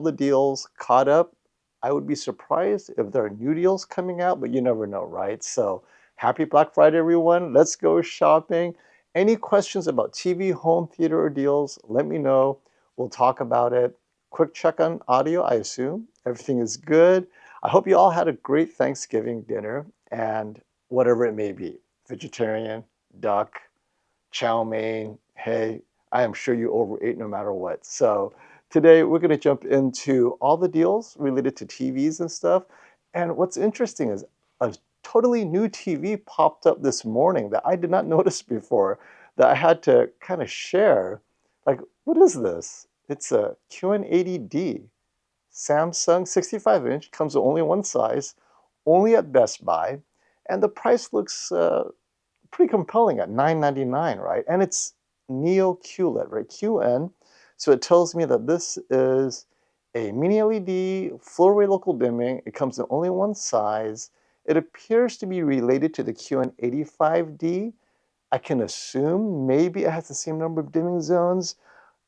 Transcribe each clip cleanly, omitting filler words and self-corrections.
the deals caught up. I would be surprised if there are new deals coming out, but you never know, right? So happy Black Friday, everyone. Let's go shopping. Any questions about TV, home theater, or deals, let me know. We'll talk about it. Quick check on audio, I assume. Everything is good. I hope you all had a great Thanksgiving dinner and whatever it may be. Vegetarian, duck, chow mein. Hey, I am sure you overate no matter what. So today we're going to jump into all the deals related to TVs and stuff. And what's interesting is a totally new TV popped up this morning that I did not notice before that I had to kind of share. Like, what is this? It's a QN80D Samsung 65-inch, comes with only one size, only at Best Buy, and the price looks pretty compelling at $999, right? And it's Neo QLED, right? QN. So it tells me that this is a mini LED, full array local dimming. It comes in only one size. It appears to be related to the QN85D. I can assume maybe it has the same number of dimming zones.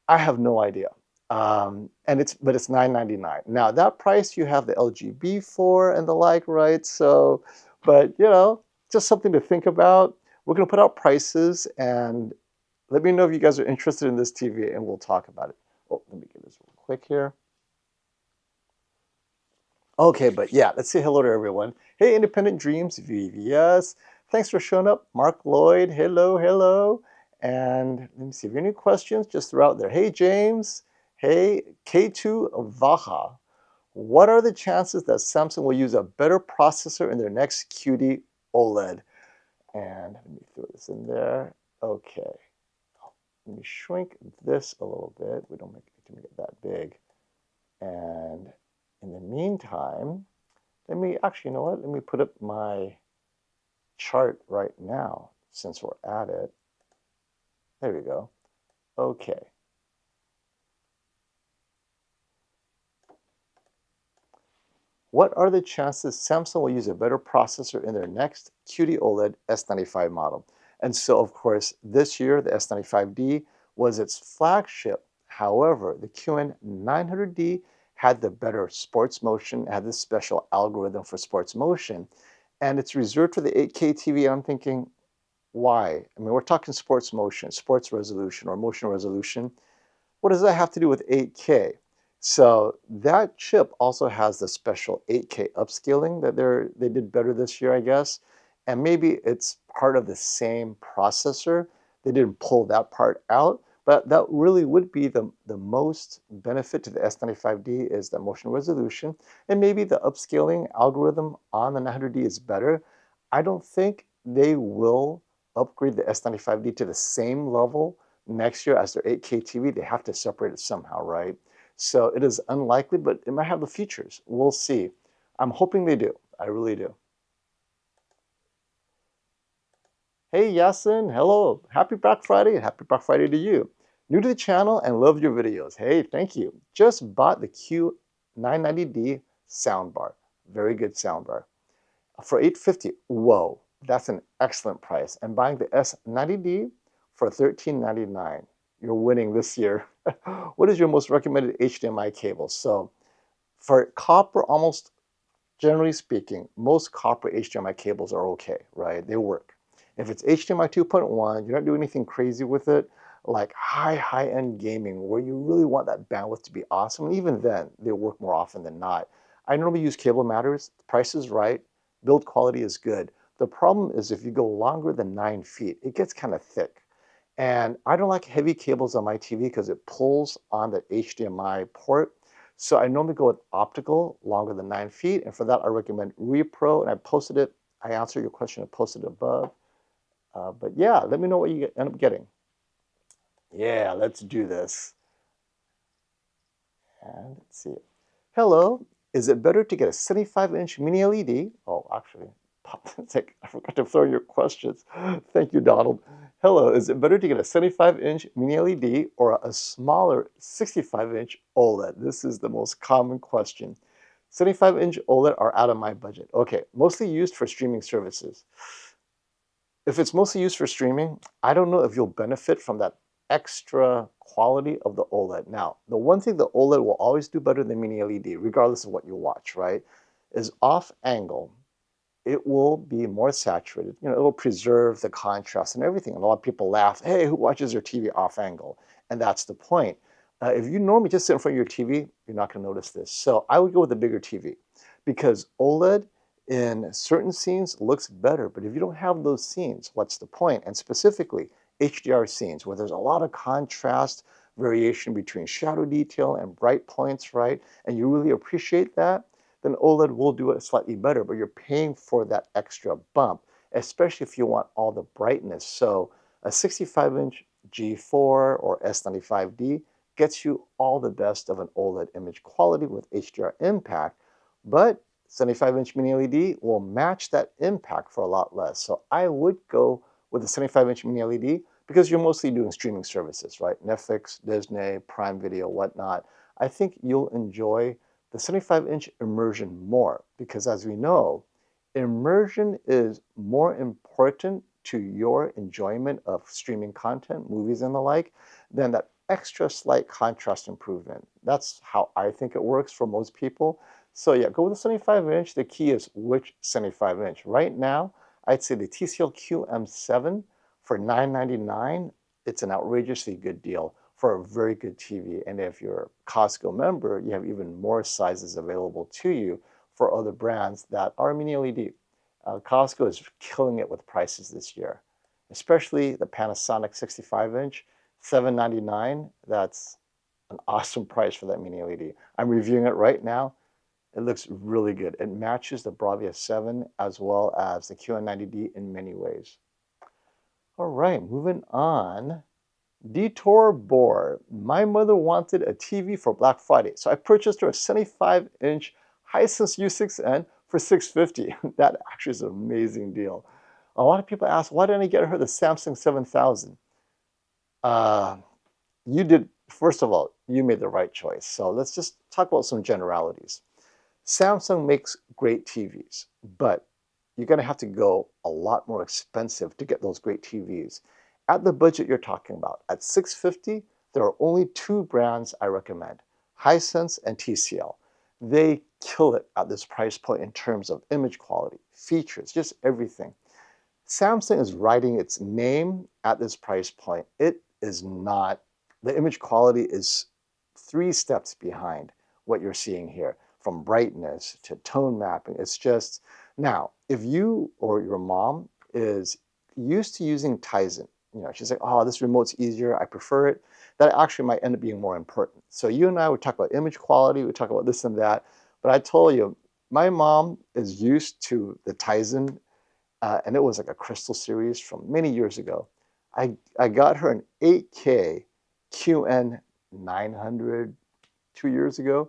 I have no idea. But it's $999. Now that price you have the LGB for and the like, right? So, but just something to think about. We're gonna put out prices and let me know if you guys are interested in this TV and we'll talk about it. Oh, let me get this real quick here. Okay, but yeah, let's say hello to everyone. Hey, Independent Dreams, VVS. Thanks for showing up. Mark Lloyd, hello, hello. And let me see, if you have any questions, just throw out there. Hey, James. Hey, K2 Vaha. What are the chances that Samsung will use a better processor in their next QD OLED? And let me throw this in there. Okay. Let me shrink this a little bit. We don't make it that big. And in the meantime, let me actually, you know what? Let me put up my chart right now since we're at it. There we go. Okay. What are the chances Samsung will use a better processor in their next QD OLED S95 model? And so, of course, this year, the S95D was its flagship. However, the QN900D had the better sports motion, had this special algorithm for sports motion, and it's reserved for the 8K TV. I'm thinking, why? I mean, we're talking sports motion, sports resolution, or motion resolution. What does that have to do with 8K? So that chip also has the special 8K upscaling that they did better this year, I guess. And maybe it's part of the same processor. They didn't pull that part out, but that really would be the most benefit to the S95D is the motion resolution. And maybe the upscaling algorithm on the 900D is better. I don't think they will upgrade the S95D to the same level next year as their 8K TV. They have to separate it somehow, right? So it is unlikely, but it might have the features. We'll see. I'm hoping they do. I really do. Hey, Yasin. Hello. Happy Black Friday. Happy Black Friday to you. New to the channel and love your videos. Hey, thank you. Just bought the Q990D soundbar. Very good soundbar. For $850. Whoa, that's an excellent price. And buying the S90D for $1399. You're winning this year. What is your most recommended HDMI cable? So for copper, almost generally speaking, most copper HDMI cables are okay, right? They work. If it's HDMI 2.1, you're not doing anything crazy with it, like high-end gaming where you really want that bandwidth to be awesome. And even then, they work more often than not. I normally use Cable Matters. The price is right. Build quality is good. The problem is if you go longer than 9 feet, it gets kind of thick. And I don't like heavy cables on my TV because it pulls on the HDMI port. So I normally go with optical, longer than 9 feet. And for that, I recommend Repro. And I posted it. I answered your question. I posted it above. But yeah, let me know what you end up getting. Yeah, let's do this. And let's see. Hello. Is it better to get a 75-inch mini LED? Oh, actually, I forgot to throw your questions. Thank you, Donald. Hello, is it better to get a 75-inch mini LED or a smaller 65-inch OLED? This is the most common question. 75-inch OLED are out of my budget. Okay, mostly used for streaming services. If it's mostly used for streaming, I don't know if you'll benefit from that extra quality of the OLED. Now, the one thing the OLED will always do better than Mini LED, regardless of what you watch, right, is off angle. It will be more saturated. You know, it will preserve the contrast and everything. And a lot of people laugh, hey, who watches their TV off angle? And that's the point. If you normally just sit in front of your TV, you're not going to notice this. So I would go with a bigger TV because OLED in certain scenes looks better. But if you don't have those scenes, what's the point? And specifically, HDR scenes where there's a lot of contrast, variation between shadow detail and bright points, right? And you really appreciate that, then OLED will do it slightly better, but you're paying for that extra bump, especially if you want all the brightness. So a 65-inch G4 or S95D gets you all the best of an OLED image quality with HDR impact, but 75-inch Mini LED will match that impact for a lot less. So I would go with the 75-inch Mini LED because you're mostly doing streaming services, right? Netflix, Disney, Prime Video, whatnot. I think you'll enjoy the 75-inch immersion more because, as we know, immersion is more important to your enjoyment of streaming content, movies and the like, than that extra slight contrast improvement. That's how I think it works for most people. So yeah, go with the 75-inch. The key is which 75-inch. Right now, I'd say the TCL QM7 for $999. It's an outrageously good deal for a very good TV. And if you're a Costco member, you have even more sizes available to you for other brands that are Mini LED. Costco is killing it with prices this year, especially the Panasonic 65-inch, $799. That's an awesome price for that Mini LED. I'm reviewing it right now. It looks really good. It matches the Bravia 7 as well as the QN90D in many ways. All right, moving on. Detour Boar. My mother wanted a TV for Black Friday, so I purchased her a 75-inch Hisense U6N for $650. That actually is an amazing deal. A lot of people ask, why didn't I get her the Samsung 7000? You did, first of all, you made the right choice. So let's just talk about some generalities. Samsung makes great TVs, but you're going to have to go a lot more expensive to get those great TVs. At the budget you're talking about, at $650, there are only two brands I recommend, Hisense and TCL. They kill it at this price point in terms of image quality, features, just everything. Samsung is writing its name at this price point. It is not, the image quality is 3 steps behind what you're seeing here, from brightness to tone mapping. It's just, now, if you or your mom is used to using Tizen, you know, she's like, oh, this remote's easier, I prefer it, that actually might end up being more important. So you and I would talk about image quality, we talk about this and that, but I told you, my mom is used to the Tizen, and it was like a crystal series from many years ago. I got her an 8K QN900 2 years ago,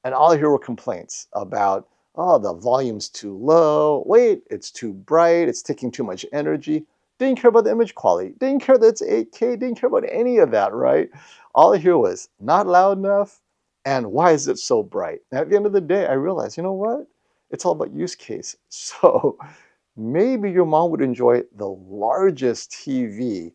and all I hear were complaints about, oh, the volume's too low, wait, it's too bright, it's taking too much energy. Didn't care about the image quality, didn't care that it's 8K, didn't care about any of that, right? All I hear was, not loud enough, and why is it so bright? And at the end of the day, I realized, you know what? It's all about use case. So maybe your mom would enjoy the largest TV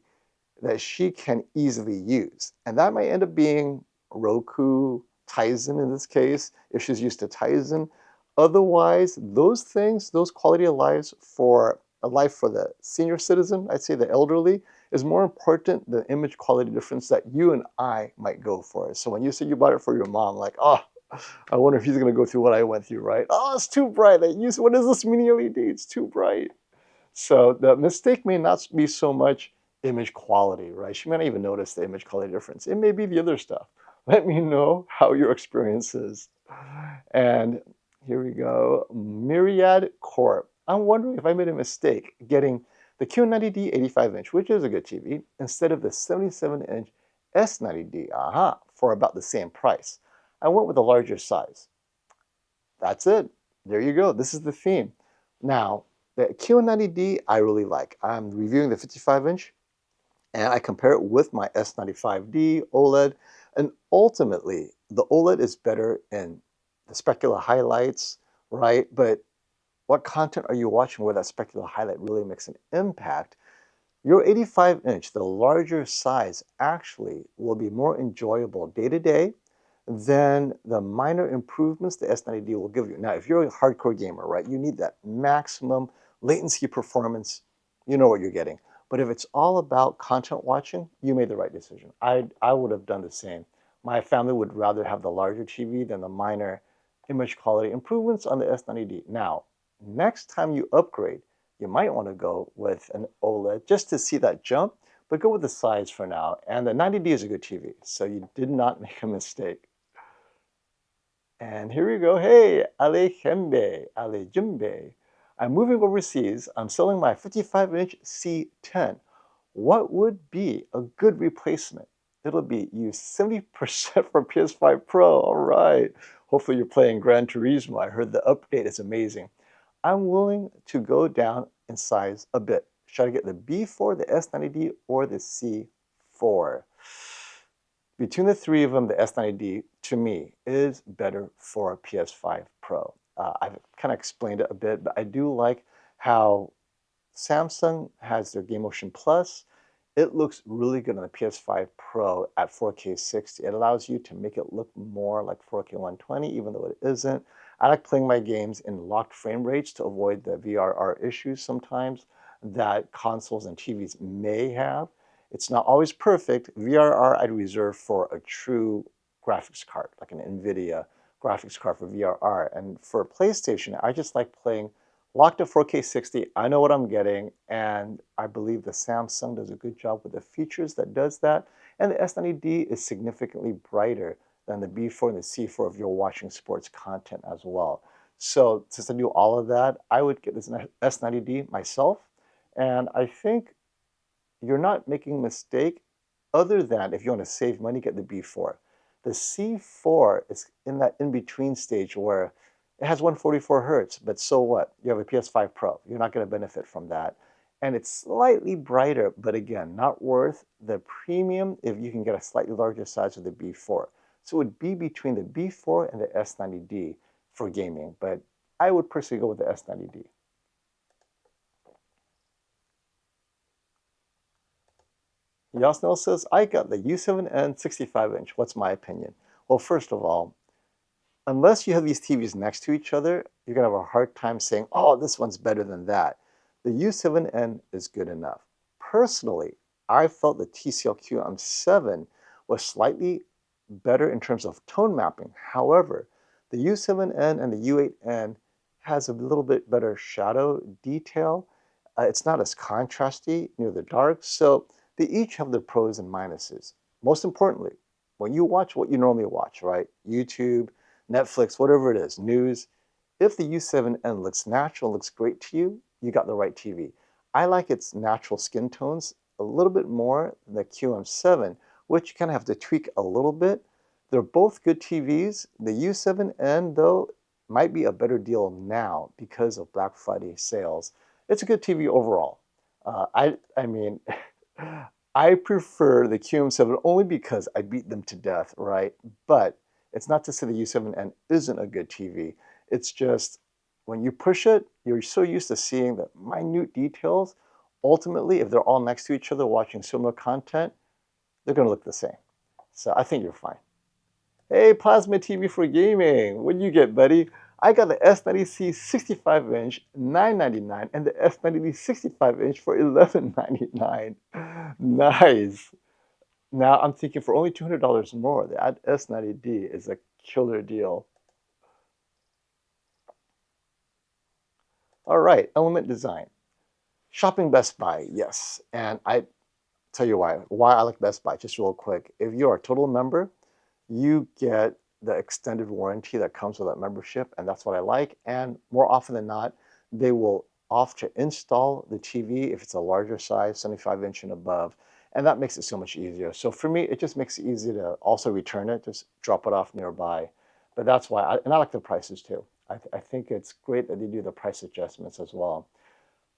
that she can easily use. And that might end up being Roku, Tizen in this case, if she's used to Tizen. Otherwise, those things, those quality of lives for a life for the senior citizen, I'd say the elderly, is more important than the image quality difference that you and I might go for. So when you say you bought it for your mom, like, oh, I wonder if he's gonna go through what I went through, right? Oh, it's too bright. What is this Mini LED? It's too bright. So the mistake may not be so much image quality, right? She may not even notice the image quality difference. It may be the other stuff. Let me know how your experience is. And here we go, Myriad Corp. I'm wondering if I made a mistake getting the Q90D 85-inch, which is a good TV, instead of the 77-inch S90D, for about the same price. I went with a larger size. That's it. There you go. This is the theme. Now, the Q90D I really like. I'm reviewing the 55-inch, and I compare it with my S95D OLED, and ultimately, the OLED is better in the specular highlights, right? But what content are you watching where that specular highlight really makes an impact? Your 85-inch, the larger size, actually will be more enjoyable day to day than the minor improvements the S90D will give you. Now, if you're a hardcore gamer, right, you need that maximum latency performance, you know what you're getting. But if it's all about content watching, you made the right decision. I would have done the same. My family would rather have the larger TV than the minor image quality improvements on the S90D. Now, next time you upgrade, you might want to go with an OLED just to see that jump, but go with the size for now. And the 90D is a good TV, so you did not make a mistake. And here we go. Hey, Ale Jimbe. I'm moving overseas. I'm selling my 55-inch C10. What would be a good replacement? It'll be used 70% for PS5 Pro. All right. Hopefully you're playing Gran Turismo. I heard the update is amazing. I'm willing to go down in size a bit. Should I get the B4, the S90D, or the C4? Between the three of them, the S90D, to me, is better for a PS5 Pro. I've kind of explained it a bit, but I do like how Samsung has their Game Motion Plus. It looks really good on the PS5 Pro at 4K 60. It allows you to make it look more like 4K 120, even though it isn't. I like playing my games in locked frame rates to avoid the VRR issues sometimes that consoles and TVs may have. It's not always perfect. VRR I'd reserve for a true graphics card, like an NVIDIA graphics card for VRR. And for PlayStation, I just like playing locked at 4K 60, I know what I'm getting, and I believe the Samsung does a good job with the features that does that, and the S90D is significantly brighter than the B4 and the C4 if you're watching sports content as well. So since I do all of that, I would get this S90D myself, and I think you're not making a mistake other than if you want to save money, get the B4. The C4 is in that in-between stage where it has 144 hertz, but so what? You have a PS5 Pro. You're not going to benefit from that. And it's slightly brighter, but again, not worth the premium if you can get a slightly larger size of the B4. So it would be between the B4 and the S90D for gaming, but I would personally go with the S90D. Yasnel says, I got the U7N 65-inch. What's my opinion? Well, first of all, unless you have these TVs next to each other, you're going to have a hard time saying, oh, this one's better than that. The U7N is good enough. Personally, I felt the TCL QM7 was slightly better in terms of tone mapping. However, the U7N and the U8N has a little bit better shadow detail. It's not as contrasty near the dark, so they each have their pros and minuses. Most importantly, when you watch what you normally watch, right? YouTube, Netflix, whatever it is, news, if the U7N looks natural, looks great to you, you got the right TV. I like its natural skin tones a little bit more than the QM7, which you kind of have to tweak a little bit. They're both good TVs. The U7N, though, might be a better deal now because of Black Friday sales. It's a good TV overall. I mean, I prefer the QM7 only because I beat them to death, right? But it's not to say the U7N isn't a good TV. It's just when you push it, you're so used to seeing the minute details. Ultimately, if they're all next to each other watching similar content, they're going to look the same. So I think you're fine. Hey, Plasma TV for gaming. What do you get, buddy? I got the S90C 65-inch, $999, and the S90D 65-inch for $1199. Nice. Now I'm thinking for only $200 more, the S90D is a killer deal. All right, element design. Shopping Best Buy, yes. And I tell you why I like Best Buy, just real quick. If you're a total member, you get the extended warranty that comes with that membership, and that's what I like. And more often than not, they will offer to install the TV if it's a larger size, 75-inch and above, and that makes it so much easier. So for me, it just makes it easy to also return it, just drop it off nearby. But that's why, and I like the prices too. I think it's great that they do the price adjustments as well.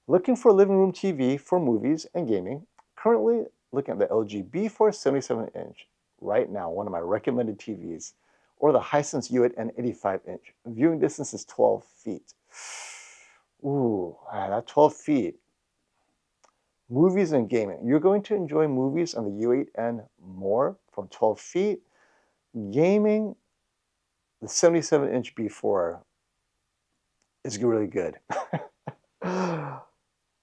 Looking for a living room TV for movies and gaming. Currently looking at the LG B4 77-inch. Right now, one of my recommended TVs, or the Hisense U8N 85-inch. Viewing distance is 12 feet. Ooh, that 12 feet. Movies and gaming. You're going to enjoy movies on the U8N more from 12 feet. Gaming, the 77-inch B4 is really good. I'm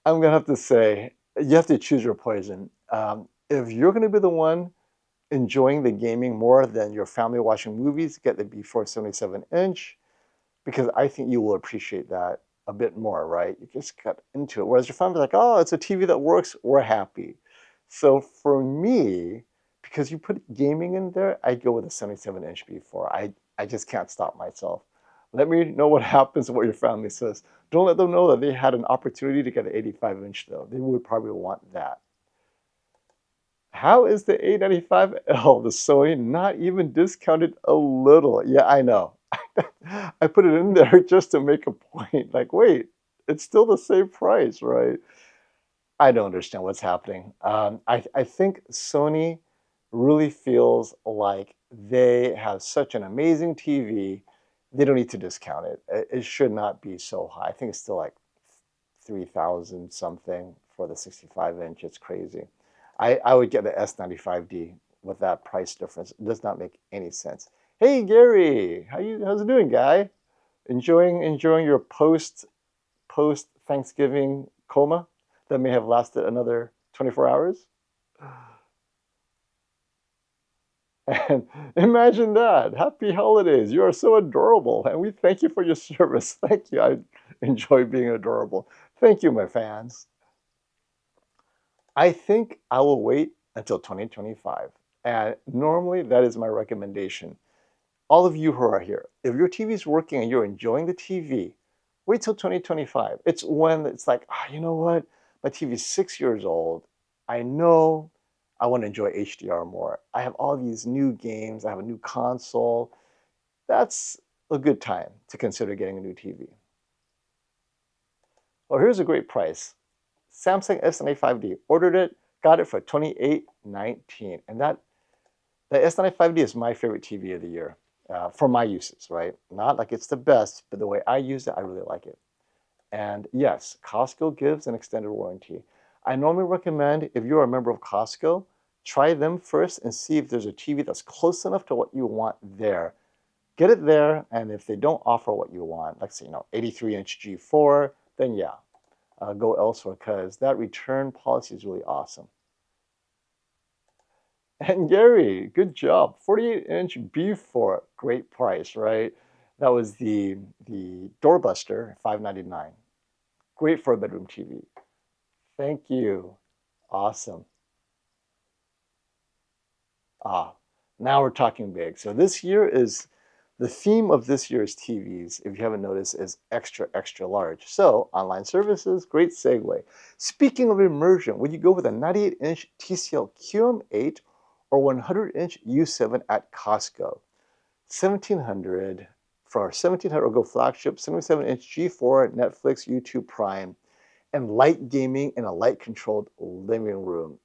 gonna have to say, you have to choose your poison. If you're gonna be the one enjoying the gaming more than your family watching movies, get the B4 77-inch, because I think you will appreciate that a bit more, right? You just got into it. Whereas your family's like, oh, it's a TV that works, we're happy. So for me, because you put gaming in there, I go with a 77-inch B4. I just can't stop myself. Let me know what happens and what your family says. Don't let them know that they had an opportunity to get an 85-inch though. They would probably want that. How is the A95L, the Sony, not even discounted a little? Yeah, I know. I put it in there just to make a point. Like, wait, it's still the same price, right? I don't understand what's happening. I think Sony really feels like they have such an amazing TV, they don't need to discount it. It should not be so high. I think it's still like 3,000 something for the 65-inch. It's crazy. I would get the S95D with that price difference. It does not make any sense. Hey Gary, how's it doing, guy? Enjoying your post Thanksgiving coma that may have lasted another 24 hours? And imagine that. Happy holidays. You are so adorable. And we thank you for your service. Thank you. I enjoy being adorable. Thank you, my fans. I think I will wait until 2025. And normally that is my recommendation. All of you who are here, if your TV is working and you're enjoying the TV, wait till 2025. It's when it's like, you know what? My TV is 6 years old. I know I want to enjoy HDR more. I have all these new games. I have a new console. That's a good time to consider getting a new TV. Well, here's a great price. Samsung S95D. Ordered it, got it for $28.19. And the S95D is my favorite TV of the year for my uses, right? Not like it's the best, but the way I use it, I really like it. And yes, Costco gives an extended warranty. I normally recommend, if you're a member of Costco, try them first and see if there's a TV that's close enough to what you want there. Get it there, and if they don't offer what you want, like say, 83-inch G4, then yeah, go elsewhere, because that return policy is really awesome. And Gary, good job. 48-inch B4, great price, right? That was the doorbuster, $599. Great for a bedroom TV. Thank you. Awesome. Now we're talking big. So the theme of this year's TVs, if you haven't noticed, is extra, extra large. So online services, great segue. Speaking of immersion, would you go with a 98-inch TCL QM8 or 100-inch U7 at Costco? 1700 for our 1700, we'll go flagship 77-inch G4, Netflix, YouTube Prime, and light gaming in a light-controlled living room.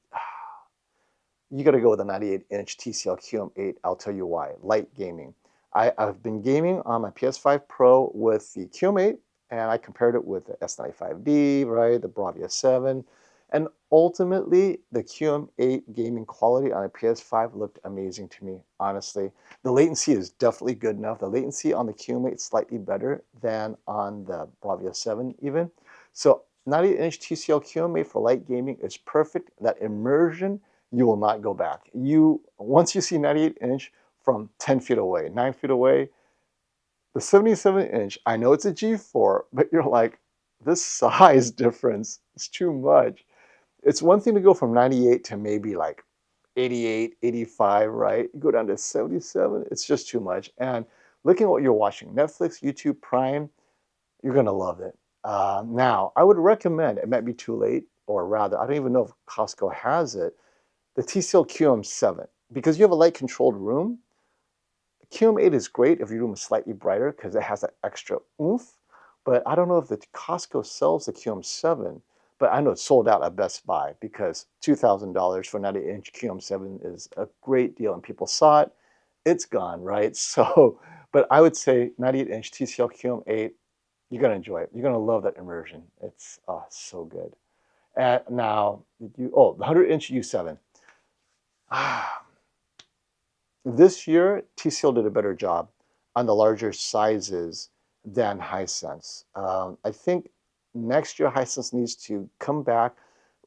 You got to go with a 98-inch TCL QM8. I'll tell you why. Light gaming. I've been gaming on my PS5 Pro with the QM8, and I compared it with the S95D, right, the Bravia 7, and ultimately the QM8 gaming quality on a PS5 looked amazing to me, honestly. The latency is definitely good enough. The latency on the QM8 is slightly better than on the Bravia 7 even. So 98-inch TCL QM8 for light gaming is perfect. That immersion, you will not go back. Once you see 98-inch from 10 feet away, 9 feet away, the 77-inch, I know it's a G4, but you're like, this size difference is too much. It's one thing to go from 98 to maybe like 88, 85, right? You go down to 77, it's just too much. And looking at what you're watching, Netflix, YouTube Prime, you're gonna love it. Now, I would recommend, it might be too late, or rather, I don't even know if Costco has it, the TCL QM7. Because you have a light controlled room, QM8 is great if your room is slightly brighter because it has that extra oomph. But I don't know if the Costco sells the QM7, but I know it's sold out at Best Buy because $2,000 for a 90-inch QM7 is a great deal, and people saw it. It's gone, right? So, but I would say 98-inch TCL QM8, you're gonna enjoy it. You're gonna love that immersion. It's so good. Now, the 100-inch U7. This year, TCL did a better job on the larger sizes than Hisense. I think next year Hisense needs to come back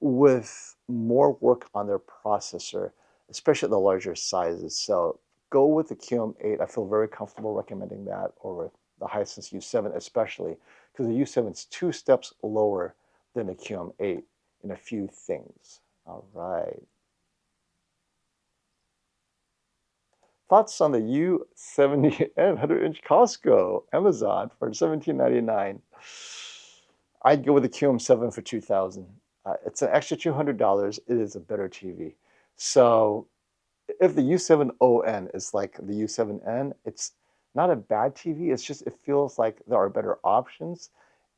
with more work on their processor, especially the larger sizes. So go with the QM8. I feel very comfortable recommending that over the Hisense U7, especially because the U7 is 2 steps lower than the QM8 in a few things. All right. Thoughts on the U7N 100-inch Costco Amazon for $17.99? I'd go with the QM7 for $2,000. It's an extra $200. It is a better TV. So if the U7ON is like the U7N, it's not a bad TV. It's just it feels like there are better options.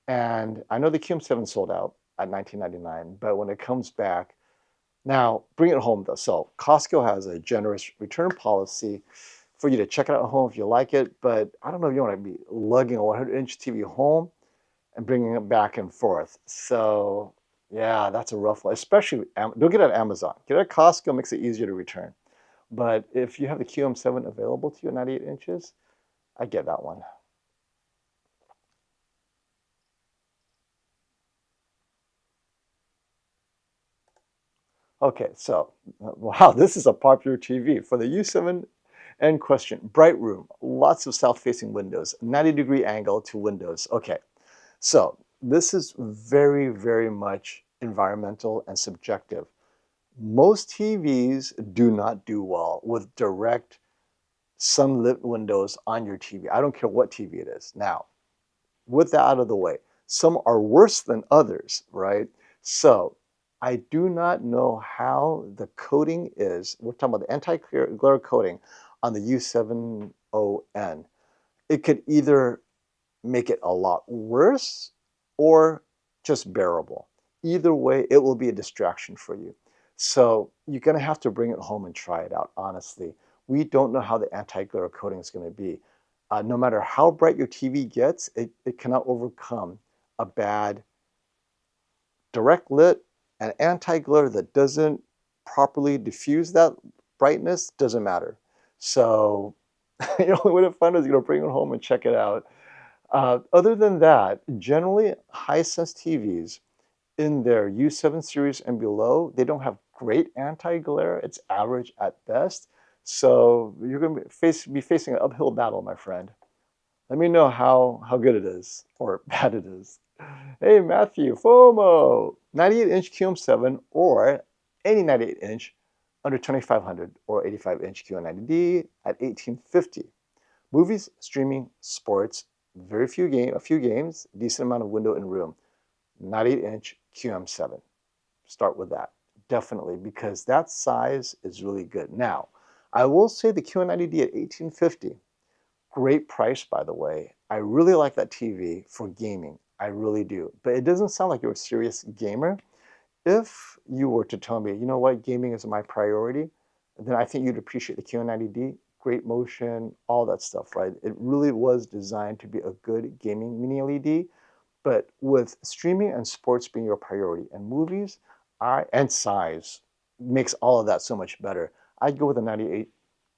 And I know the QM7 sold out at $19.99, but when it comes back, now, bring it home though. So Costco has a generous return policy for you to check it out at home if you like it, but I don't know if you want to be lugging a 100-inch TV home and bringing it back and forth. So yeah, that's a rough one, especially, don't get it at Amazon. Get it at Costco, makes it easier to return. But if you have the QM7 available to you at 98 inches, I get that one. Okay, so wow, this is a popular TV for the U7N question. Bright room, lots of south-facing windows, 90-degree angle to windows. Okay, so this is very, very much environmental and subjective. Most TVs do not do well with direct sunlit windows on your TV. I don't care what TV it is. Now, with that out of the way, some are worse than others, right? So I do not know how the coating is. We're talking about the anti-glare coating on the U7ON. It could either make it a lot worse or just bearable. Either way, it will be a distraction for you. So you're going to have to bring it home and try it out, honestly. We don't know how the anti-glare coating is going to be. No matter how bright your TV gets, it cannot overcome a bad direct lit and anti-glare that doesn't properly diffuse that brightness. Doesn't matter. So the only way to find it is bring it home and check it out. Other than that, generally Hisense TVs in their U7 series and below, they don't have great anti-glare. It's average at best. So you're going to be facing an uphill battle, my friend. Let me know how good it is or bad it is. Hey, Matthew, FOMO, 98-inch QM7 or any 98-inch under 2500 or 85-inch QL90D at 1850. Movies, streaming, sports, a few games, decent amount of window and room. 98-inch QM7. Start with that, definitely, because that size is really good. Now, I will say the QL90D at 1850, great price, by the way. I really like that TV for gaming. I really do. But it doesn't sound like you're a serious gamer. If you were to tell me, you know what, gaming is my priority, then I think you'd appreciate the QL90D. Great motion, all that stuff, right? It really was designed to be a good gaming mini LED. But with streaming and sports being your priority and movies, and size makes all of that so much better. I'd go with a 98.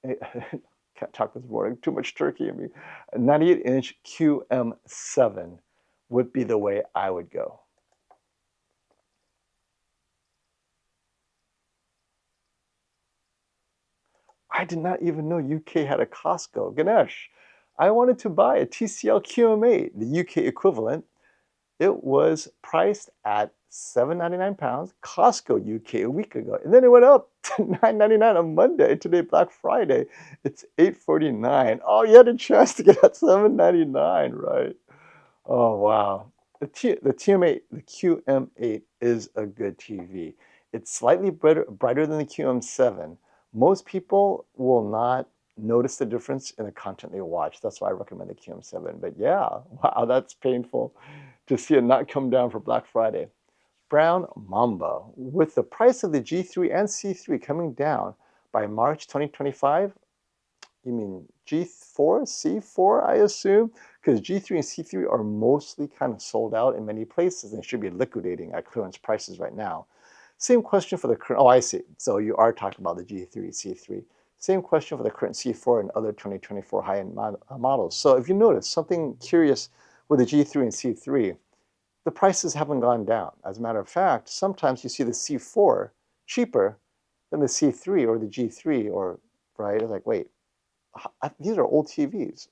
Can't talk this morning. Too much turkey in me. A 98-inch QM7 would be the way I would go. I did not even know UK had a Costco. Ganesh, I wanted to buy a TCL QM8, the UK equivalent. It was priced at £7.99, Costco UK a week ago. And then it went up to $9.99 on Monday. Today, Black Friday, it's $8.49. Oh, you had a chance to get that $7.99, right? Oh, wow. The TM8, the QM8 is a good TV. It's slightly brighter than the QM7. Most people will not notice the difference in the content they watch. That's why I recommend the QM7. But yeah, wow, that's painful to see it not come down for Black Friday. Brown Mamba, with the price of the G3 and C3 coming down by March 2025, You mean G4, C4, I assume? Because G3 and C3 are mostly kind of sold out in many places and should be liquidating at clearance prices right now. Same question for the current, oh, I see. So you are talking about the G3, C3. Same question for the current C4 and other 2024 high-end models. So if you notice something curious with the G3 and C3, the prices haven't gone down. As a matter of fact, sometimes you see the C4 cheaper than the C3 or the G3 or, right? It's like, wait, these are old TVs.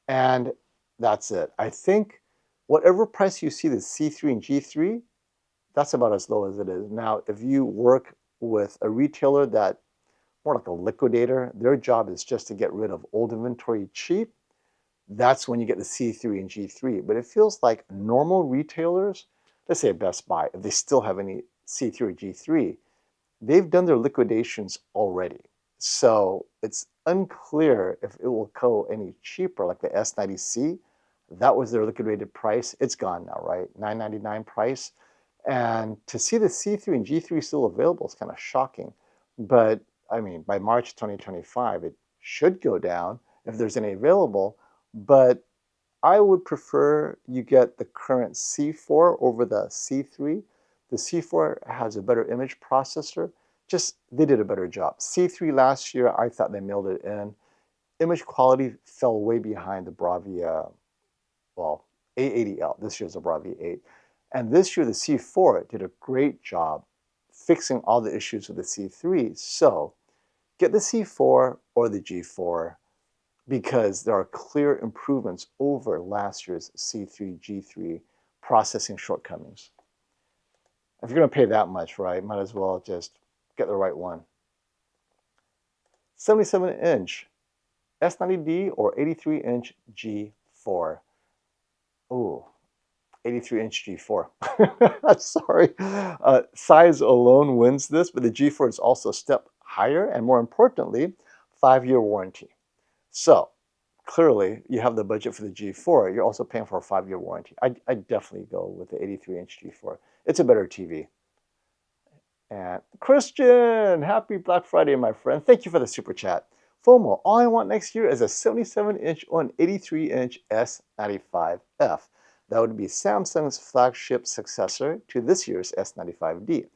And that's it. I think whatever price you see the C3 and G3, that's about as low as it is. Now, if you work with a retailer that more like a liquidator, their job is just to get rid of old inventory cheap, that's when you get the C3 and G3. But it feels like normal retailers, let's say Best Buy, if they still have any C3 or G3, they've done their liquidations already. So it's unclear if it will go any cheaper, like the S90C. That was their liquidated price. It's gone now, right? $999 price. And to see the C3 and G3 still available is kind of shocking. But I mean, by March 2025, it should go down if there's any available. But I would prefer you get the current C4 over the C3. The C4 has a better image processor. Just, they did a better job. C3 last year, I thought they mailed it in. Image quality fell way behind the Bravia, well, A80L. This year's a Bravia 8. And this year, the C4 did a great job fixing all the issues with the C3. So get the C4 or the G4 because there are clear improvements over last year's C3, G3 processing shortcomings. If you're going to pay that much, right, might as well just get the right one. 77-inch S90D or 83-inch G4? Ooh, 83-inch G4. I'm sorry. Size alone wins this, but the G4 is also a step higher, and more importantly, 5-year warranty. So clearly, you have the budget for the G4. You're also paying for a 5-year warranty. I'd definitely go with the 83-inch G4. It's a better TV. And Christian, happy Black Friday, my friend. Thank you for the super chat. FOMO, all I want next year is a 77-inch or an 83-inch S95F. That would be Samsung's flagship successor to this year's S95D,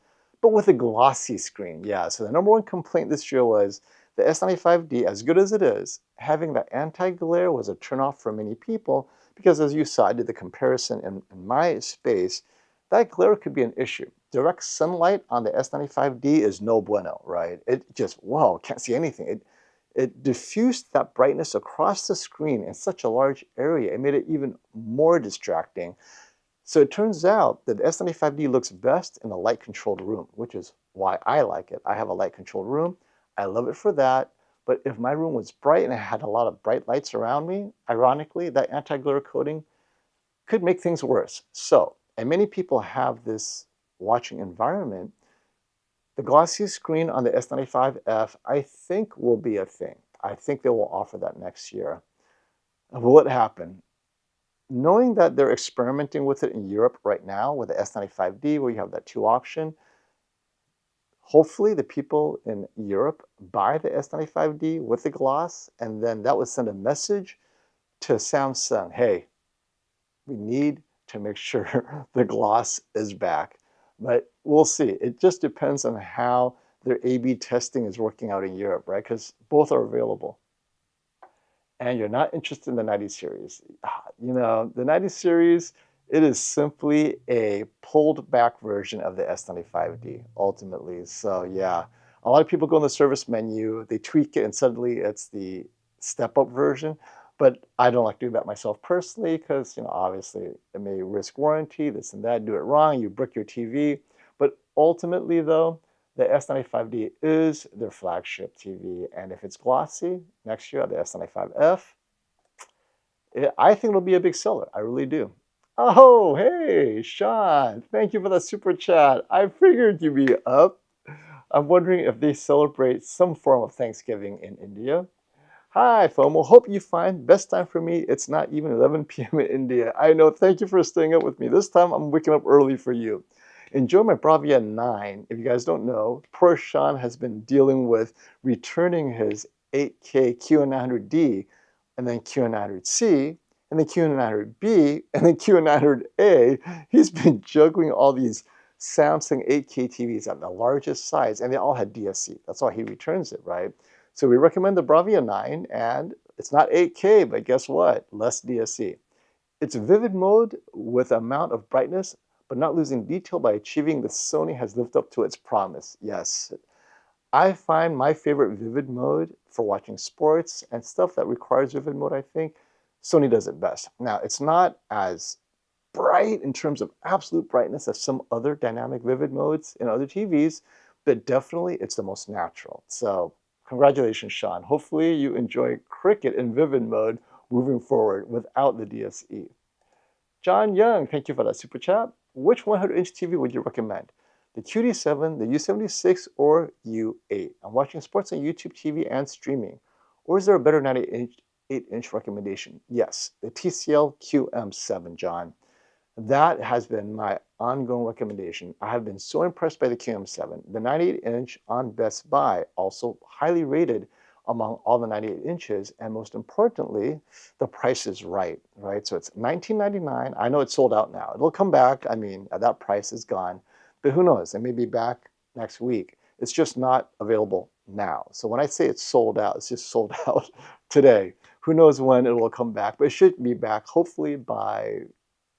but with a glossy screen. Yeah, so the number one complaint this year was the S95D, as good as it is, having that anti-glare was a turnoff for many people because, as you saw, I did the comparison in my space, that glare could be an issue. Direct sunlight on the S95D is no bueno, right? It just, whoa, can't see anything. It diffused that brightness across the screen in such a large area. It made it even more distracting. So it turns out that the S95D looks best in a light-controlled room, which is why I like it. I have a light-controlled room. I love it for that. But if my room was bright and I had a lot of bright lights around me, ironically, that anti-glare coating could make things worse. So, and many people have this watching environment. The glossy screen on the S95F, I think, will be a thing. I think they will offer that next year. Will it happen? Knowing that they're experimenting with it in Europe right now with the S95D, where you have that 2 option, hopefully the people in Europe buy the S95D with the gloss, and then that would send a message to Samsung, hey, we need to make sure the gloss is back. But we'll see. It just depends on how their A/B testing is working out in Europe, right? Because both are available. And you're not interested in the 90 series. You know, the 90 series, it is simply a pulled back version of the S95D, ultimately. So yeah, a lot of people go in the service menu, they tweak it, and suddenly it's the step-up version. But I don't like doing that myself personally because, you know, obviously it may risk warranty, this and that, do it wrong, you brick your TV. But ultimately, though, the S95D is their flagship TV. And if it's glossy next year, the S95F, I think it'll be a big seller. I really do. Oh, hey, Sean, thank you for the super chat. I figured you'd be up. I'm wondering if they celebrate some form of Thanksgiving in India. Hi, FOMO. Hope you find best time for me. It's not even 11 p.m. in India. I know. Thank you for staying up with me. This time I'm waking up early for you. Enjoy my Bravia 9. If you guys don't know, poor Sean has been dealing with returning his 8K QN900D, and then QN900C, and then QN900B, and then QN900A. He's been juggling all these Samsung 8K TVs at the largest size, and they all had DSC. That's why he returns it, right? So we recommend the Bravia 9, and it's not 8K, but guess what? Less DSC. It's vivid mode with amount of brightness, but not losing detail by achieving the Sony has lived up to its promise. Yes, I find my favorite vivid mode for watching sports and stuff that requires vivid mode, I think, Sony does it best. Now, it's not as bright in terms of absolute brightness as some other dynamic vivid modes in other TVs, but definitely it's the most natural. So congratulations, Sean. Hopefully you enjoy cricket in vivid mode moving forward without the DSE. John Young, thank you for that super chat. Which 100-inch TV would you recommend? The QD7, the U76, or U8? I'm watching sports on YouTube TV and streaming. Or is there a better 98-inch recommendation? Yes, the TCL QM7, John. That has been my ongoing recommendation. I have been so impressed by the QM7. The 98-inch on Best Buy, also highly rated among all the 98 inches, and most importantly, the price is right? So it's $19.99. I know it's sold out now. It'll come back. I mean, that price is gone, but who knows? It may be back next week. It's just not available now. So when I say it's sold out, it's just sold out today. Who knows when it will come back, but it should be back hopefully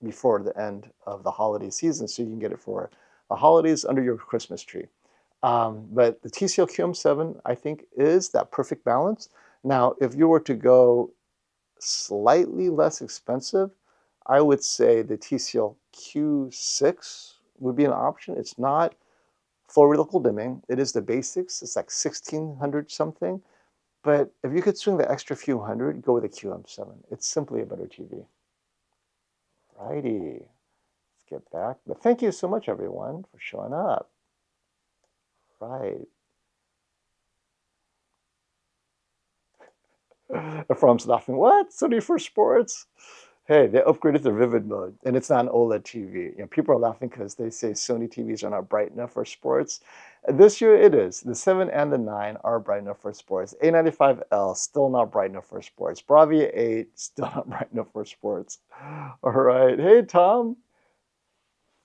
before the end of the holiday season, so you can get it for the holidays under your Christmas tree. But the TCL QM7, I think, is that perfect balance. Now, if you were to go slightly less expensive, I would say the TCL Q6 would be an option. It's not full reticle dimming. It is the basics. It's like 1600 something. But if you could swing the extra few hundred, go with the QM7. It's simply a better TV. Righty. Let's get back. But thank you so much, everyone, for showing up. Right. Ephraim's laughing. What? Sony for sports? Hey, they upgraded to vivid mode, and it's not an OLED TV. People are laughing because they say Sony TVs are not bright enough for sports. This year it is. The 7 and the 9 are bright enough for sports. A95L, still not bright enough for sports. Bravia 8, still not bright enough for sports. All right. Hey, Tom.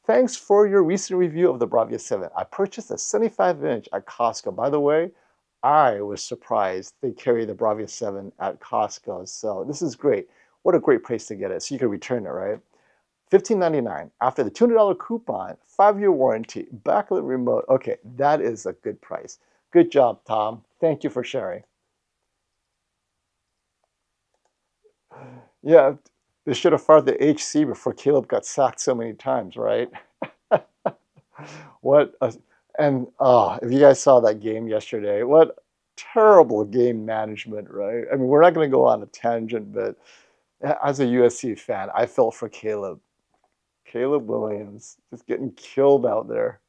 Thanks for your recent review of the Bravia 7. I purchased a 75-inch at Costco. By the way, I was surprised they carry the Bravia 7 at Costco. So this is great. What a great place to get it. So you can return it, right? $15.99 after the $200 coupon, 5-year warranty, backlit remote. Okay, that is a good price. Good job, Tom. Thank you for sharing. Yeah, they should have fired the HC before Caleb got sacked so many times, right? If you guys saw that game yesterday, what terrible game management, right? I mean, we're not going to go on a tangent, but as a USC fan, I felt for Caleb. Caleb Williams just getting killed out there.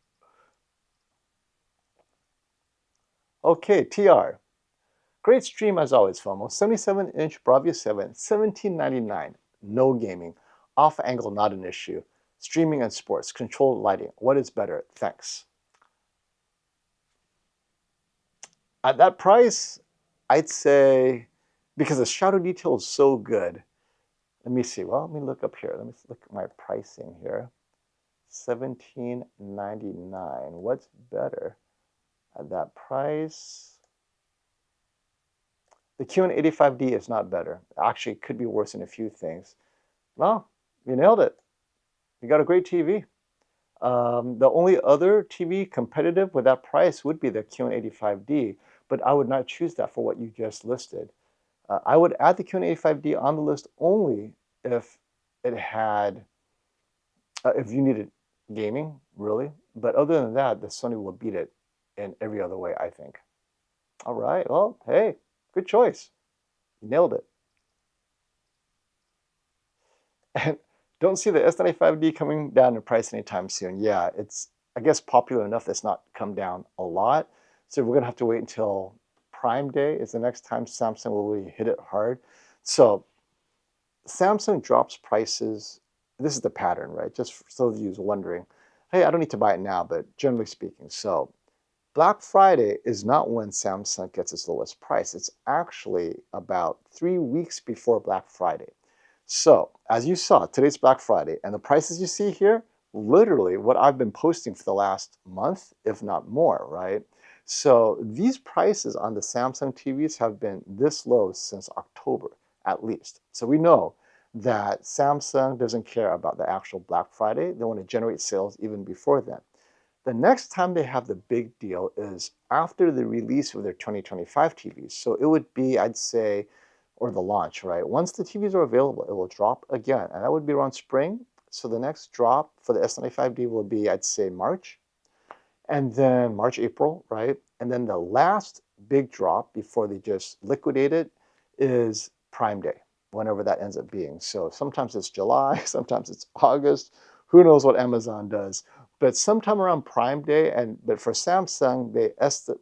Okay, TR. Great stream as always, FOMO. 77-inch Bravia 7, $17.99. No gaming. Off angle, not an issue. Streaming and sports. Controlled lighting. What is better? Thanks. At that price, I'd say, because the shadow detail is so good. Let me see. Well, let me look up here. Let me look at my pricing here. $17.99. What's better at that price? The QN85D is not better. Actually, it could be worse in a few things. Well, you nailed it. You got a great TV. The only other TV competitive with that price would be the QN85D, but I would not choose that for what you just listed. I would add the QN85D on the list only if it had, if you needed gaming, really. But other than that, the Sony will beat it in every other way, I think. All right, well, hey, good choice. You nailed it. And don't see the S95D coming down in price anytime soon. Yeah, it's, I guess, popular enough that's not come down a lot. So we're going to have to wait until Prime Day is the next time Samsung will really hit it hard. So Samsung drops prices. This is the pattern, right? Just for those of you wondering, hey, I don't need to buy it now, but generally speaking. So Black Friday is not when Samsung gets its lowest price. It's actually about 3 weeks before Black Friday. So, as you saw, today's Black Friday, and the prices you see here, literally what I've been posting for the last month, if not more, right? So, these prices on the Samsung TVs have been this low since October, at least. So, we know that Samsung doesn't care about the actual Black Friday. They want to generate sales even before then. The next time they have the big deal is after the release of their 2025 TVs. So it would be, I'd say, or the launch, right? Once the TVs are available, it will drop again. And that would be around spring. So the next drop for the S95D will be, I'd say, March. And then March, April, right? And then the last big drop before they just liquidate it is Prime Day, whenever that ends up being. So sometimes it's July, sometimes it's August. Who knows what Amazon does? But sometime around Prime Day, but for Samsung,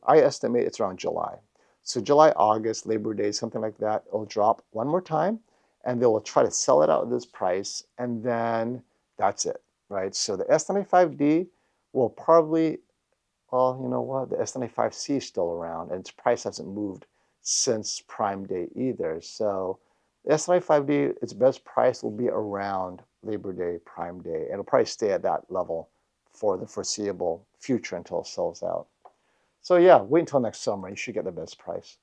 I estimate it's around July. So July, August, Labor Day, something like that, it'll drop one more time, and they will try to sell it out at this price, and then that's it, right? So the S95D will probably, well, you know what? The S95C is still around, and its price hasn't moved since Prime Day either. So the S95D, its best price will be around Labor Day, Prime Day. It'll probably stay at that level for the foreseeable future until it sells out. So yeah, wait until next summer. You should get the best price.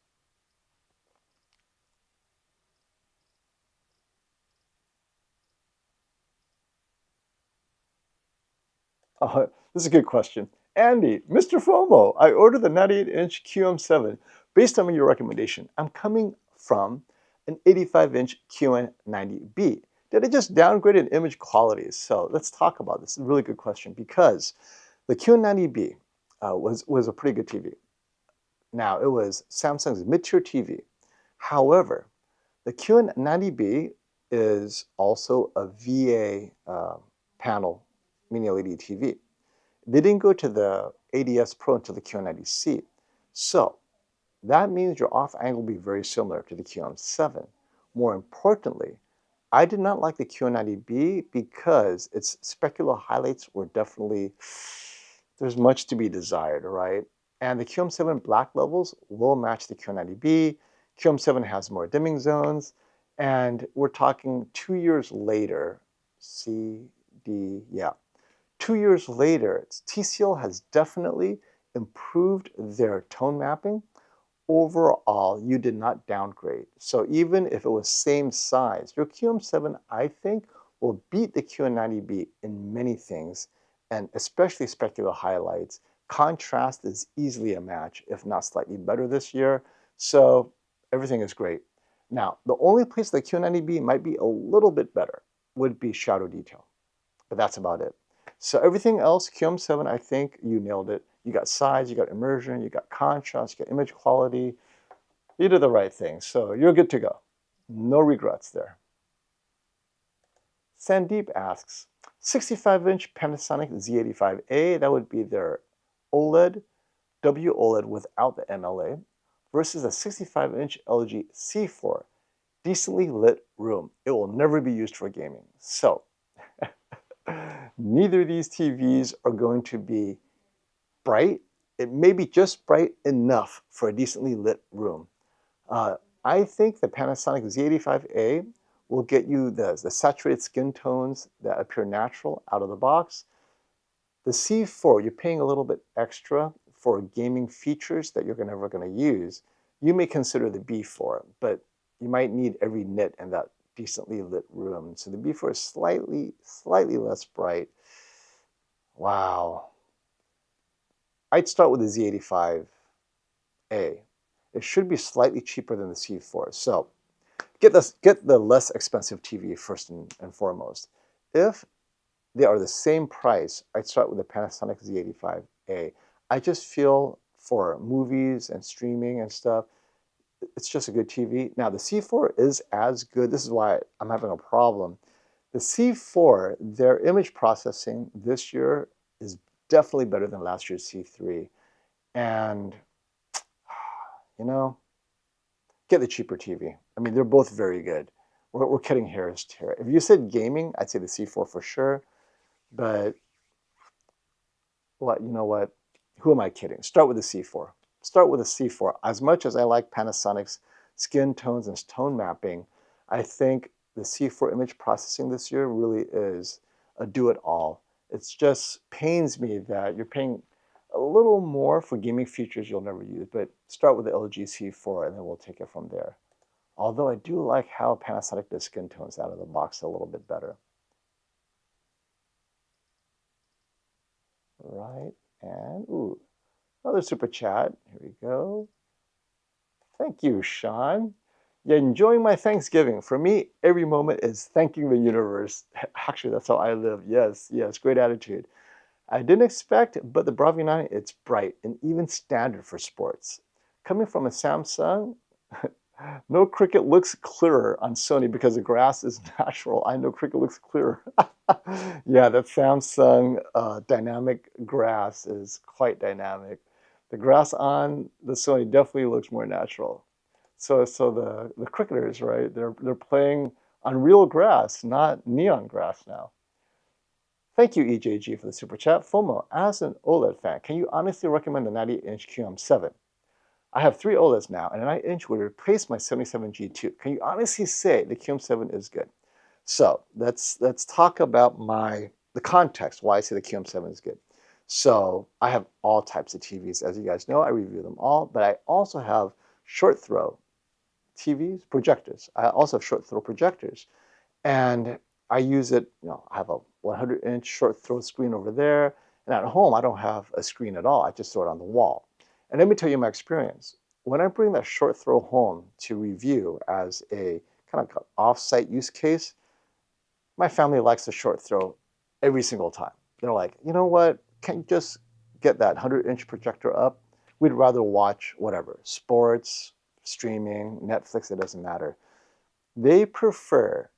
This is a good question. Andy, Mr. FOMO, I ordered the 98-inch QM7 based on your recommendation. I'm coming from an 85-inch QN90B. Did I just downgrade in image quality? So let's talk about this. It's a really good question because the QN90B was a pretty good TV. Now, it was Samsung's mid-tier TV. However, the QN90B is also a VA panel mini LED TV. They didn't go to the ADS Pro until the QN90C. So that means your off angle will be very similar to the QM7. More importantly, I did not like the QN90B because its specular highlights were definitely, there's much to be desired, right? And the QM7 black levels will match the QN90B. QM7 has more dimming zones, and we're talking 2 years later, yeah. 2 years later, TCL has definitely improved their tone mapping. Overall, you did not downgrade. So even if it was same size, your QM7, I think, will beat the QN90B in many things, and especially specular highlights. Contrast is easily a match, if not slightly better this year. So everything is great. Now, the only place the QN90B might be a little bit better would be shadow detail, but that's about it. So everything else, QM7, I think you nailed it. You got size, you got immersion, you got contrast, you got image quality. You did the right thing, so you're good to go. No regrets there. Sandeep asks, 65-inch Panasonic Z85A, that would be their OLED, WOLED without the MLA, versus a 65-inch LG C4, decently lit room. It will never be used for gaming. So, neither of these TVs are going to be bright. It may be just bright enough for a decently lit room. I think the Panasonic Z85A will get you the saturated skin tones that appear natural out of the box. The C4, you're paying a little bit extra for gaming features that you're never going to use. You may consider the B4, but you might need every nit in that decently lit room. So the B4 is slightly less bright. Wow. I'd start with the Z85A. It should be slightly cheaper than the C4. So get the less expensive TV first and foremost. If they are the same price, I'd start with the Panasonic Z85A. I just feel for movies and streaming and stuff, it's just a good TV. Now the C4 is as good. This is why I'm having a problem. The C4, their image processing this year is definitely better than last year's C3. And, you know, get the cheaper TV. I mean, they're both very good. We're cutting hairs here. If you said gaming, I'd say the C4 for sure. But, you know what? who am I kidding? Start with the C4. Start with a C4. As much as I like Panasonic's skin tones and tone mapping, I think the C4 image processing this year really is a do-it-all. It just pains me that you're paying a little more for gaming features you'll never use, but start with the LG C4 and then we'll take it from there. Although I do like how Panasonic does skin tones out of the box a little bit better. Right, and ooh, another super chat. Here we go. Thank you, Sean. Yeah, enjoying my Thanksgiving. For me, every moment is thanking the universe. Actually, that's how I live. Yes, yes, great attitude. I didn't expect, but the Bravia 9, it's bright and even standard for sports. Coming from a Samsung, no Cricket looks clearer on Sony because the grass is natural. I know Cricket looks clearer. Yeah, that Samsung dynamic grass is quite dynamic. The grass on the Sony definitely looks more natural. So the cricketers, right? They're playing on real grass, not neon grass now. Thank you, EJG, for the super chat. FOMO, as an OLED fan, can you honestly recommend the 98-inch QM7? I have 3 OLEDs now, and a 9-inch would replace my 77G2. Can you honestly say the QM7 is good? So let's talk about the context why I say the QM7 is good. So I have all types of TVs. As you guys know, I review them all, but I also have short throw TVs, projectors. I also have short throw projectors. And I use it, I have a 100-inch short throw screen over there. And at home, I don't have a screen at all. I just throw it on the wall. And let me tell you my experience. When I bring that short throw home to review as a kind of off-site use case, my family likes the short throw every single time. They're like, you know what? Can't you just get that 100-inch projector up? We'd rather watch whatever, sports, streaming, Netflix, it doesn't matter. They prefer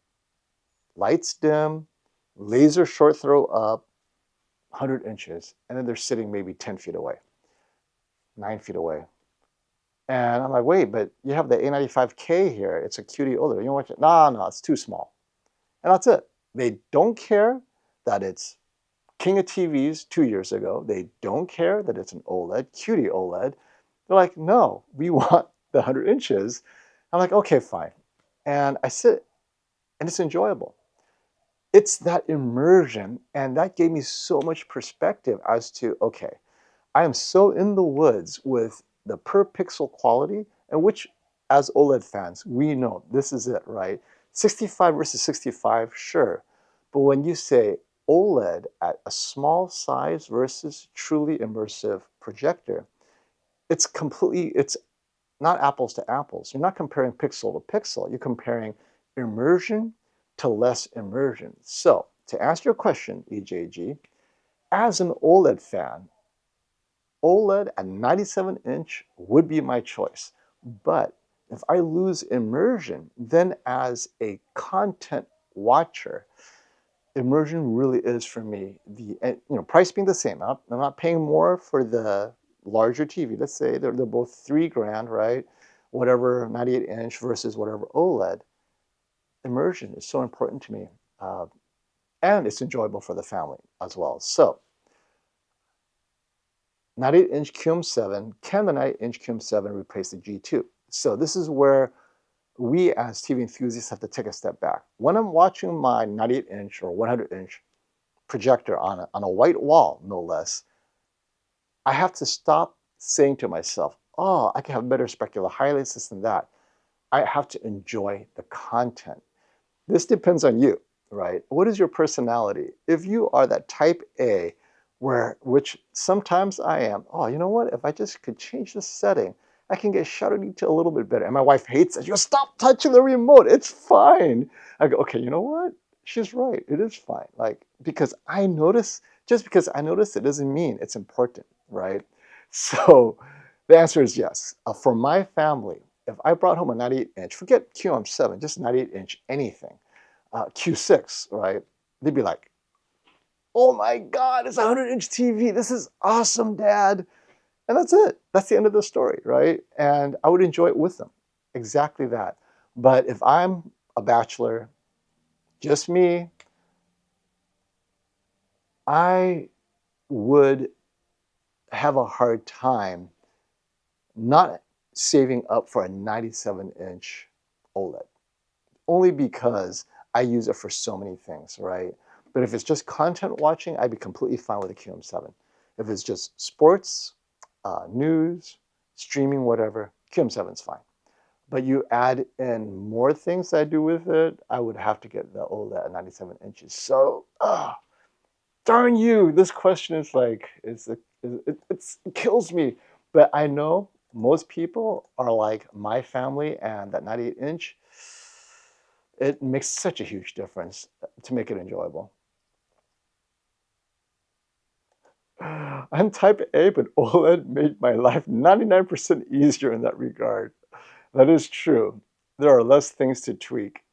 lights dim, laser short throw up, 100 inches, and then they're sitting maybe 10 feet away, 9 feet away. And I'm like, wait, but you have the A95K here. It's a QD OLED. You know what? No, it's too small. And that's it. They don't care that it's King of TVs 2 years ago. They don't care that it's an OLED, QD OLED. They're like, no, we want the 100 inches. I'm like, okay, fine. And I sit, and it's enjoyable. It's that immersion, and that gave me so much perspective as to, okay, I am so in the woods with the per pixel quality, and which, as OLED fans, we know this is it, right? 65 versus 65, sure. But when you say OLED at a small size versus truly immersive projector, it's not apples to apples. You're not comparing pixel to pixel. You're comparing immersion to less immersion. So, to answer your question, EJG, as an OLED fan, OLED at 97-inch would be my choice. But if I lose immersion, then as a content watcher, immersion really is for me price being the same. I'm not paying more for the larger TV. Let's say they're both $3,000, right? Whatever 98-inch versus whatever OLED. Immersion is so important to me, and it's enjoyable for the family as well. So 98-inch QM7, can the 98-inch QM7 replace the G2? So this is where we as TV enthusiasts have to take a step back. When I'm watching my 98-inch or 100-inch projector on a white wall, no less, I have to stop saying to myself, oh, I can have better specular highlights, this and that. I have to enjoy the content. This depends on you, right? What is your personality? If you are that type A, which sometimes I am, oh, you know what? If I just could change the setting, I can get shutter detail a little bit better. And my wife hates it. You stop touching the remote. It's fine. I go, okay, you know what? She's right. It is fine. Because I notice, just because I notice it doesn't mean it's important, right? So the answer is yes. For my family, if I brought home a 98-inch, forget QM7, just 98-inch anything, Q6, right? They'd be like, oh my God, it's a 100-inch TV. This is awesome, Dad. And that's it. That's the end of the story, right? And I would enjoy it with them. Exactly that. But if I'm a bachelor, just me, I would have a hard time not saving up for a 97-inch OLED, only because I use it for so many things, right? But if it's just content watching, I'd be completely fine with a QM7. If it's just sports, news, streaming, whatever, QM7's fine. But you add in more things I do with it, I would have to get the OLED at 97 inches. So, darn you, this question is like, it kills me. But I know most people are like my family, and that 98-inch, it makes such a huge difference to make it enjoyable. I'm type A, but OLED made my life 99% easier in that regard. That is true. There are less things to tweak.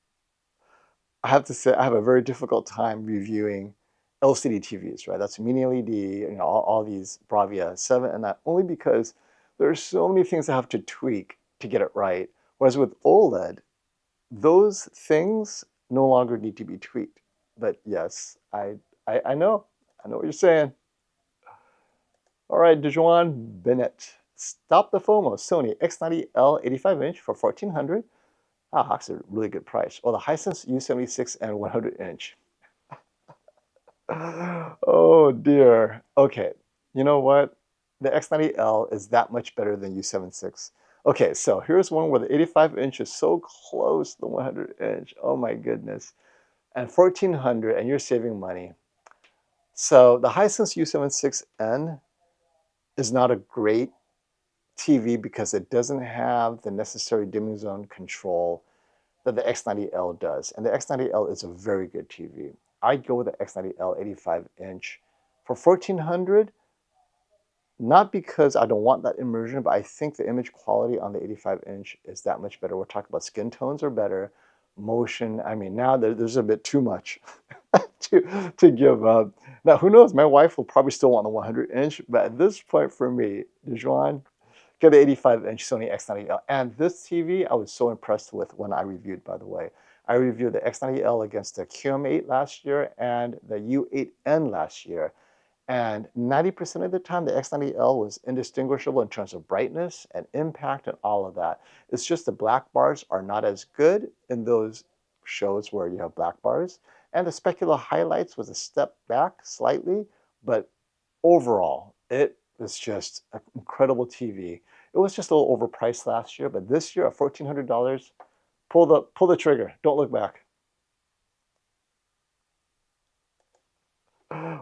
I have to say, I have a very difficult time reviewing LCD TVs, right? That's mini LED, all these Bravia 7 and that, only because there are so many things I have to tweak to get it right. Whereas with OLED, those things no longer need to be tweaked. But yes, I know what you're saying. All right, DeJuan Bennett. Stop the FOMO. Sony X90L 85-inch for $1,400. Ah, that's a really good price. Or the Hisense U7N 100-inch. Oh dear. Okay, you know what? The X90L is that much better than U7.6. Okay, so here's one where the 85-inch is so close to the 100-inch. Oh my goodness. And $1,400, and you're saving money. So the Hisense U7N is not a great TV because it doesn't have the necessary dimming zone control that the X90L does. And the X90L is a very good TV. I'd go with the X90L 85-inch for $1,400, not because I don't want that immersion, but I think the image quality on the 85-inch is that much better. We're talking about skin tones are better, motion. I mean, now there's a bit too much to give up. Now, who knows? My wife will probably still want the 100-inch, but at this point for me, DeJuan, get the 85-inch Sony X90L. And this TV, I was so impressed with when I reviewed, by the way. I reviewed the X90L against the QM8 last year and the U8N last year. And 90% of the time, the X90L was indistinguishable in terms of brightness and impact and all of that. It's just the black bars are not as good in those shows where you have black bars. And the specular highlights was a step back slightly, but overall, it was just an incredible TV. It was just a little overpriced last year, but this year at $1,400, pull the trigger. Don't look back.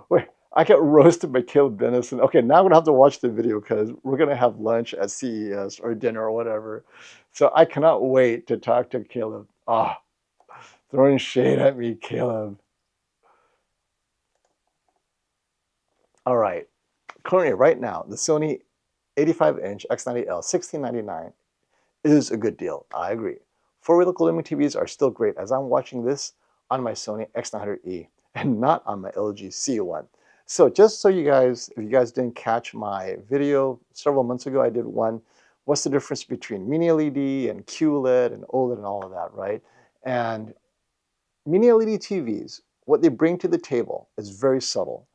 Wait, I get roasted by Caleb Dennison. Okay, now I'm gonna have to watch the video because we're gonna have lunch at CES or dinner or whatever. So I cannot wait to talk to Caleb. Ah, throwing shade at me, Caleb. All right, currently right now, the Sony 85-inch X90L 1699 is a good deal. I agree. 4-way local dimming TVs are still great, as I'm watching this on my Sony X900E and not on my LG C1. So just so you guys, if you guys didn't catch my video several months ago, I did one, what's the difference between mini LED and QLED and OLED and all of that, right? And mini LED TVs, what they bring to the table is very subtle.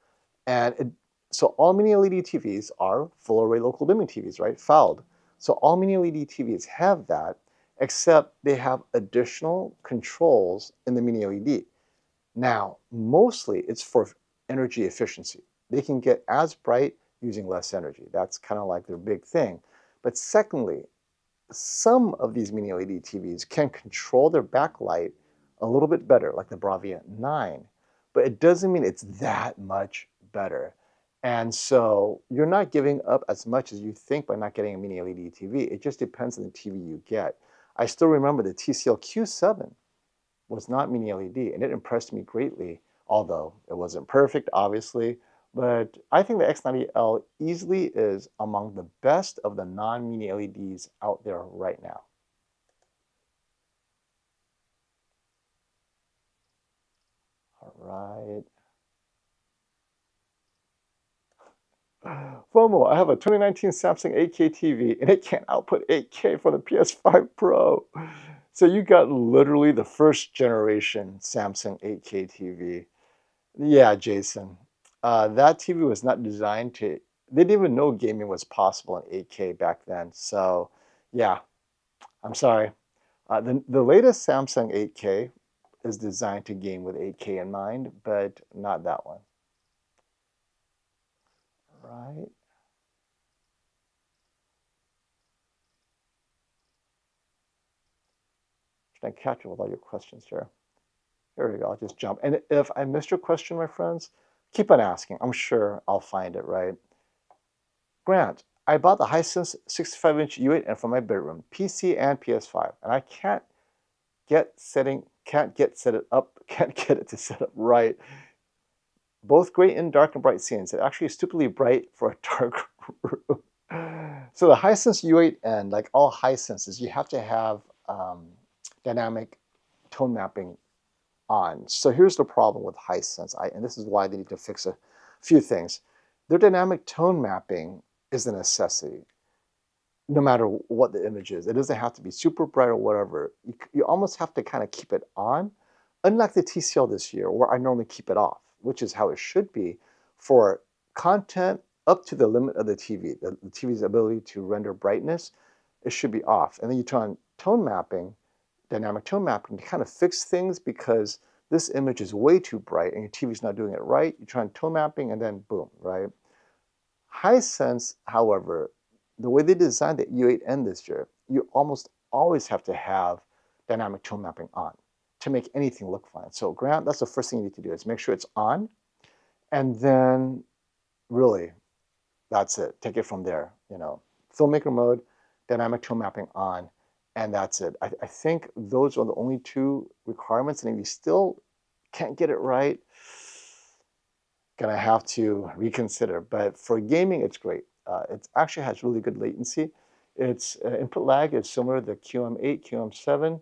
And so all mini LED TVs are full array local dimming TVs, right? FALD. So all mini LED TVs have that, except they have additional controls in the mini LED. Now, mostly it's for energy efficiency. They can get as bright using less energy. That's kind of like their big thing. But secondly, some of these mini LED TVs can control their backlight a little bit better, like the Bravia 9. But it doesn't mean it's that much better. And so you're not giving up as much as you think by not getting a mini LED TV. It just depends on the TV you get. I still remember the TCL Q7 was not mini LED, and it impressed me greatly, although it wasn't perfect, obviously. But I think the X90L easily is among the best of the non-mini LEDs out there right now. All right. FOMO, I have a 2019 Samsung 8K TV and it can't output 8K for the PS5 Pro. So you got literally the first generation Samsung 8K TV. Yeah, Jason. That TV was not designed to they didn't even know gaming was possible in 8K back then. So yeah, I'm sorry. The latest Samsung 8K is designed to game with 8K in mind, but not that one. Right? Should I catch up with all your questions here? Here we go. I'll just jump. And if I missed your question, my friends, keep on asking. I'm sure I'll find it, right? Grant, I bought the Hisense 65-inch U8N for my bedroom, PC and PS5, and I can't get set it up, can't get it to set up right. Both great in dark and bright scenes. It actually is stupidly bright for a dark room. So the Hisense U8N, like all Hisenses, you have to have dynamic tone mapping on. So here's the problem with Hisense, and this is why they need to fix a few things. Their dynamic tone mapping is a necessity, no matter what the image is. It doesn't have to be super bright or whatever. You almost have to kind of keep it on, unlike the TCL this year, where I normally keep it off, which is how it should be for content up to the limit of the TV. The TV's ability to render brightness, it should be off. And then you turn on tone mapping, dynamic tone mapping, to kind of fix things because this image is way too bright and your TV's not doing it right. You try on tone mapping and then boom, right? Hisense, however, the way they designed the U8N this year, you almost always have to have dynamic tone mapping on to make anything look fine. So Grant, that's the first thing you need to do is make sure it's on, and then really, that's it. Take it from there. You know, filmmaker mode, dynamic tone mapping on, and that's it. I think those are the only two requirements, and if you still can't get it right, gonna have to reconsider. But for gaming, it's great. It actually has really good latency. Its input lag is similar to the QM8, QM7,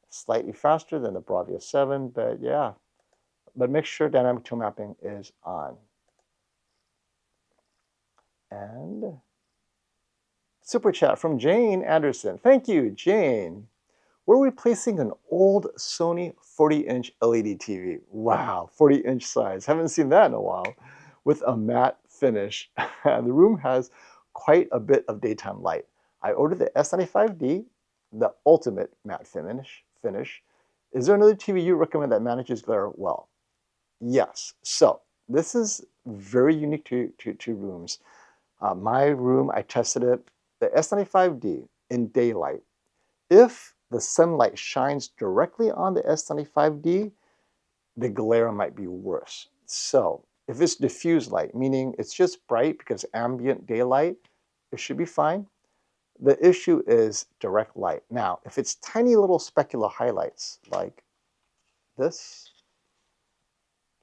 slightly faster than the Bravia 7, but yeah. But make sure dynamic tone mapping is on. And super chat from Jane Anderson. Thank you, Jane. We're replacing an old Sony 40-inch LED TV. Wow, 40-inch size. Haven't seen that in a while. With a matte finish. The room has quite a bit of daytime light. I ordered the S95D, the ultimate matte finish. Is there another TV you recommend that manages glare well? Yes. So this is very unique to rooms. My room, I tested it. The S95D in daylight. If the sunlight shines directly on the S95D, the glare might be worse. So if it's diffuse light, meaning it's just bright because ambient daylight, it should be fine. The issue is direct light. Now, if it's tiny little specular highlights like this,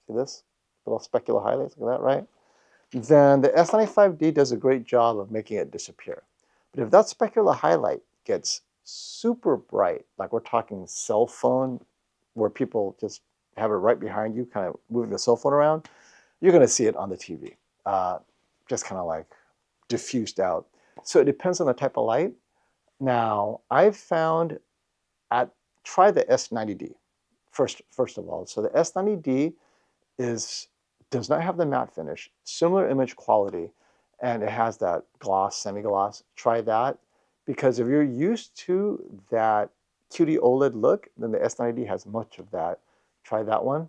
see this? Little specular highlights like that, right? Then the S95D does a great job of making it disappear. But if that specular highlight gets super bright, like we're talking cell phone, where people just have it right behind you, kind of moving the cell phone around, you're going to see it on the TV, just kind of like diffused out. So it depends on the type of light. Now, I've found try the S90D first of all. So the S90D does not have the matte finish, similar image quality, and it has that gloss, semi-gloss. Try that, because if you're used to that QD OLED look, then the S90D has much of that. Try that one.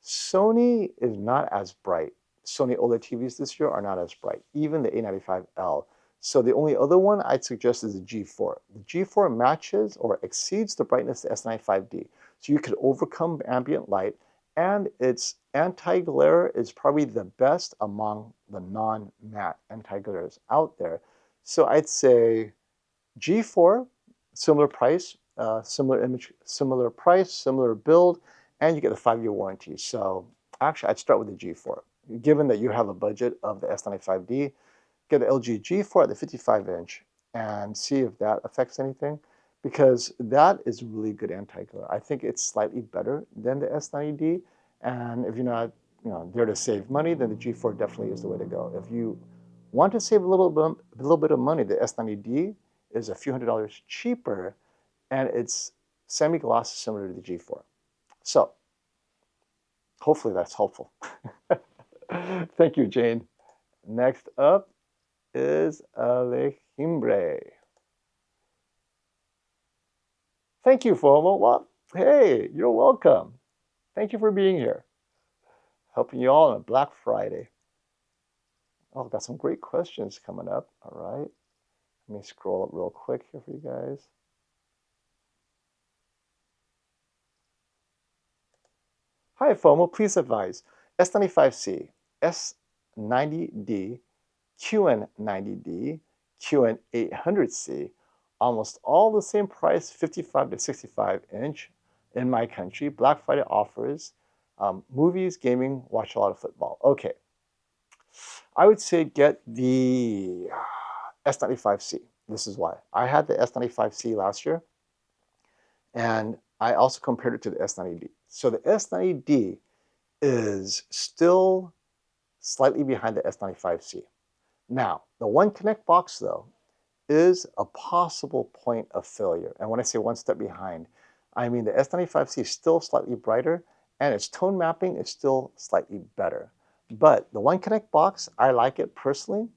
Sony is not as bright. Sony OLED TVs this year are not as bright, even the A95L. So the only other one I'd suggest is the G4. The G4 matches or exceeds the brightness of the S95D. So you could overcome ambient light, and its anti-glare is probably the best among the non-matte anti-glares out there. So I'd say G4, similar price, similar image, similar price, similar build, and you get a 5-year warranty. So actually, I'd start with the G4. Given that you have a budget of the S95D, get the LG G4 at the 55-inch and see if that affects anything, because that is really good anti-glare. I think it's slightly better than the S90D, and if you're not there to save money, then the G4 definitely is the way to go. If you want to save a little bit of money, the S90D is a few $100s cheaper, and it's semi-gloss similar to the G4. So hopefully that's helpful. Thank you, Jane. Next up is Alejandre. Thank you, FOMO. Well, hey, you're welcome. Thank you for being here. Helping you all on Black Friday. Oh, got some great questions coming up. All right. Let me scroll up real quick here for you guys. Hi, FOMO. Please advise S95C, S90D, QN90D, QN800C, almost all the same price, 55 to 65 inch in my country. Black Friday offers, movies, gaming, watch a lot of football. Okay, I would say get the S95C. This is why. I had the S95C last year, and I also compared it to the S90D. So the S90D is still slightly behind the S95C. Now, the One Connect box, though, is a possible point of failure. And when I say one step behind, I mean the S95C is still slightly brighter, and its tone mapping is still slightly better. But the One Connect box, I like it personally,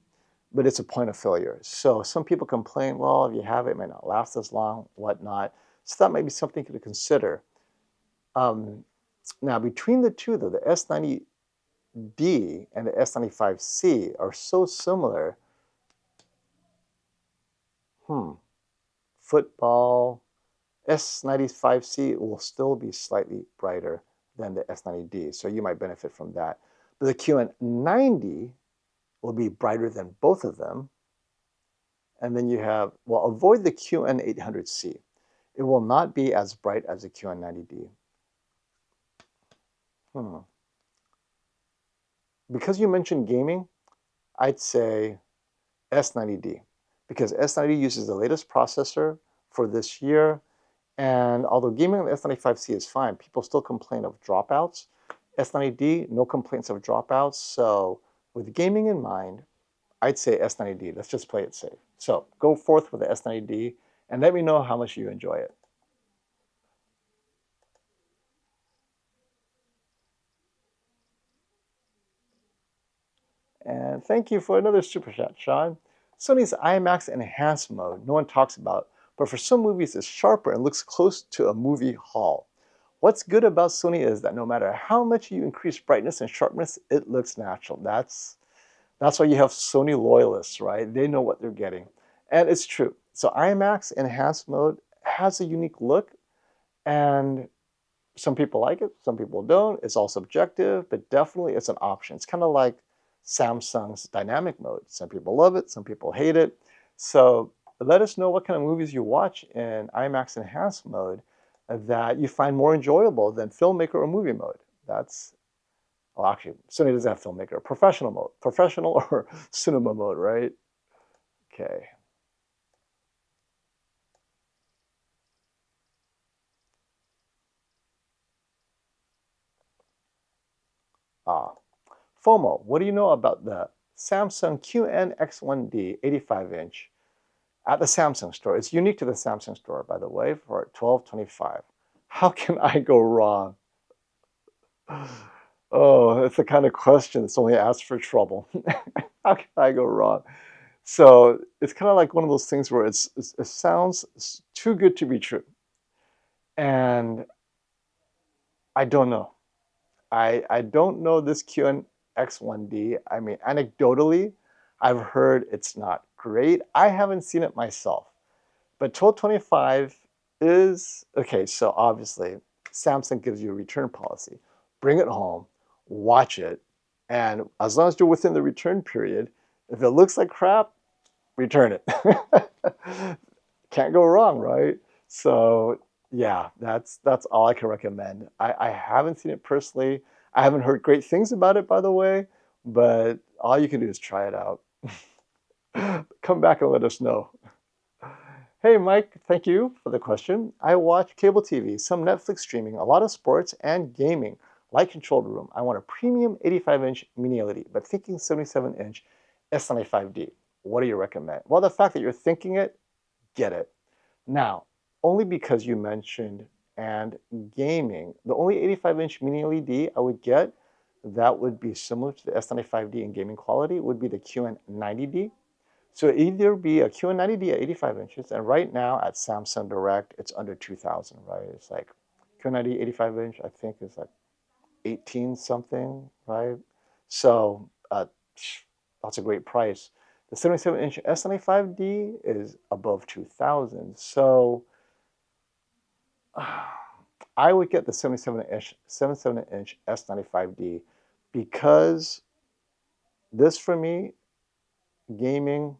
but it's a point of failure. So some people complain, well, if you have it, it might not last as long, whatnot. So that might be something to consider. Now, between the two, though, the S90D and the S95C are so similar. Football, S95C will still be slightly brighter than the S90D, so you might benefit from that. But the QN90 will be brighter than both of them. And then you have, well, avoid the QN800C. It will not be as bright as the QN90D. Because you mentioned gaming, I'd say S90D, because S90D uses the latest processor for this year. And although gaming on the S95C is fine, people still complain of dropouts. S90D, no complaints of dropouts. So with gaming in mind, I'd say S90D. Let's just play it safe. So go forth with the S90D and let me know how much you enjoy it. And thank you for another super chat, Sean. Sony's IMAX Enhanced mode, no one talks about, but for some movies it's sharper and looks close to a movie hall. What's good about Sony is that no matter how much you increase brightness and sharpness, it looks natural. That's why you have Sony loyalists, right? They know what they're getting. And it's true. So IMAX Enhanced mode has a unique look, and some people like it, some people don't. It's all subjective, but definitely it's an option. It's kind of like Samsung's dynamic mode. Some people love it, some people hate it. So let us know what kind of movies you watch in IMAX Enhanced mode that you find more enjoyable than filmmaker or movie mode. That's, well, actually, Sony doesn't have filmmaker, professional mode, professional or cinema mode, right? Okay. FOMO, what do you know about the Samsung QNX1D 85-inch at the Samsung store? It's unique to the Samsung store, by the way, for $1225. How can I go wrong? Oh, it's the kind of question that's only asked for trouble. How can I go wrong? So it's kind of like one of those things where it sounds too good to be true. And I don't know. I don't know this QNX1D. I mean, anecdotally, I've heard it's not great. I haven't seen it myself. But 1225 is, okay, so obviously Samsung gives you a return policy. Bring it home, watch it, and as long as you're within the return period, if it looks like crap, return it. Can't go wrong, right? So yeah, that's all I can recommend. I haven't seen it personally. I haven't heard great things about it, by the way, but all you can do is try it out. Come back and let us know. Hey, Mike, thank you for the question. I watch cable TV, some Netflix streaming, a lot of sports, and gaming. Light controlled room. I want a premium 85-inch mini LED, but thinking 77-inch S95D. What do you recommend? Well, the fact that you're thinking it, get it. Now, only because you mentioned and gaming, the only 85-inch mini LED I would get that would be similar to the S95D in gaming quality would be the QN90D. So either be a QL90D at 85 inches, and right now at Samsung Direct, it's under 2,000, right? It's like QL90 85 inch, I think is like 18 something, right? So that's a great price. The 77-inch S95D is above 2,000. So I would get the 77-inch S95D because this for me, gaming,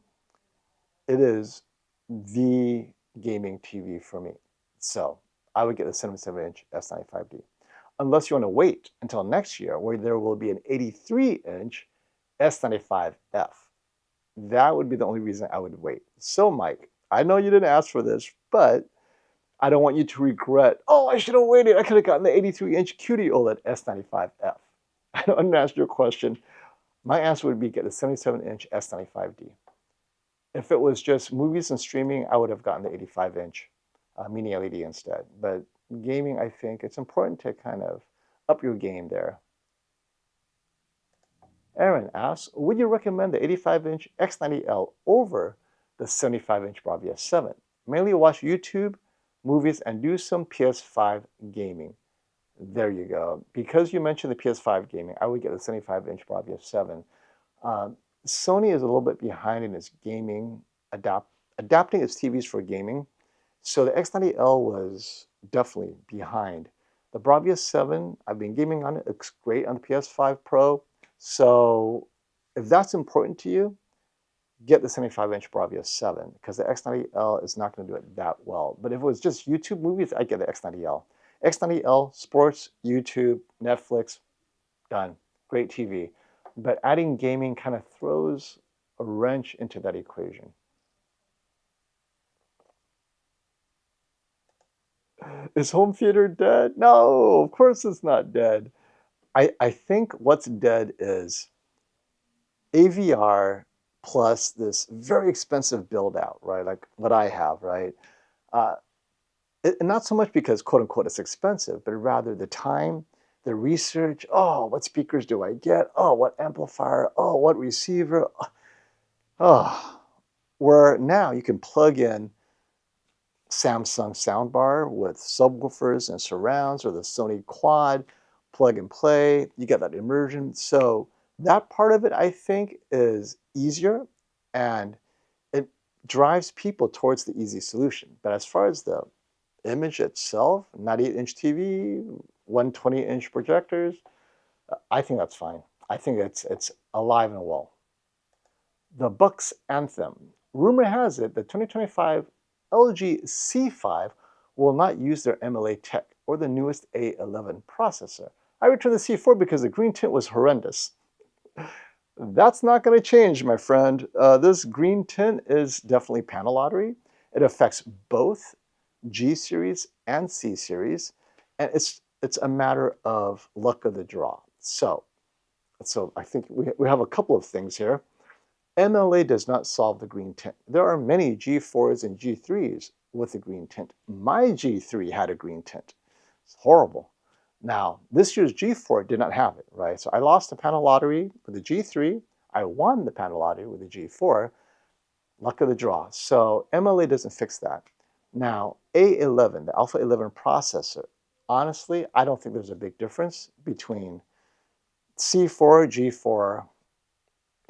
it is the gaming TV for me. So I would get the 77-inch S95D. Unless you want to wait until next year where there will be an 83-inch S95F. That would be the only reason I would wait. So Mike, I know you didn't ask for this, but I don't want you to regret, oh, I should have waited. I could have gotten the 83-inch QD-OLED S95F. I don't answer your question. My answer would be get the 77-inch S95D. If it was just movies and streaming, I would have gotten the 85-inch mini LED instead. But gaming, I think it's important to kind of up your game there. Aaron asks, would you recommend the 85-inch X90L over the 75-inch Bravia 7? Mainly watch YouTube, movies, and do some PS5 gaming. There you go. Because you mentioned the PS5 gaming, I would get the 75-inch Bravia 7. Sony is a little bit behind in its gaming, adapting its TVs for gaming. So the X90L was definitely behind. The Bravia 7, I've been gaming on it. It looks great on the PS5 Pro. So if that's important to you, get the 75-inch Bravia 7 because the X90L is not going to do it that well. But if it was just YouTube movies, I'd get the X90L. X90L, sports, YouTube, Netflix, done. Great TV. But adding gaming kind of throws a wrench into that equation. Is home theater dead? No, of course it's not dead. I think what's dead is AVR plus this very expensive build out, right? Like what I have, right? Not so much because quote unquote it's expensive, but rather the time, the research. Oh, what speakers do I get? Oh, what amplifier? Oh, what receiver? Oh, where now you can plug in Samsung soundbar with subwoofers and surrounds, or the Sony Quad, plug and play. You get that immersion. So that part of it, I think, is easier and it drives people towards the easy solution. But as far as the image itself, 98-inch TV, 120-inch projectors, I think that's fine. I think it's alive and well. The Bucks Anthem. Rumor has it that 2025 LG C5 will not use their MLA tech or the newest A11 processor. I returned the C4 because the green tint was horrendous. That's not going to change, my friend. This green tint is definitely panel lottery. It affects both G series and C series, and it's a matter of luck of the draw. So I think we have a couple of things here. MLA does not solve the green tint. There are many G4s and G3s with a green tint. My G3 had a green tint. It's horrible. Now, this year's G4 did not have it, right? So I lost the panel lottery with the G3. I won the panel lottery with the G4. Luck of the draw. So MLA doesn't fix that. Now, A11, the Alpha 11 processor, honestly, I don't think there's a big difference between C4, G4,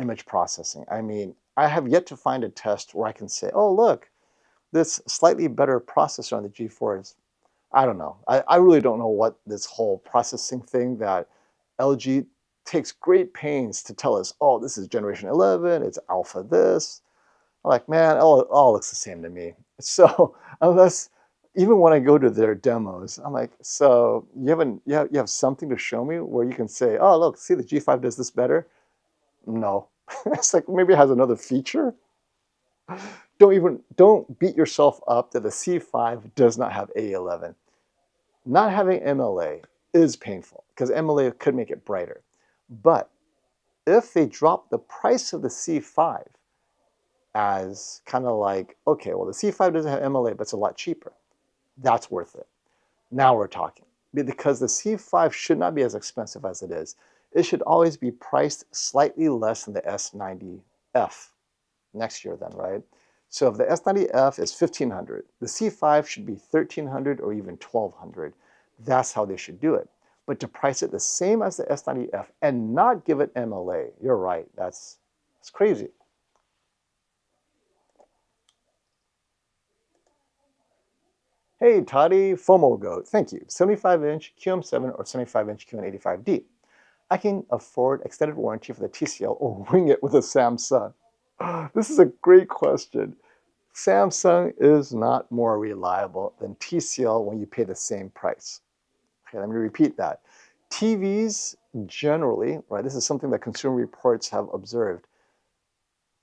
image processing. I mean, I have yet to find a test where I can say, oh, look, this slightly better processor on the G4 is, I don't know. I really don't know what this whole processing thing that LG takes great pains to tell us, oh, this is generation 11, it's alpha this. I'm like, man, all looks the same to me. So unless, even when I go to their demos, I'm like, so you have something to show me where you can say, oh, look, see the G5 does this better? No. It's like maybe it has another feature. Don't beat yourself up that the C5 does not have A11. Not having MLA is painful because MLA could make it brighter. But if they drop the price of the C5 as kind of like, okay, well, the C5 doesn't have MLA, but it's a lot cheaper, that's worth it. Now we're talking. Because the C5 should not be as expensive as it is. It should always be priced slightly less than the S90F. next year then, right? So if the S90F is 1500, the C5 should be 1300 or even 1200. That's how they should do it. But to price it the same as the S90F and not give it MLA, you're right, that's crazy. Hey, Toddy, FOMO Goat, thank you. 75-inch QM7 or 75-inch QN85D. I can afford extended warranty for the TCL or wing it with a Samsung. This is a great question. Samsung is not more reliable than TCL when you pay the same price. Okay, let me repeat that. TVs generally, right, this is something that Consumer Reports have observed.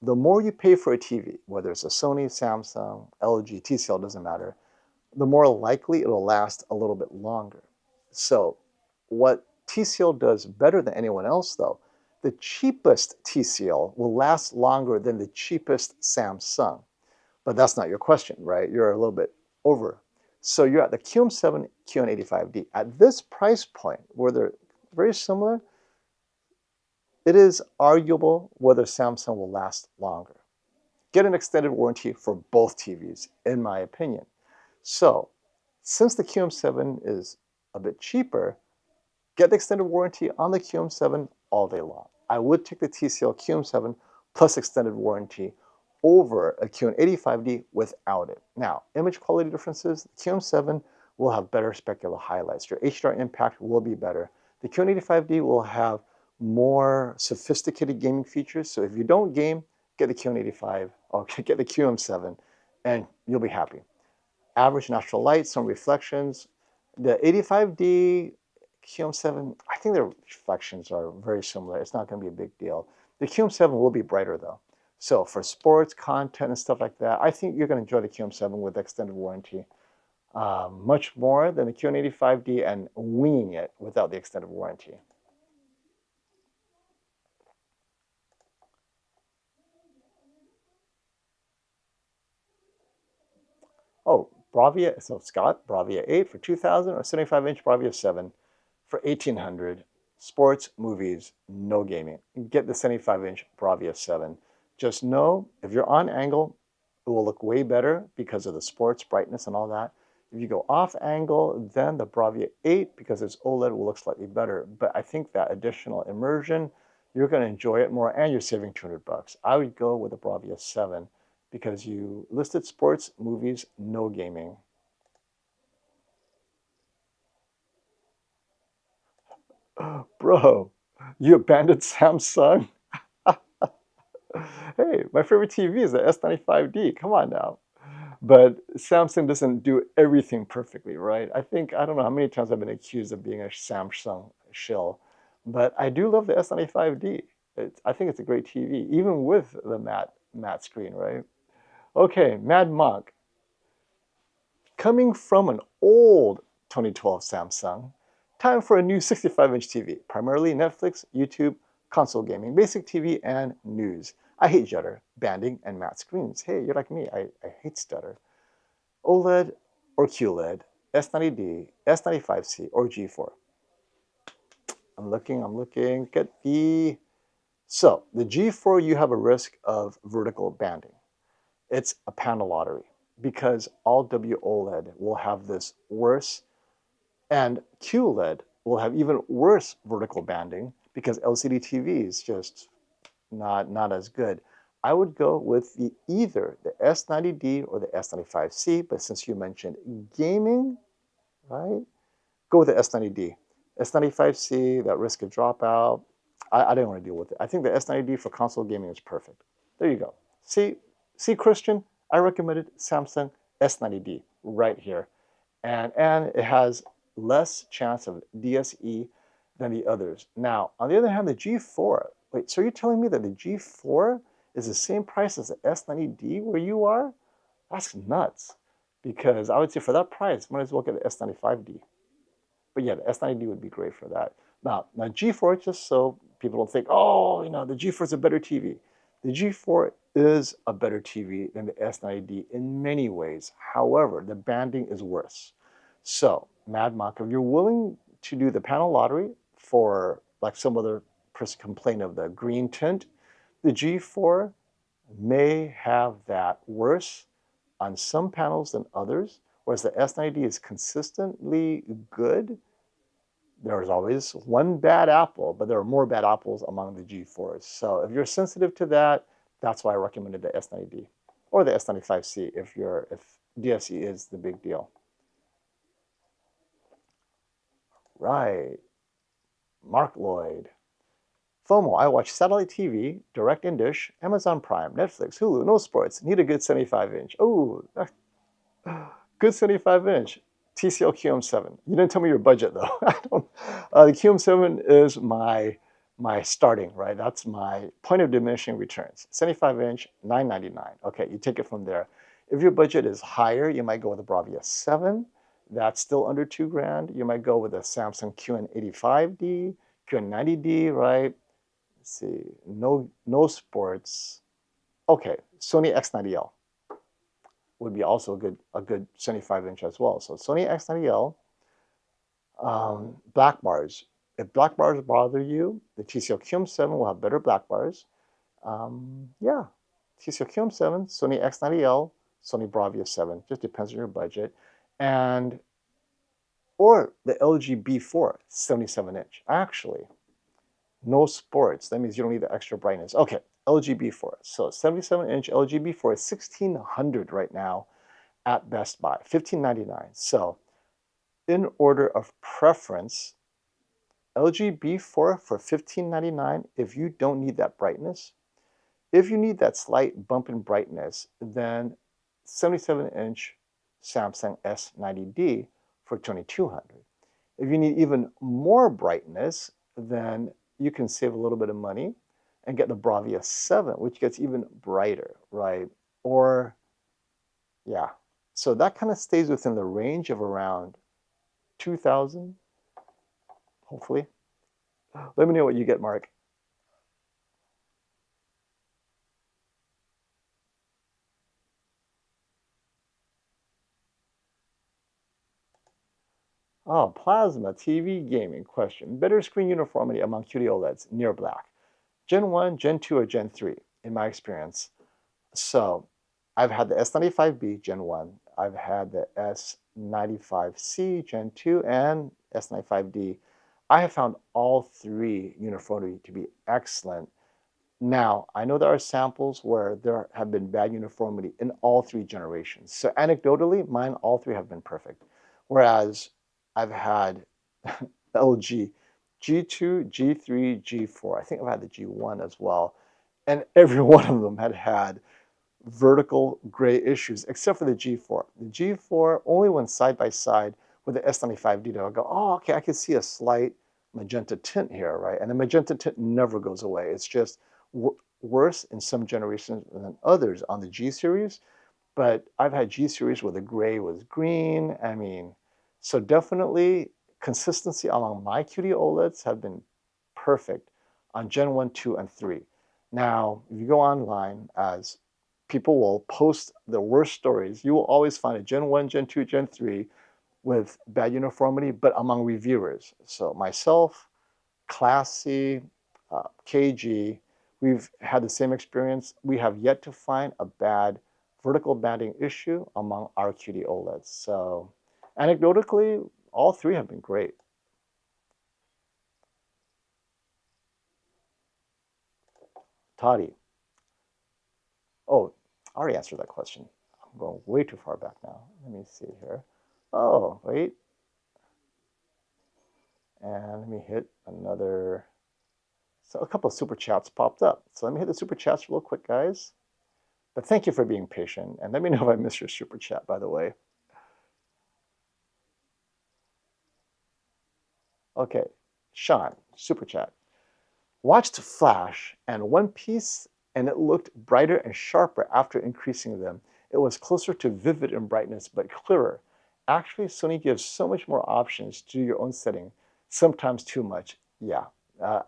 The more you pay for a TV, whether it's a Sony, Samsung, LG, TCL, doesn't matter, the more likely it'll last a little bit longer. So what TCL does better than anyone else, though, the cheapest TCL will last longer than the cheapest Samsung. But that's not your question, right? You're a little bit over. So you're at the QM7, QN85D. At this price point, where they're very similar, it is arguable whether Samsung will last longer. Get an extended warranty for both TVs, in my opinion. So since the QM7 is a bit cheaper, get the extended warranty on the QM7 all day long. I would take the TCL QM7 plus extended warranty over a QN85D without it. Now, image quality differences, the QM7 will have better specular highlights. Your HDR impact will be better. The QN85D will have more sophisticated gaming features. So if you don't game, get the QN85 or get the QM7 and you'll be happy. Average natural light, some reflections. The 85D QM7, I think the reflections are very similar. It's not going to be a big deal. The QM7 will be brighter though. So for sports, content, and stuff like that, I think you're going to enjoy the QM7 with extended warranty much more than the QN85D and winging it without the extended warranty. Oh, Bravia, so Scott, Bravia 8 for 2000 or 75-inch Bravia 7 for 1800. Sports, movies, no gaming. Get the 75-inch Bravia 7. Just know if you're on angle, it will look way better because of the sports brightness and all that. If you go off angle, then the Bravia 8, because it's OLED, will look slightly better. But I think that additional immersion, you're going to enjoy it more and you're saving 200 bucks. I would go with the Bravia 7 because you listed sports, movies, no gaming. Bro, you abandoned Samsung? Hey, my favorite TV is the S95D. Come on now. But Samsung doesn't do everything perfectly, right? I don't know how many times I've been accused of being a Samsung shill, but I do love the S95D. I think it's a great TV, even with the matte screen, right? Okay, Mad Monk. Coming from an old 2012 Samsung, time for a new 65-inch TV, primarily Netflix, YouTube, console gaming, basic TV, and news. I hate judder, banding, and matte screens. Hey, you're like me, I hate stutter. OLED or QLED, S90D, S95C, or G4. I'm looking, get the... So, the G4, you have a risk of vertical banding. It's a panel lottery because all WOLED will have this worse, and QLED will have even worse vertical banding because LCD TV is just not as good. I would go with either the S90D or the S95C, but since you mentioned gaming, right, go with the S90D. S95C, that risk of dropout, I didn't want to deal with it. I think the S90D for console gaming is perfect. There you go. See, Christian, I recommended Samsung S90D right here. And it has less chance of DSE than the others. Now, on the other hand, the G4, wait, so you're telling me that the G4 is the same price as the S90D where you are? That's nuts. Because I would say for that price, might as well get the S95D. But yeah, the S90D would be great for that. Now G4, just so people don't think, oh, the G4 is a better TV. The G4 is a better TV than the S90D in many ways. However, the banding is worse. So, Mad Monk, if you're willing to do the panel lottery for, like some other person complained of the green tint, the G4 may have that worse on some panels than others, whereas the S90 is consistently good. There's always one bad apple, but there are more bad apples among the G4s. So if you're sensitive to that, that's why I recommended the S90D or the S95C if DSE is the big deal. Right. Mark Lloyd. FOMO, I watch satellite TV, direct in dish, Amazon Prime, Netflix, Hulu, no sports, need a good 75-inch. Oh, good 75-inch. TCL QM7. You didn't tell me your budget though. I don't. The QM7 is my starting, right? That's my point of diminishing returns. 75-inch, $999. Okay, you take it from there. If your budget is higher, you might go with a Bravia 7. That's still under $2,000. You might go with a Samsung QN85D, QN90D, right? Let's see, no sports. Okay, Sony X90L would be also a good 75-inch as well. So Sony X90L, black bars. If black bars bother you, the TCL QM7 will have better black bars. Yeah, TCL QM7, Sony X90L, Sony Bravia 7. Just depends on your budget. And or the LG B4 77-inch. Actually, no sports. That means you don't need the extra brightness. Okay, LG B4. So 77-inch LG B4 is $1,600 right now at Best Buy, $1,599. So in order of preference, LG B4 for $1,599 if you don't need that brightness. If you need that slight bump in brightness, then 77-inch Samsung S90D for $2,200. If you need even more brightness, then you can save a little bit of money and get the Bravia 7, which gets even brighter, right? Or, yeah. So that kind of stays within the range of around 2,000, hopefully. Let me know what you get, Mark. Oh, plasma TV gaming question. Better screen uniformity among QD OLEDs near black. Gen 1, Gen 2, or Gen 3, in my experience. So I've had the S95B Gen 1. I've had the S95C Gen 2 and S95D. I have found all three uniformity to be excellent. Now, I know there are samples where there have been bad uniformity in all three generations. So anecdotally, mine, all three have been perfect. Whereas I've had LG G2, G3, G4. I think I've had the G1 as well. And every one of them had vertical gray issues, except for the G4. The G4 only went side by side with the S95D. I'll go, oh, okay, I can see a slight magenta tint here, right? And the magenta tint never goes away. It's just worse in some generations than others on the G series. But I've had G series where the gray was green. I mean, so definitely consistency among my QD OLEDs have been perfect on Gen 1, 2, and 3. Now, if you go online, as people will post the worst stories, you will always find a Gen 1, Gen 2, Gen 3 with bad uniformity, but among reviewers. So myself, Classy, KG, we've had the same experience. We have yet to find a bad vertical banding issue among our QD OLEDs. So anecdotally, all three have been great. Toddy. Oh, I already answered that question. I'm going way too far back now. Let me see here. Oh, wait. And let me hit another. So a couple of super chats popped up. So let me hit the super chats real quick, guys. But thank you for being patient. And let me know if I missed your super chat, by the way. Okay, Sean, super chat. Watched Flash and One Piece, and it looked brighter and sharper after increasing them. It was closer to vivid in brightness, but clearer. Actually, Sony gives so much more options to do your own setting, sometimes too much. Yeah,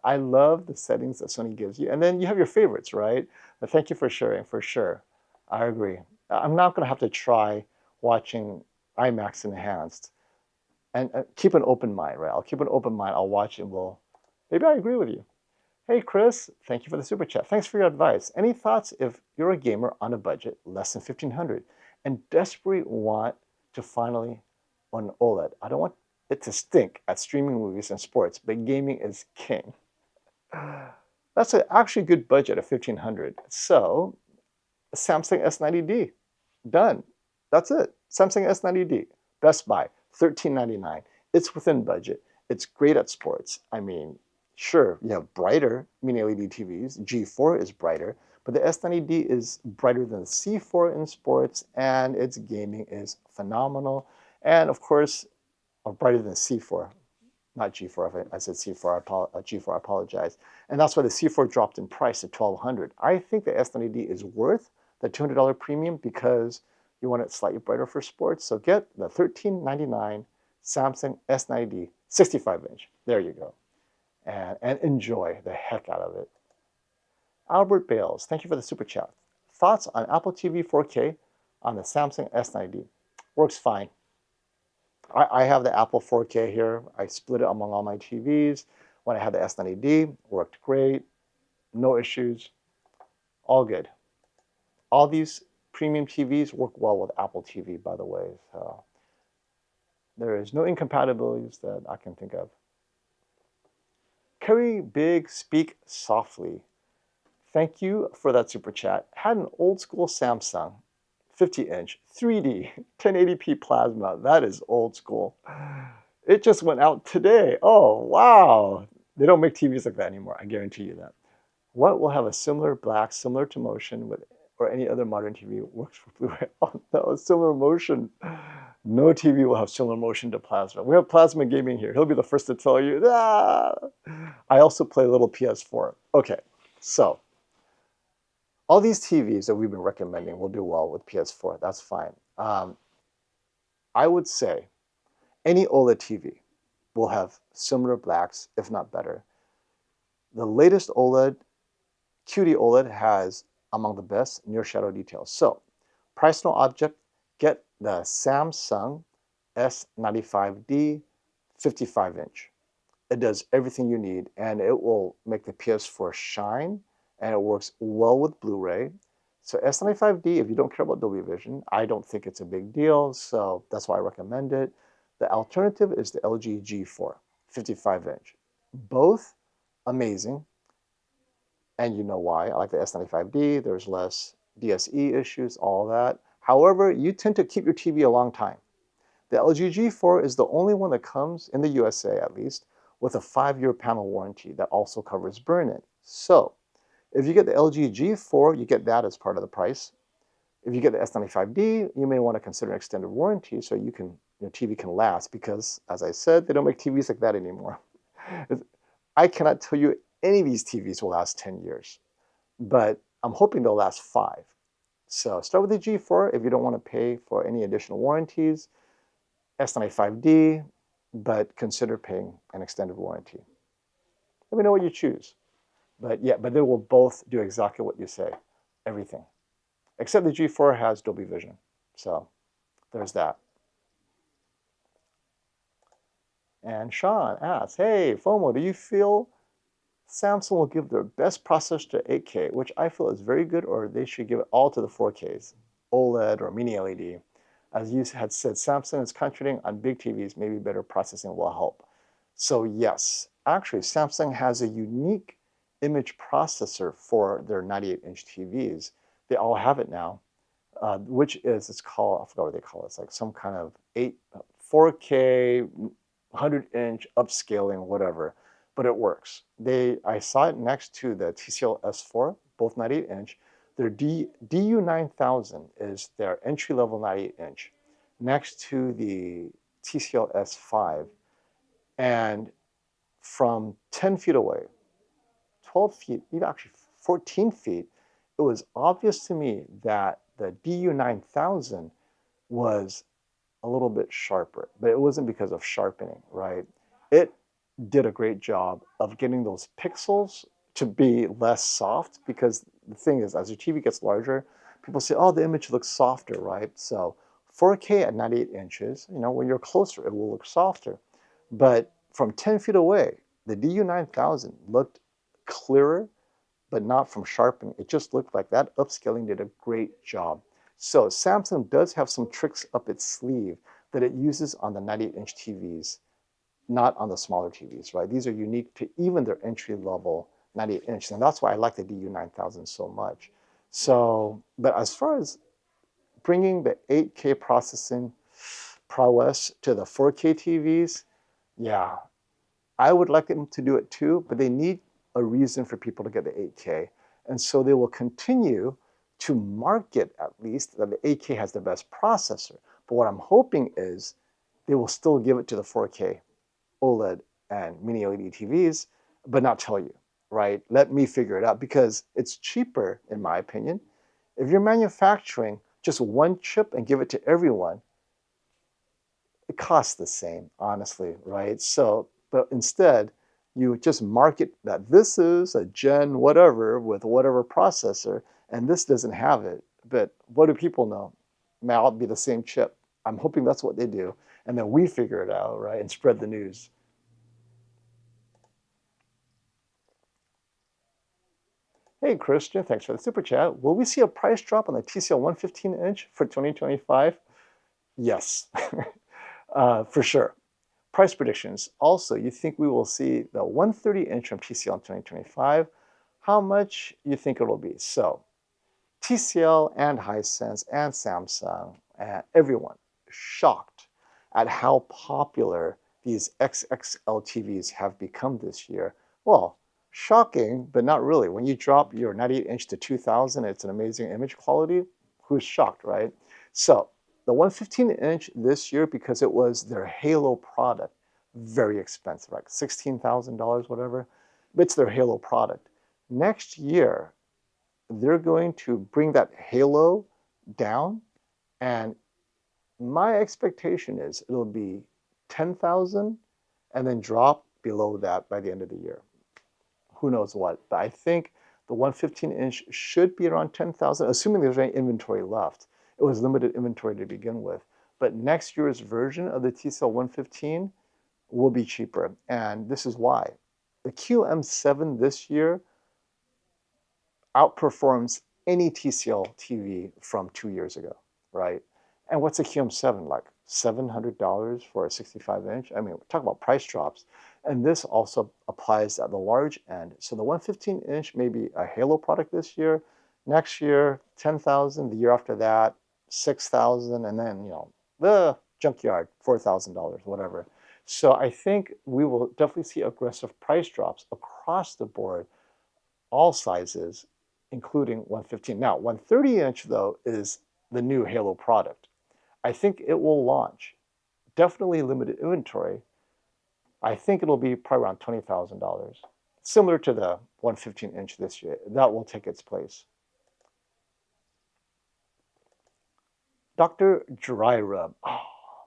I love the settings that Sony gives you. And then you have your favorites, right? But thank you for sharing, for sure. I agree. I'm not going to have to try watching IMAX Enhanced. And keep an open mind, right? I'll keep an open mind. I'll watch it. Well, maybe I agree with you. Hey Chris, thank you for the super chat. Thanks for your advice. Any thoughts if you're a gamer on a budget less than 1500 and desperately want to finally on OLED? I don't want it to stink at streaming movies and sports, but gaming is king. That's an actually good budget of 1500. So Samsung S90D, done. That's it. Samsung S90D, Best Buy, $13.99. It's within budget. It's great at sports. I mean, sure, you have brighter mini LED TVs. G4 is brighter, but the S90D is brighter than the C4 in sports, and its gaming is phenomenal. And of course, brighter than C4, not G4. If I said C4, G4, I apologize. And that's why the C4 dropped in price to $1,200. I think the S90D is worth the $200 premium because you want it slightly brighter for sports. So get the $13.99 Samsung S90D 65-inch. There you go. And enjoy the heck out of it. Albert Bales, thank you for the super chat. Thoughts on Apple TV 4K on the Samsung S90? Works fine. I have the Apple 4K here. I split it among all my TVs. When I had the S90D, worked great. No issues. All good. All these premium TVs work well with Apple TV, by the way. So there is no incompatibilities that I can think of. Carry big, speak softly. Thank you for that super chat. Had an old school Samsung 50-inch 3D 1080p plasma. That is old school. It just went out today. Oh, wow. They don't make TVs like that anymore. I guarantee you that. What will have a similar black, similar to motion with or any other modern TV works for Blu-ray? Oh no, similar motion. No TV will have similar motion to plasma. We have plasma gaming here. He'll be the first to tell you. Ah! I also play a little PS4. Okay, so all these TVs that we've been recommending will do well with PS4. That's fine. I would say any OLED TV will have similar blacks, if not better. The latest OLED, QD OLED, has among the best near shadow details. So, price no object, get the Samsung S95D 55-inch. It does everything you need, and it will make the PS4 shine, and it works well with Blu-ray. So S95D, if you don't care about Dolby Vision, I don't think it's a big deal, so that's why I recommend it. The alternative is the LG G4 55-inch. Both amazing, and you know why. I like the S95D. There's less DSE issues, all that. However, you tend to keep your TV a long time. The LG G4 is the only one that comes, in the USA at least, with a 5-year panel warranty that also covers burn-in. So, if you get the LG G4, you get that as part of the price. If you get the S95D, you may want to consider an extended warranty so your TV can last because, as I said, they don't make TVs like that anymore. I cannot tell you any of these TVs will last 10 years, but I'm hoping they'll last 5. So start with the G4 if you don't want to pay for any additional warranties, S95D, but consider paying an extended warranty. Let me know what you choose. But yeah, but they will both do exactly what you say, everything. Except the G4 has Dolby Vision. So there's that. And Sean asks, hey, FOMO, do you feel Samsung will give their best processor to 8K, which I feel is very good, or they should give it all to the 4Ks, OLED or mini LED? As you had said, Samsung is concentrating on big TVs, maybe better processing will help. So yes, actually Samsung has a unique image processor for their 98-inch TVs. They all have it now, which is, it's called, I forgot what they call it. It's like some kind of 4K, 100-inch upscaling, whatever. But it works. I saw it next to the TCL S4, both 98-inch. Their DU9000 is their entry-level 98-inch, next to the TCL S5. And from 10 feet away, 12 feet, even actually 14 feet, it was obvious to me that the DU9000 was a little bit sharper, but it wasn't because of sharpening, right? It did a great job of getting those pixels to be less soft, because the thing is, as your TV gets larger, people say, oh, the image looks softer, right? So 4K at 98 inches, when you're closer, it will look softer. But from 10 feet away, the DU9000 looked clearer, but not from sharpening. It just looked like that upscaling did a great job. So Samsung does have some tricks up its sleeve that it uses on the 98-inch TVs, not on the smaller TVs, right? These are unique to even their entry-level 98-inch, and that's why I like the DU9000 so much. So, but as far as bringing the 8K processing prowess to the 4K TVs, yeah, I would like them to do it too, but they need a reason for people to get the 8K. And so they will continue to market, at least, that the 8K has the best processor. But what I'm hoping is they will still give it to the 4K OLED and mini LED TVs, but not tell you, right? Let me figure it out because it's cheaper, in my opinion. If you're manufacturing just one chip and give it to everyone, it costs the same, honestly, right? So, but instead, you just market that this is a Gen whatever with whatever processor, and this doesn't have it. But what do people know? May all be the same chip. I'm hoping that's what they do, and then we figure it out, right, and spread the news. Hey, Christian, thanks for the super chat. Will we see a price drop on the TCL 115-inch for 2025? Yes, for sure. Price predictions. Also, you think we will see the 130-inch from TCL in 2025? How much you think it'll be? So, TCL and Hisense and Samsung and everyone shocked at how popular these XXL TVs have become this year. Well, shocking, but not really. When you drop your 98-inch to 2000, it's an amazing image quality. Who's shocked, right? So the 115-inch this year, because it was their Halo product, very expensive, like $16,000, whatever. But it's their Halo product. Next year, they're going to bring that halo down, and my expectation is it'll be 10,000 and then drop below that by the end of the year. Who knows what, but I think the 115-inch should be around 10,000, assuming there's any inventory left. It was limited inventory to begin with, but next year's version of the TCL 115 will be cheaper, and this is why. The QM7 this year outperforms any TCL TV from 2 years ago, right? And what's a QM7 like? $700 for a 65-inch? I mean, we're talking about price drops. And this also applies at the large end. So the 115-inch may be a Halo product this year. Next year, 10,000. The year after that, 6,000. And then, the junkyard, $4,000, whatever. So I think we will definitely see aggressive price drops across the board, all sizes, including 115. Now, 130-inch, though, is the new Halo product. I think it will launch. Definitely limited inventory. I think it'll be probably around $20,000. Similar to the 115-inch this year. That will take its place. Dr. Dry Rub. Oh,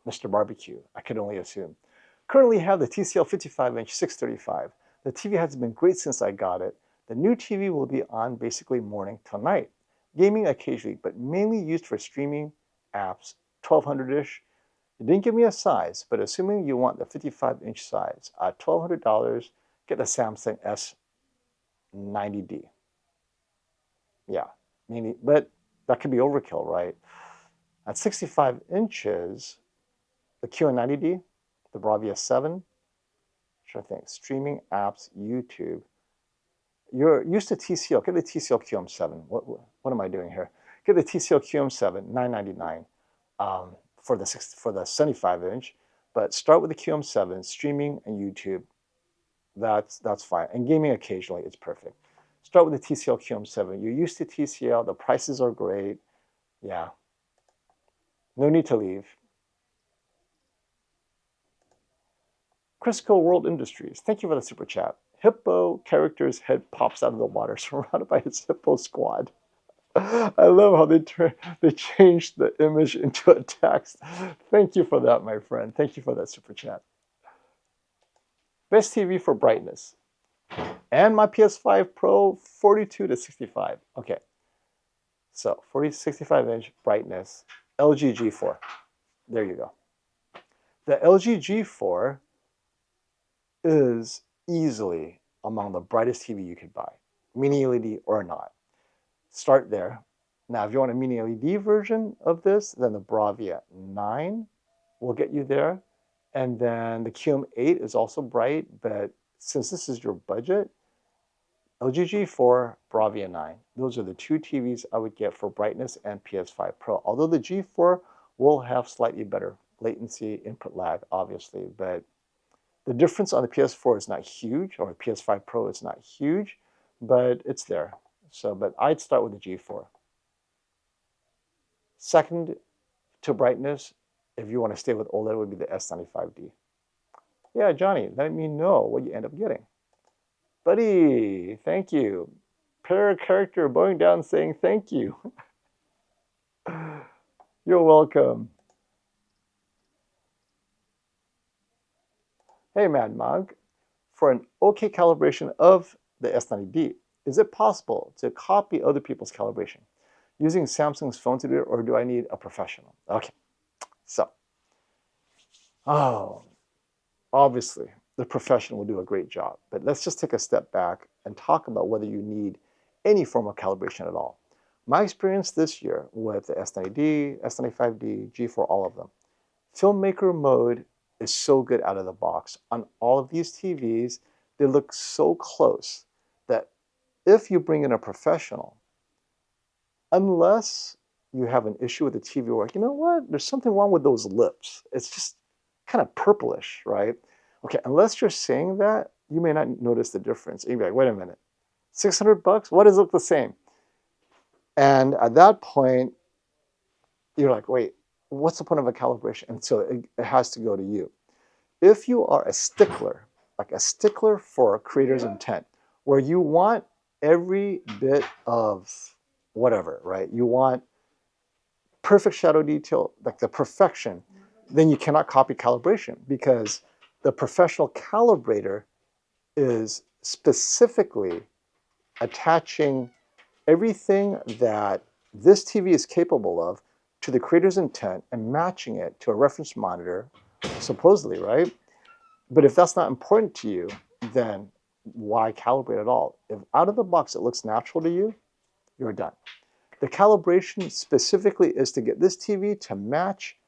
Mr. Barbecue. I could only assume. Currently have the TCL 55-inch 635. The TV has been great since I got it. The new TV will be on basically morning till night. Gaming occasionally, but mainly used for streaming apps, 1200-ish. It didn't give me a size, but assuming you want the 55-inch size, at $1,200, get the Samsung S90D. Yeah, but that could be overkill, right? At 65 inches, the QN90D, the Bravia 7, sure thing, streaming apps, YouTube. You're used to TCL. Get the TCL QM7. What am I doing here? Get the TCL QM7, $999 for the 75-inch. But start with the QM7, streaming and YouTube. That's fine. And gaming occasionally, it's perfect. Start with the TCL QM7. You're used to TCL. The prices are great. Yeah. No need to leave. Crisco World Industries. Thank you for the super chat. Hippo character's head pops out of the water, surrounded by his hippo squad. I love how they changed the image into a text. Thank you for that, my friend. Thank you for that super chat. Best TV for brightness. And my PS5 Pro 42 to 65. Okay. So 40 to 65-inch brightness. LG G4. There you go. The LG G4 is easily among the brightest TV you could buy, mini LED or not. Start there. Now, if you want a mini LED version of this, then the Bravia 9 will get you there. And then the QM8 is also bright, but since this is your budget, LG G4, Bravia 9. Those are the two TVs I would get for brightness and PS5 Pro. Although the G4 will have slightly better latency, input lag, obviously, but the difference on the PS4 is not huge, or PS5 Pro is not huge, but it's there. So, but I'd start with the G4. Second to brightness, if you want to stay with OLED, would be the S95D. Yeah, Johnny, let me know what you end up getting. Buddy, thank you. Pair character going down saying thank you. You're welcome. Hey, Mad Monk. For an okay calibration of the S90D, is it possible to copy other people's calibration using Samsung's phone to do it, or do I need a professional? Okay, so, obviously, the professional will do a great job, but let's just take a step back and talk about whether you need any form of calibration at all. My experience this year with the S90D, S95D, G4, all of them, filmmaker mode is so good out of the box. On all of these TVs, they look so close that if you bring in a professional, unless you have an issue with the TV where, you know what, there's something wrong with those lips. It's just kind of purplish, right? Okay, unless you're saying that, you may not notice the difference. You'd be like, wait a minute, $600? Why does it look the same? And at that point, you're like, wait, what's the point of a calibration? And so it has to go to you. If you are a stickler, like a stickler for creator's intent, where you want every bit of whatever, right? You want perfect shadow detail, like the perfection, then you cannot copy calibration, because the professional calibrator is specifically attaching everything that this TV is capable of to the creator's intent and matching it to a reference monitor, supposedly, right? But if that's not important to you, then why calibrate at all? If out of the box it looks natural to you, you're done. The calibration specifically is to get this TV to match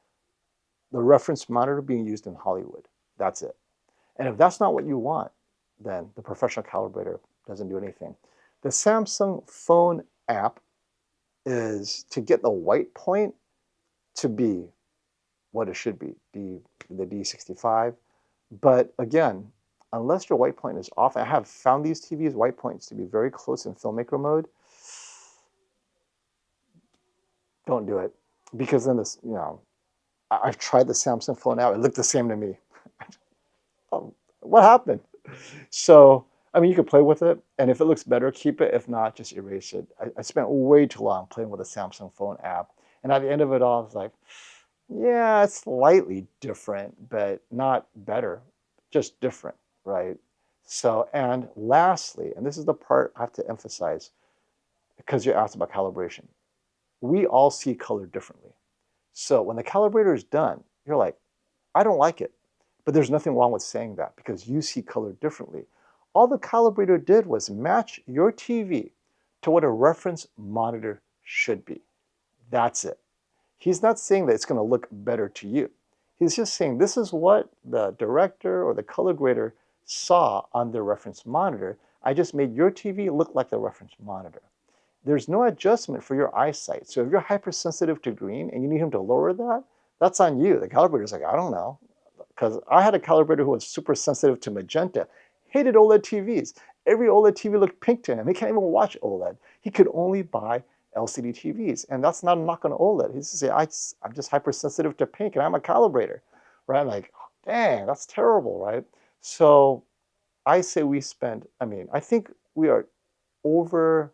the reference monitor being used in Hollywood. That's it. And if that's not what you want, then the professional calibrator doesn't do anything. The Samsung phone app is to get the white point to be what it should be, the D65. But again, unless your white point is off, I have found these TVs white points to be very close in filmmaker mode. Don't do it, because then this, I've tried the Samsung phone app. It looked the same to me. What happened? So, I mean, you could play with it, and if it looks better, keep it. If not, just erase it. I spent way too long playing with the Samsung phone app, and at the end of it all, I was like, yeah, it's slightly different, but not better, just different, right? So, and lastly, and this is the part I have to emphasize, because you asked about calibration, we all see color differently. So when the calibrator is done, you're like, I don't like it. But there's nothing wrong with saying that, because you see color differently. All the calibrator did was match your TV to what a reference monitor should be. That's it. He's not saying that it's going to look better to you. He's just saying this is what the director or the color grader saw on their reference monitor. I just made your TV look like the reference monitor. There's no adjustment for your eyesight. So if you're hypersensitive to green and you need him to lower that, that's on you. The calibrator's like, I don't know. Because I had a calibrator who was super sensitive to magenta, hated OLED TVs. Every OLED TV looked pink to him. He can't even watch OLED. He could only buy LCD TVs. And that's not a knock on OLED. He's just saying, I'm just hypersensitive to pink and I'm a calibrator, right? I'm like, dang, that's terrible, right? So I say we spend, I think we are we're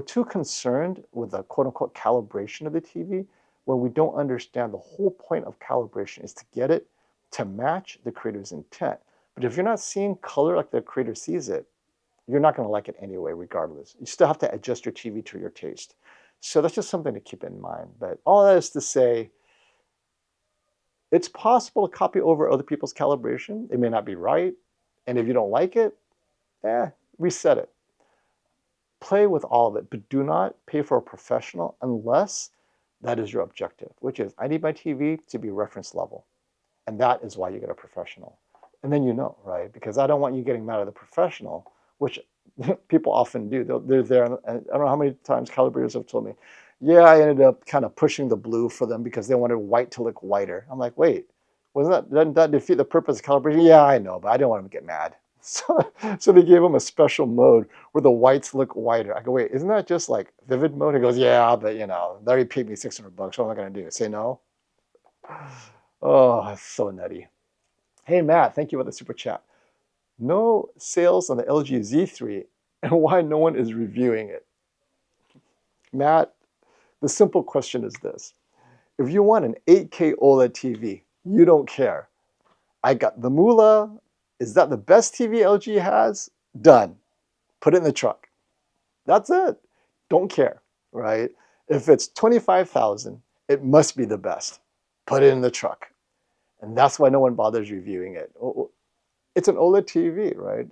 too concerned with the quote unquote calibration of the TV, when we don't understand the whole point of calibration is to get it to match the creator's intent. But if you're not seeing color like the creator sees it, you're not going to like it anyway, regardless. You still have to adjust your TV to your taste. So that's just something to keep in mind. But all that is to say, it's possible to copy over other people's calibration. It may not be right. And if you don't like it, reset it. Play with all of it, but do not pay for a professional unless that is your objective, which is I need my TV to be reference level. And that is why you get a professional. And then you know, right? Because I don't want you getting mad at the professional, which people often do. They're there, and I don't know how many times calibrators have told me, yeah, I ended up kind of pushing the blue for them because they wanted white to look whiter. I'm like, wait, doesn't that defeat the purpose of calibration? Yeah, I know, but I didn't want them to get mad. So they gave them a special mode where the whites look whiter. I go, wait, isn't that just like vivid mode? He goes, yeah, but you know, they already paid me $600. What am I going to do? Say no? Oh, it's so nutty. Hey, Matt, thank you for the super chat. No sales on the LG Z3 and why no one is reviewing it. Matt, the simple question is this. If you want an 8K OLED TV, you don't care. I got the moolah. Is that the best TV LG has? Done. Put it in the truck. That's it. Don't care, right? If it's 25,000, it must be the best. Put it in the truck. And that's why no one bothers reviewing it. It's an OLED TV, right?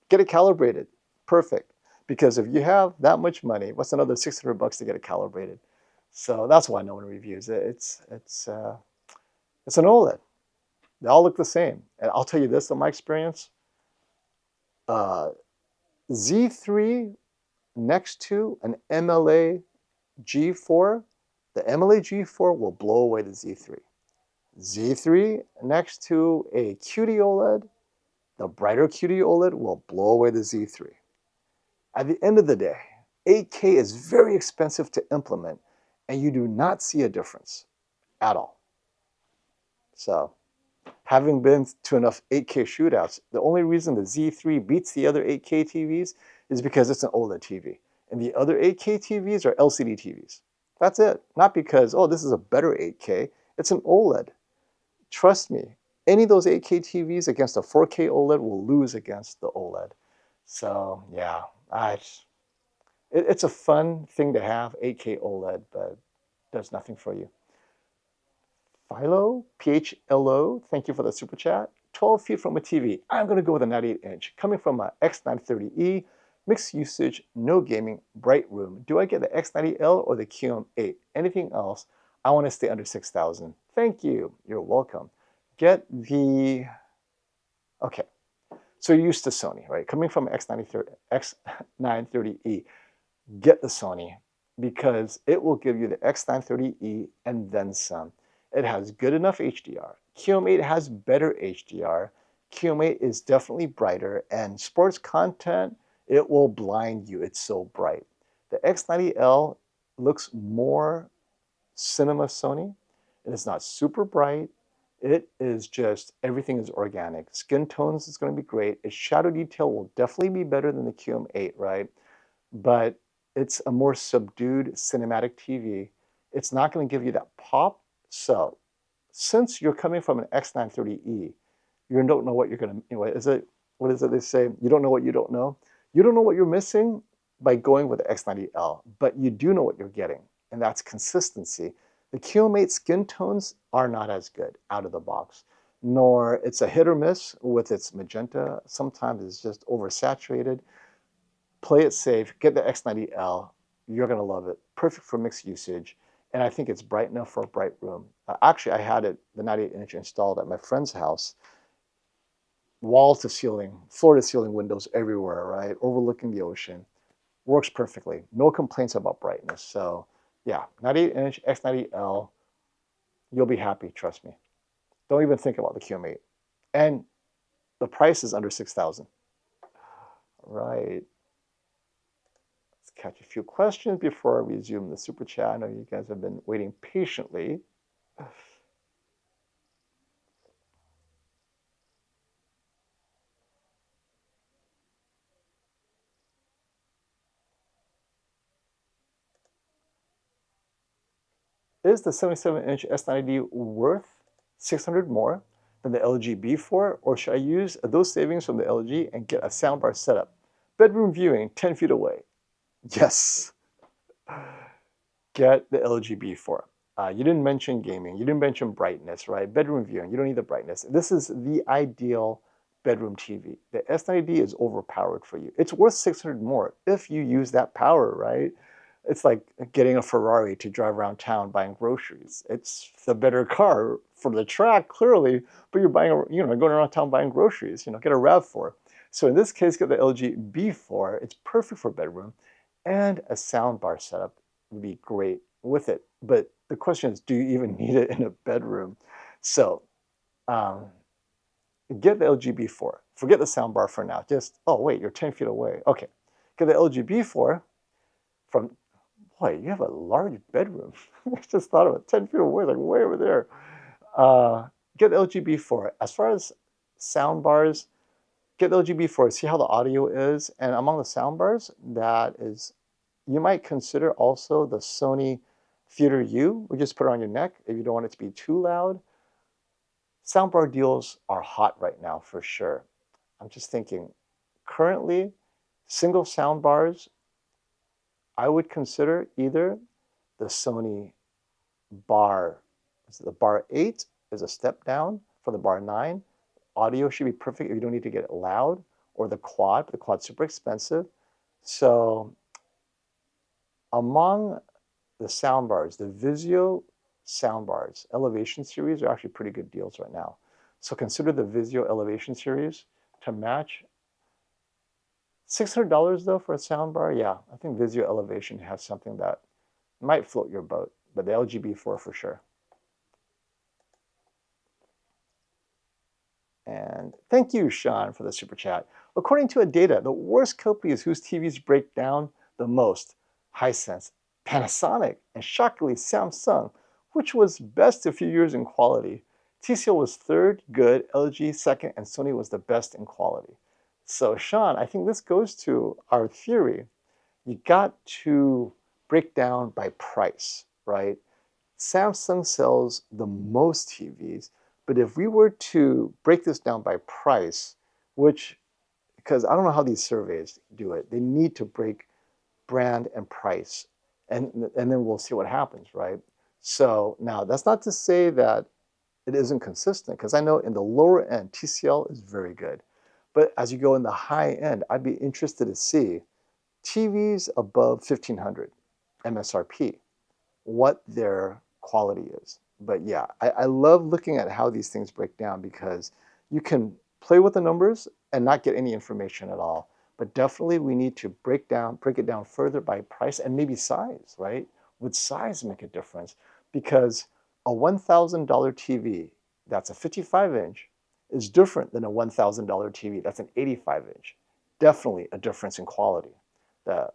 Get it calibrated. Perfect. Because if you have that much money, what's another $600 to get it calibrated? So that's why no one reviews it. It's an OLED. They all look the same. And I'll tell you this, in my experience, Z3 next to an MLA G4, the MLA G4 will blow away the Z3. Z3 next to a QD OLED, the brighter QD OLED will blow away the Z3. At the end of the day, 8K is very expensive to implement, and you do not see a difference at all. So, having been to enough 8K shootouts, the only reason the Z3 beats the other 8K TVs is because it's an OLED TV. And the other 8K TVs are LCD TVs. That's it. Not because, oh, this is a better 8K. It's an OLED. Trust me, any of those 8K TVs against a 4K OLED will lose against the OLED. So, yeah, it's a fun thing to have, 8K OLED, but does nothing for you. Philo, PHLO, thank you for the super chat. 12 feet from a TV. I'm going to go with a 98-inch. Coming from a X930E, mixed usage, no gaming, bright room. Do I get the X90L or the QM8? Anything else? I want to stay under 6,000. Thank you. You're welcome. Get the... Okay. So you're used to Sony, right? Coming from X930E, get the Sony because it will give you the X930E and then some. It has good enough HDR. QM8 has better HDR. QM8 is definitely brighter, and sports content, it will blind you. It's so bright. The X90L looks more cinema Sony. It is not super bright. It is just, everything is organic. Skin tones is going to be great. Its shadow detail will definitely be better than the QM8, right? But it's a more subdued cinematic TV. It's not going to give you that pop. So, since you're coming from an X930E, you don't know what you're going to, what is it they say? You don't know what you don't know. You don't know what you're missing by going with the X90L, but you do know what you're getting, and that's consistency. The QM8 skin tones are not as good out of the box, nor it's a hit or miss with its magenta. Sometimes it's just oversaturated. Play it safe, get the X90L. You're going to love it. Perfect for mixed usage. And I think it's bright enough for a bright room. Actually, I had the 98-inch installed at my friend's house. Wall to ceiling, floor to ceiling windows everywhere, right? Overlooking the ocean. Works perfectly. No complaints about brightness. So, yeah, 98-inch X90L. You'll be happy, trust me. Don't even think about the QM8. And the price is under 6,000. Right. Catch a few questions before I resume the super chat. I know you guys have been waiting patiently. Is the 77-inch S90 worth $600 more than the LG B4, or should I use those savings from the LG and get a soundbar setup? Bedroom viewing, 10 feet away. Yes. Get the LG B4. You didn't mention gaming. You didn't mention brightness, right? Bedroom viewing, you don't need the brightness. This is the ideal bedroom TV. The S90D is overpowered for you. It's worth 600 more if you use that power, right? It's like getting a Ferrari to drive around town buying groceries. It's the better car for the track, clearly, but you're buying, going around town buying groceries, get a RAV4. So in this case, get the LG B4. It's perfect for bedroom, and a soundbar setup would be great with it. But the question is, do you even need it in a bedroom? So get the LG B4. Forget the soundbar for now. Just, oh wait, you're 10 feet away. Okay, get the LG B4 from, boy, you have a large bedroom. I just thought of it, 10 feet away, like way over there. Get the LG B4. As far as soundbars, get the LG B4, see how the audio is. And among the soundbars, you might consider also the Sony Theater U. We just put it on your neck if you don't want it to be too loud. Soundbar deals are hot right now for sure. I'm just thinking, currently, single soundbars, I would consider either the Sony Bar, the Bar 8 is a step down from the Bar 9. Audio should be perfect if you don't need to get it loud, or the Quad, but the Quad's super expensive. So among the soundbars, the Vizio soundbars, Elevation series are actually pretty good deals right now. So consider the Vizio Elevation series to match. $600 though for a soundbar? Yeah, I think Vizio Elevation has something that might float your boat, but the LG B4 for sure. And thank you, Sean, for the super chat. According to a data, the worst companies whose TVs break down the most: Hisense, Panasonic, and shockingly Samsung, which was best a few years in quality. TCL was third, good, LG second, and Sony was the best in quality. So Sean, I think this goes to our theory. You got to break down by price, right? Samsung sells the most TVs, but if we were to break this down by price, because I don't know how these surveys do it, they need to break brand and price, and then we'll see what happens, right? So now that's not to say that it isn't consistent, because I know in the lower end, TCL is very good. But as you go in the high end, I'd be interested to see TVs above 1500 MSRP, what their quality is. But yeah, I love looking at how these things break down, because you can play with the numbers and not get any information at all. But definitely we need to break it down further by price and maybe size, right? Would size make a difference? Because a $1,000 TV that's a 55-inch is different than a $1,000 TV that's an 85-inch. Definitely a difference in quality.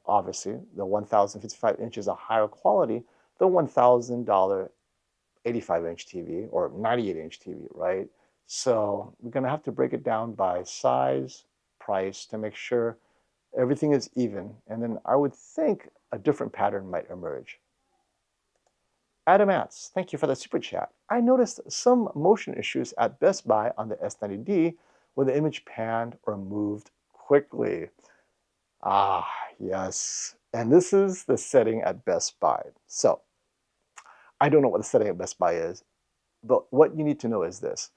Obviously, the 1,055 inch is a higher quality than $1,000 85-inch TV or 98-inch TV, right? So we're going to have to break it down by size, price to make sure everything is even. And then I would think a different pattern might emerge. Adam asks, thank you for the super chat. I noticed some motion issues at Best Buy on the S90D when the image panned or moved quickly. Ah, yes. And this is the setting at Best Buy. So I don't know what the setting at Best Buy is, but what you need to know is this.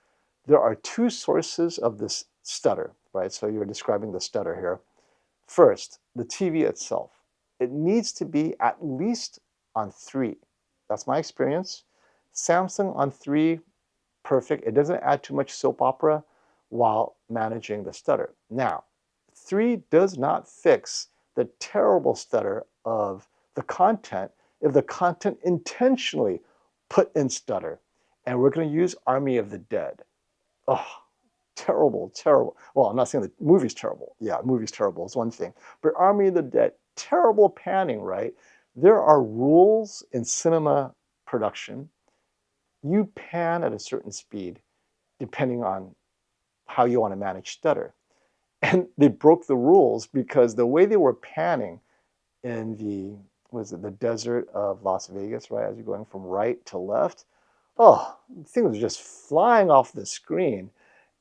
There are two sources of this stutter, right? So you're describing the stutter here. First, the TV itself. It needs to be at least on 3. That's my experience. Samsung on 3, perfect. It doesn't add too much soap opera while managing the stutter. Now, 3 does not fix the terrible stutter of the content if the content intentionally put in stutter. And we're going to use Army of the Dead. Oh, terrible, terrible. Well, I'm not saying the movie's terrible. Yeah, movie's terrible is one thing. But Army of the Dead, terrible panning, right? There are rules in cinema production. You pan at a certain speed depending on how you want to manage stutter. And they broke the rules because the way they were panning in the desert of Las Vegas, right, as you're going from right to left, oh, the thing was just flying off the screen.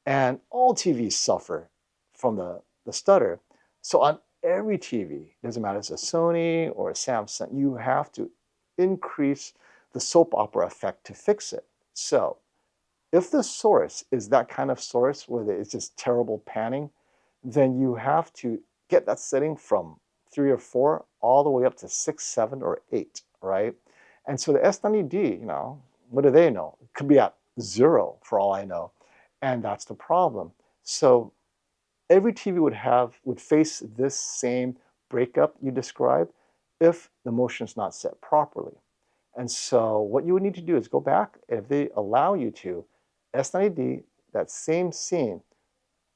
And all TVs suffer from the stutter. So on every TV, doesn't matter if it's a Sony or a Samsung, you have to increase the soap opera effect to fix it. So If the source is that kind of source where it's just terrible panning, then you have to get that setting from 3 or 4 all the way up to 6, 7, or 8, right? And so the S90D, what do they know? It could be at 0 for all I know. And that's the problem. So every TV would face this same breakup you described if the motion is not set properly. And so what you would need to do is go back, and if they allow you to, S90D, that same scene,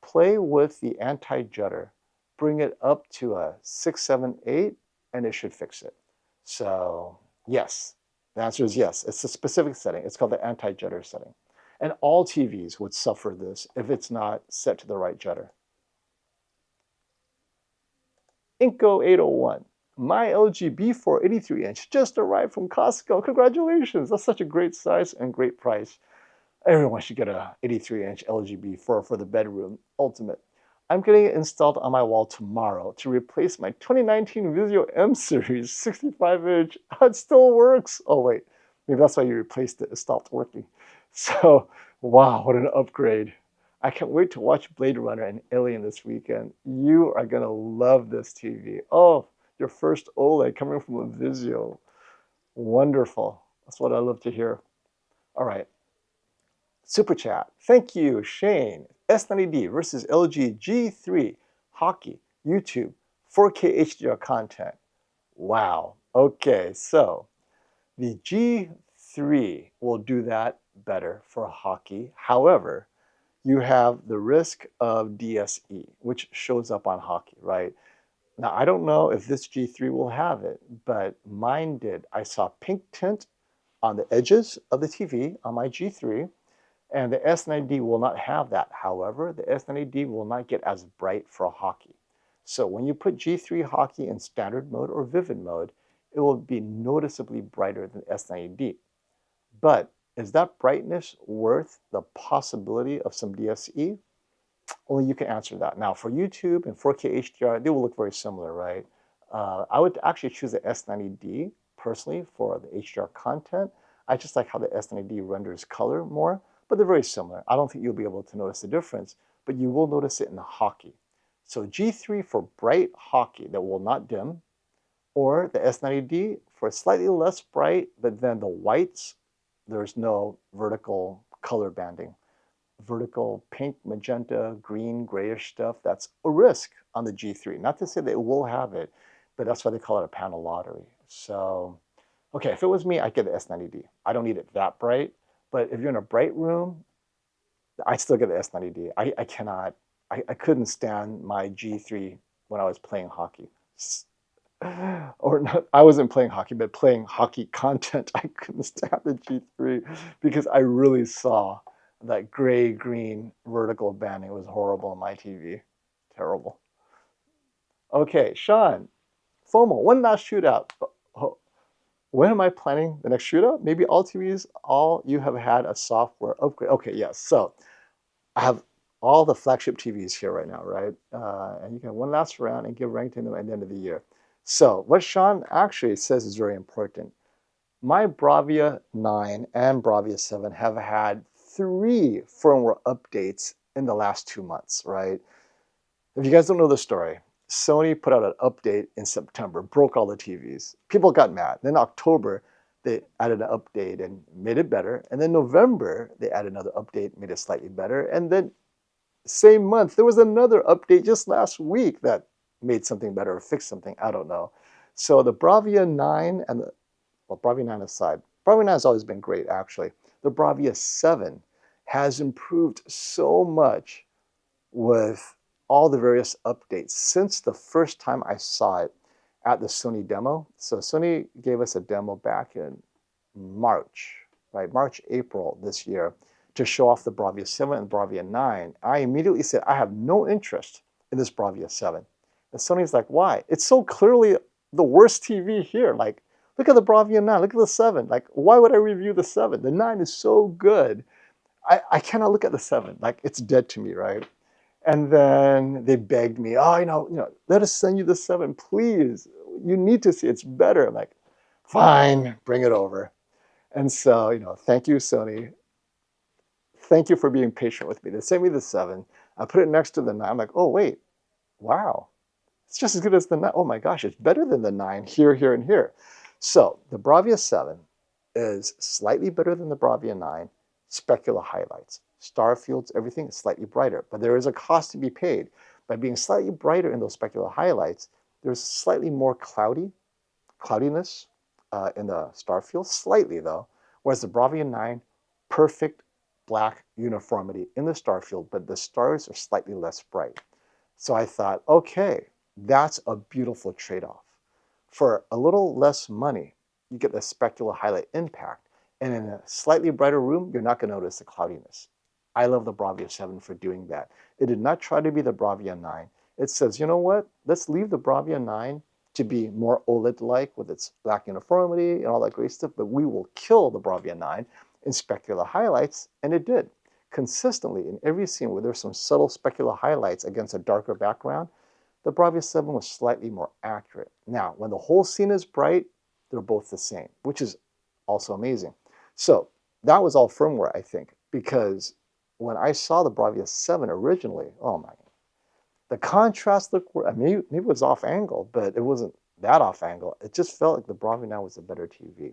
play with the anti-judder, bring it up to a 6, 7, 8, and it should fix it. So yes, the answer is yes. It's a specific setting. It's called the anti-judder setting. And all TVs would suffer this if it's not set to the right judder. Inco 801. My LG B4 83-inch just arrived from Costco. Congratulations. That's such a great size and great price. Everyone should get a 83-inch LG B4 for the bedroom. Ultimate. I'm getting it installed on my wall tomorrow to replace my 2019 Vizio M Series 65-inch. It still works. Oh, wait. Maybe that's why you replaced it. It stopped working. So, wow, what an upgrade. I can't wait to watch Blade Runner and Alien this weekend. You are going to love this TV. Oh, your first OLED coming from a Vizio. Wonderful. That's what I love to hear. All right. Super chat. Thank you, Shane. S90D versus LG G3 hockey, YouTube, 4K HDR content. Wow. Okay, so the G3 will do that better for hockey. However, you have the risk of DSE, which shows up on hockey, right? Now, I don't know if this G3 will have it, but mine did. I saw pink tint on the edges of the TV on my G3, and the S90D will not have that. However, the S90D will not get as bright for hockey. So when you put G3 hockey in standard mode or vivid mode, it will be noticeably brighter than S90D. But is that brightness worth the possibility of some DSE? Only you can answer that. Now, for YouTube and 4K HDR, they will look very similar, right? I would actually choose the S90D personally for the HDR content. I just like how the S90D renders color more, but they're very similar. I don't think you'll be able to notice the difference, but you will notice it in the hockey. So G3 for bright hockey that will not dim, or the S90D for slightly less bright, but then the whites, there's no vertical color banding. Vertical pink, magenta, green, grayish stuff, that's a risk on the G3. Not to say that it will have it, but that's why they call it a panel lottery. So, okay, if it was me, I'd get the S90D. I don't need it that bright, but if you're in a bright room, I'd still get the S90D. I couldn't stand my G3 when I was playing hockey. Or not, I wasn't playing hockey, but playing hockey content. I couldn't stand the G3 because I really saw that gray-green vertical banding. It was horrible on my TV. Terrible. Okay, Sean, FOMO, one last shootout. When am I planning the next shootout? Maybe all TVs, all you have had a software upgrade. Okay, yes. So I have all the flagship TVs here right now, right? And you can have one last round and give rank to them at the end of the year. So what Sean actually says is very important. My Bravia 9 and Bravia 7 have had 3 firmware updates in the last 2 months, right? If you guys don't know the story, Sony put out an update in September, broke all the TVs. People got mad. Then October, they added an update and made it better. And then November, they added another update, made it slightly better. And then same month, there was another update just last week that made something better or fixed something. I don't know. So the Bravia 9 and Bravia 9 aside, Bravia 9 has always been great, actually. The Bravia 7 has improved so much with all the various updates since the first time I saw it at the Sony demo. So Sony gave us a demo back in March, right? March, April this year to show off the Bravia 7 and Bravia 9. I immediately said, I have no interest in this Bravia 7. And Sony's like, why? It's so clearly the worst TV here. Like, look at the Bravia 9, look at the 7. Like, why would I review the 7? The 9 is so good. I cannot look at the 7. Like, it's dead to me, right? And then they begged me, oh, let us send you the 7, please. You need to see it's better. I'm like, fine, bring it over. And so, thank you, Sony. thank you for being patient with me. They sent me the 7. I put it next to the 9. I'm like, oh, wait, wow. It's just as good as the 9. Oh my gosh, it's better than the 9 here, here, and here. So the Bravia 7 is slightly better than the Bravia 9. Specular highlights, star fields, everything is slightly brighter. But there is a cost to be paid. By being slightly brighter in those specular highlights, there's slightly more cloudiness in the star field, slightly though. Whereas the Bravia 9, perfect black uniformity in the star field, but the stars are slightly less bright. So I thought, okay, that's a beautiful trade-off. For a little less money, you get the specular highlight impact. And in a slightly brighter room, you're not going to notice the cloudiness. I love the Bravia 7 for doing that. It did not try to be the Bravia 9. It says, you know what? Let's leave the Bravia 9 to be more OLED-like with its black uniformity and all that great stuff, but we will kill the Bravia 9 in specular highlights, and it did. Consistently, in every scene where there's some subtle specular highlights against a darker background, the Bravia 7 was slightly more accurate. Now, when the whole scene is bright, they're both the same, which is also amazing. So that was all firmware, I think, because when I saw the Bravia 7 originally, oh my, the contrast looked, I mean, maybe it was off angle, but it wasn't that off angle. It just felt like the Bravia 9 was a better TV.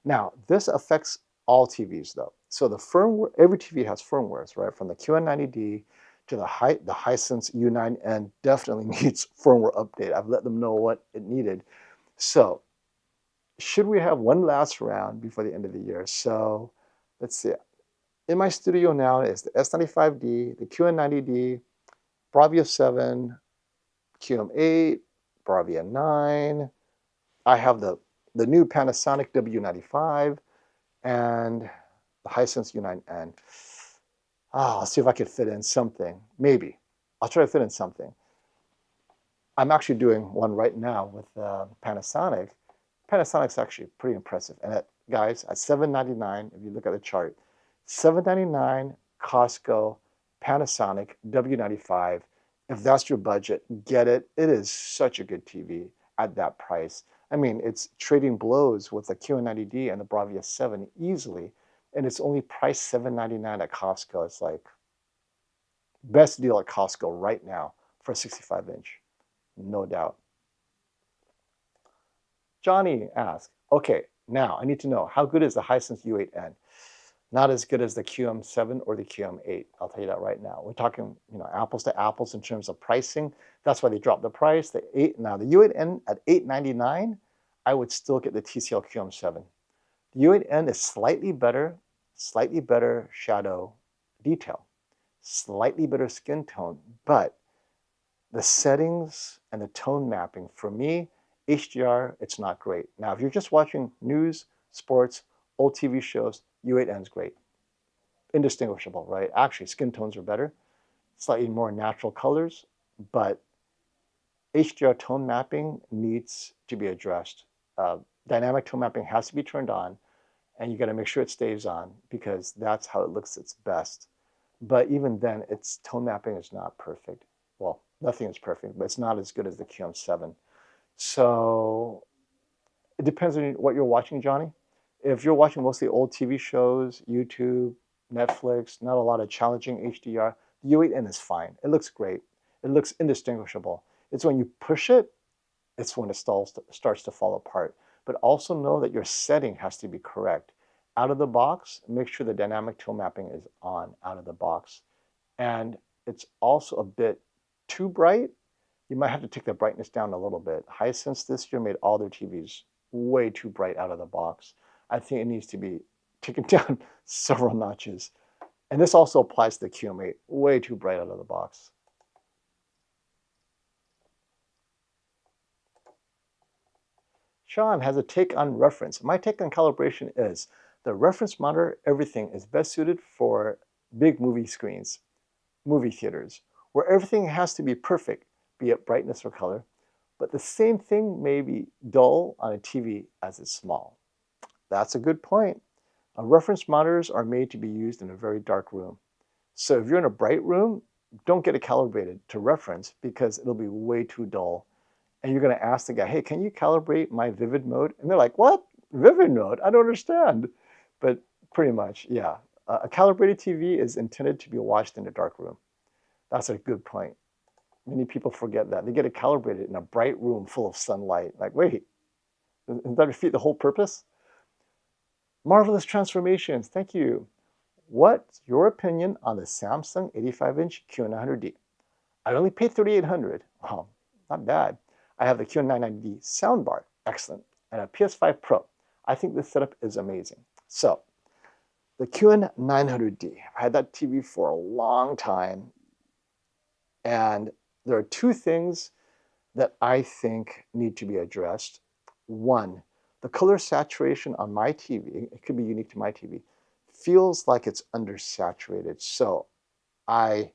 Now, this affects all TVs though. So the firmware, every TV has firmwares, right? From the QN90D to the Hisense U7N definitely needs firmware update. I've let them know what it needed. So should we have one last round before the end of the year? So let's see. In my studio now is the S95D, the QN90D, Bravia 7, QM8, Bravia 9. I have the new Panasonic W95 and the Hisense U9N. I'll see if I can fit in something. Maybe. I'll try to fit in something. I'm actually doing one right now with Panasonic. Panasonic's actually pretty impressive. And guys, at $799, if you look at the chart, $799 Costco Panasonic W95. If that's your budget, get it. It is such a good TV at that price. I mean, it's trading blows with the QN90D and the Bravia 7 easily, and it's only priced $799 at Costco. It's like best deal at Costco right now for a 65-inch, no doubt. Johnny asked, okay, now I need to know, how good is the Hisense U8N? Not as good as the QM7 or the QM8. I'll tell you that right now. We're talking, apples to apples in terms of pricing. That's why they dropped the price. Now the U8N at $899, I would still get the TCL QM7. The U8N is slightly better shadow detail, slightly better skin tone, but the settings and the tone mapping, for me, HDR, it's not great. Now, if you're just watching news, sports, old TV shows, U8N is great. Indistinguishable, right? Actually, skin tones are better, slightly more natural colors, but HDR tone mapping needs to be addressed. Dynamic tone mapping has to be turned on, and you got to make sure it stays on because that's how it looks its best. But even then, its tone mapping is not perfect. Well, nothing is perfect, but it's not as good as the QM7. So it depends on what you're watching, Johnny. If you're watching mostly old TV shows, YouTube, Netflix, not a lot of challenging HDR, the U8N is fine. It looks great. It looks indistinguishable. It's when you push it, it's when it starts to fall apart. But also know that your setting has to be correct. Out of the box, make sure the dynamic tone mapping is on out of the box. And it's also a bit too bright. You might have to take the brightness down a little bit. Hisense this year made all their TVs way too bright out of the box. I think it needs to be taken down several notches. And this also applies to the QM8, way too bright out of the box. Sean has a take on reference. My take on calibration is the reference monitor, everything is best suited for big movie screens, movie theaters, where everything has to be perfect, be it brightness or color, but the same thing may be dull on a TV as it's small. That's a good point. Reference monitors are made to be used in a very dark room. So if you're in a bright room, don't get it calibrated to reference because it'll be way too dull. And you're going to ask the guy, hey, can you calibrate my vivid mode? And they're like, what? Vivid mode? I don't understand. But pretty much, yeah. A calibrated TV is intended to be watched in a dark room. That's a good point. Many people forget that. They get it calibrated in a bright room full of sunlight. Like, wait, doesn't that defeat the whole purpose? Marvelous transformations, thank you. What's your opinion on the Samsung 85-inch QN900D? I only paid $3,800. Wow, not bad. I have the QN990D soundbar, excellent, and a PS5 Pro. I think this setup is amazing. So, the QN900D, I've had that TV for a long time, and there are two things that I think need to be addressed. One, the color saturation on my TV, it could be unique to my TV, feels like it's undersaturated. So I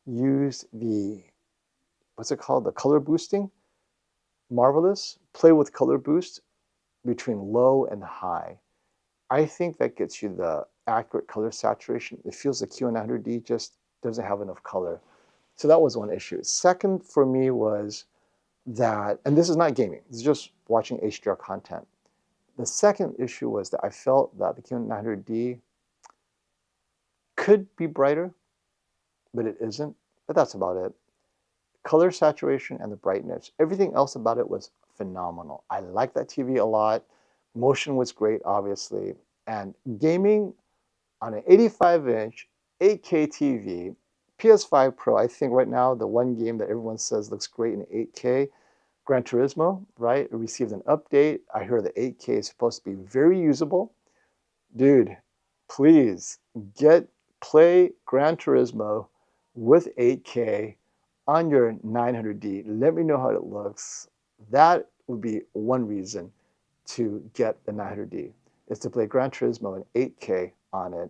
use the, what's it called? The color boosting. Marvelous. Play with color boost between low and high. I think that gets you the accurate color saturation. It feels the QN900D just doesn't have enough color. So that was one issue. Second for me was that, and this is not gaming, this is just watching HDR content. The second issue was that I felt that the QN900D could be brighter, but it isn't. But that's about it. Color saturation and the brightness. Everything else about it was phenomenal. I like that TV a lot. Motion was great, obviously. And gaming on an 85-inch 8K TV, PS5 Pro, I think right now the one game that everyone says looks great in 8K, Gran Turismo, right? It received an update. I hear the 8K is supposed to be very usable. Dude, please play Gran Turismo with 8K on your 900D. Let me know how it looks. That would be one reason to get the 900D, is to play Gran Turismo in 8K on it.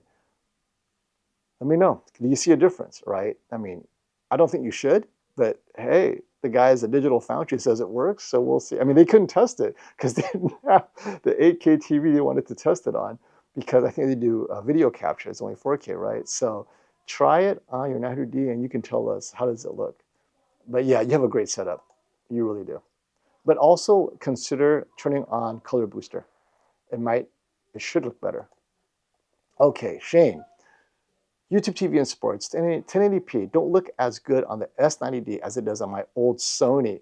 Let me know. Do you see a difference, right? I mean, I don't think you should, but hey, the guys at Digital Foundry says it works, so we'll see. I mean, they couldn't test it because they didn't have the 8K TV they wanted to test it on, because I think they do video capture. It's only 4K, right? So try it on your 900D and you can tell us how does it look. But yeah, you have a great setup. You really do. But also consider turning on color booster. It should look better. Okay, Shane. YouTube TV and sports, 1080p, don't look as good on the S90D as it does on my old Sony.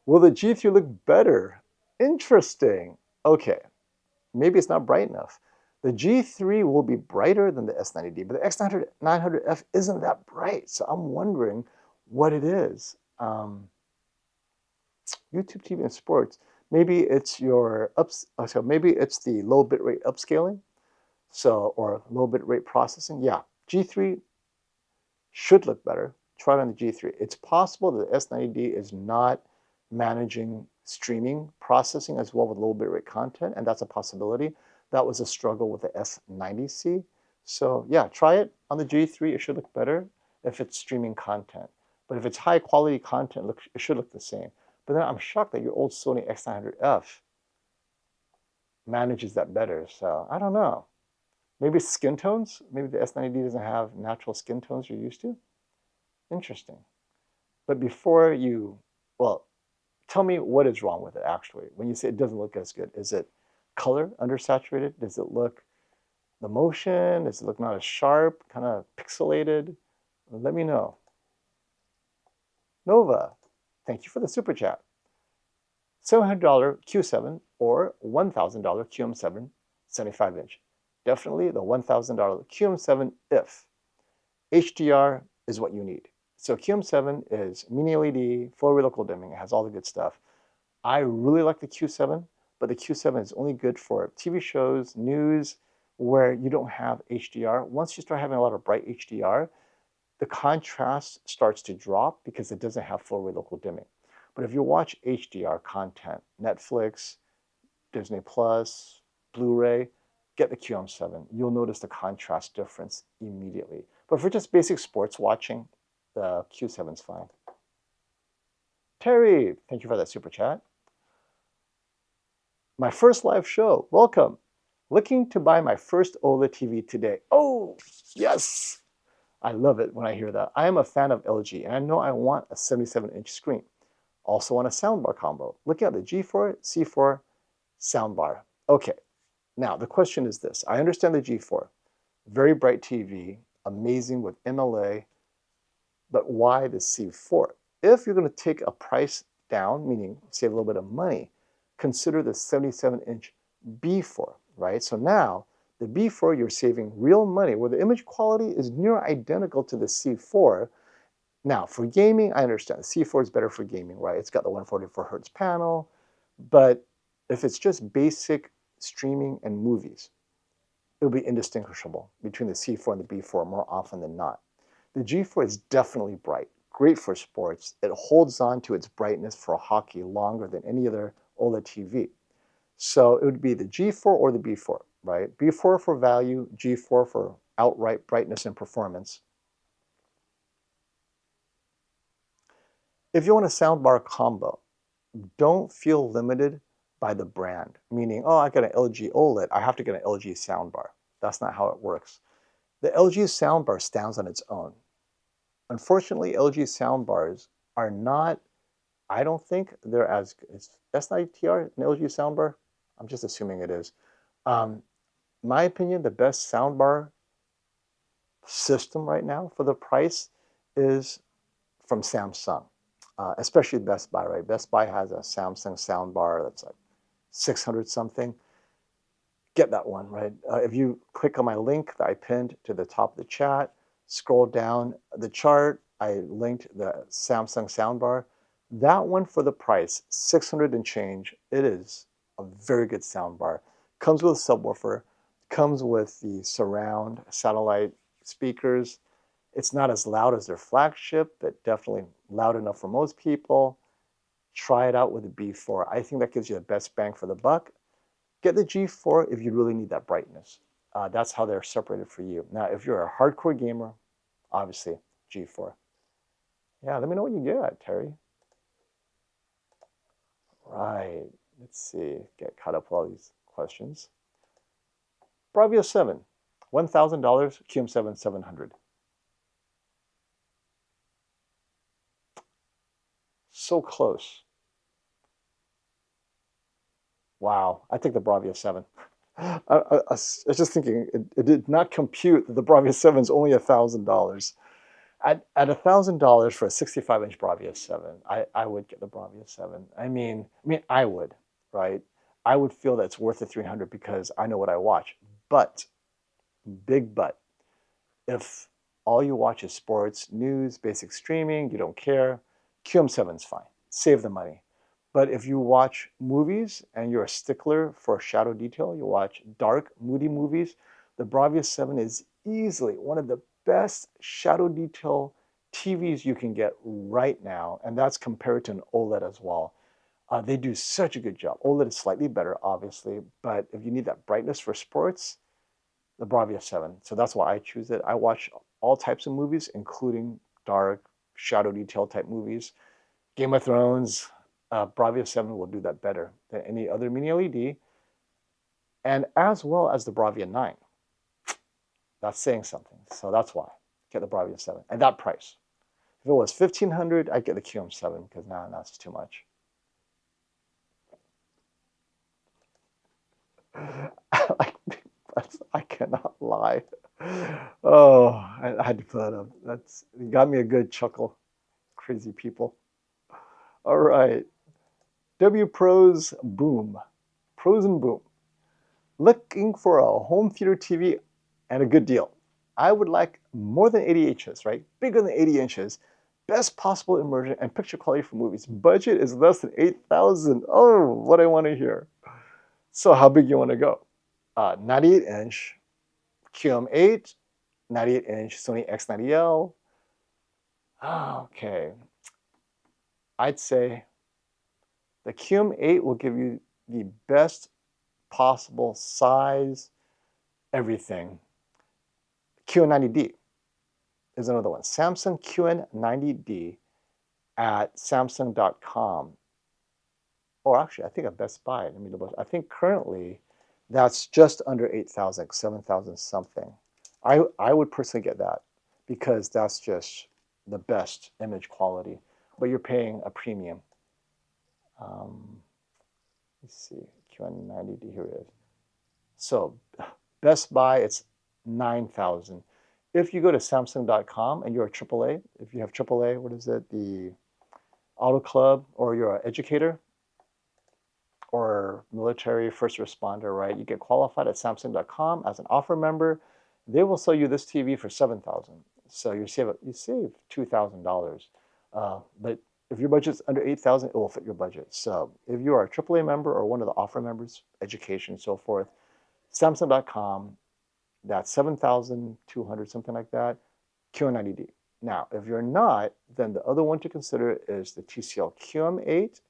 Will the G3 look better? Interesting. Okay, maybe it's not bright enough. The G3 will be brighter than the S90D, but the X900F isn't that bright, so I'm wondering what it is. YouTube TV and sports, maybe it's maybe it's the low bitrate upscaling. So, or low bit rate processing. Yeah, G3 should look better. Try it on the G3. It's possible that the S90D is not managing streaming processing as well with low bit rate content, and that's a possibility. That was a struggle with the S90C. So yeah, try it on the G3. It should look better if it's streaming content. But if it's high quality content, it should look the same. But then I'm shocked that your old Sony X900F manages that better. So I don't know. Maybe skin tones? Maybe the S90D doesn't have natural skin tones you're used to? Interesting. But before you, well, tell me what is wrong with it actually. When you say it doesn't look as good, is it color undersaturated? Does it look the motion? Does it look not as sharp, kind of pixelated? Let me know. Nova, thank you for the super chat. $700 Q7 or $1,000 QM7 75-inch. Definitely the $1,000 QM7 if HDR is what you need. So QM7 is mini LED, full array local dimming. It has all the good stuff. I really like the Q7, but the Q7 is only good for TV shows, news, where you don't have HDR. Once you start having a lot of bright HDR, the contrast starts to drop because it doesn't have full array local dimming. But if you watch HDR content, Netflix, Disney Plus, Blu-ray, get the QM7. You'll notice the contrast difference immediately. But for just basic sports watching, the Q7's fine. Terry, thank you for that super chat. My first live show, welcome. Looking to buy my first OLED TV today. Oh, yes. I love it when I hear that. I am a fan of LG, and I know I want a 77-inch screen. Also want a soundbar combo. Looking at the G4, C4 soundbar. Okay. Now, the question is this. I understand the G4. very bright TV, amazing with MLA, but why the C4? If you're going to take a price down, meaning save a little bit of money, consider the 77-inch B4, right? So now the B4, you're saving real money where the image quality is near identical to the C4. Now, for gaming, I understand. The C4 is better for gaming, right? It's got the 144 hertz panel, but if it's just basic streaming and movies, it'll be indistinguishable between the C4 and the B4 more often than not. The G4 is definitely bright, great for sports. It holds on to its brightness for hockey longer than any other OLED TV. So it would be the G4 or the B4, right? B4 for value, G4 for outright brightness and performance. If you want a soundbar combo, don't feel limited by the brand, meaning, oh, I got an LG OLED, I have to get an LG soundbar. That's not how it works. The LG soundbar stands on its own. Unfortunately, LG soundbars are not, I don't think they're as good. Is S90TR an LG soundbar? I'm just assuming it is. My opinion, the best soundbar system right now for the price is from Samsung, especially Best Buy, right? Best Buy has a Samsung soundbar that's like 600 something. Get that one, right? If you click on my link that I pinned to the top of the chat, scroll down the chart, I linked the Samsung soundbar. That one for the price, 600 and change, it is a very good soundbar. Comes with a subwoofer, comes with the surround satellite speakers. It's not as loud as their flagship, but definitely loud enough for most people. Try it out with the B4. I think that gives you the best bang for the buck. Get the G4 if you really need that brightness. That's how they're separated for you. Now, if you're a hardcore gamer, obviously G4. Yeah, let me know what you get, Terry. Right, let's see, get caught up with all these questions. Bravia 7, $1,000, QM7 700. So close. Wow, I take the Bravia 7. I was just thinking, it did not compute that the Bravia 7 is only $1,000. At $1,000 for a 65-inch Bravia 7, I would get the Bravia 7. I would, right? I would feel that it's worth the 300 because I know what I watch. But, big but, if all you watch is sports, news, basic streaming, you don't care, QM7 is fine. Save the money. But if you watch movies and you're a stickler for shadow detail, you watch dark, moody movies, the Bravia 7 is easily one of the best shadow detail TVs you can get right now, and that's compared to an OLED as well. They do such a good job. OLED is slightly better, obviously, but if you need that brightness for sports, the Bravia 7. So that's why I choose it. I watch all types of movies, including dark, shadow detail type movies. Game of Thrones, Bravia 7 will do that better than any other mini LED, and as well as the Bravia 9. That's saying something. So that's why. Get the Bravia 7 at that price. If it was $1,500, I'd get the QM7 because now that's too much. I cannot lie. Oh, I had to put that up. It got me a good chuckle. Crazy people. All right. W Pros Boom. Pros and Boom. Looking for a home theater TV and a good deal. I would like more than 80 inches, right? Bigger than 80 inches. Best possible immersion and picture quality for movies. Budget is less than $8,000. Oh, what I want to hear. So how big you want to go? 98-inch QM8, 98-inch Sony X90L. Okay. I'd say the QM8 will give you the best possible size, everything. QN90D is another one. Samsung QN90D at samsung.com. Or actually, I think at Best Buy. Let me double. I think currently that's just under 8,000, 7,000 something. I would personally get that because that's just the best image quality, but you're paying a premium. Let's see, QN90D, here it is. So Best Buy, it's $9,000. If you go to Samsung.com and you're a AAA, if you have AAA, what is it, the Auto Club, or you're an educator or military first responder, right? You get qualified at Samsung.com as an offer member. They will sell you this TV for $7,000. So you save $2,000. But if your budget's under $8,000, it will fit your budget. So if you are a AAA member or one of the offer members, education and so forth, Samsung.com, that's $7,200, something like that, QM90D. Now, if you're not, then the other one to consider is the TCL QM8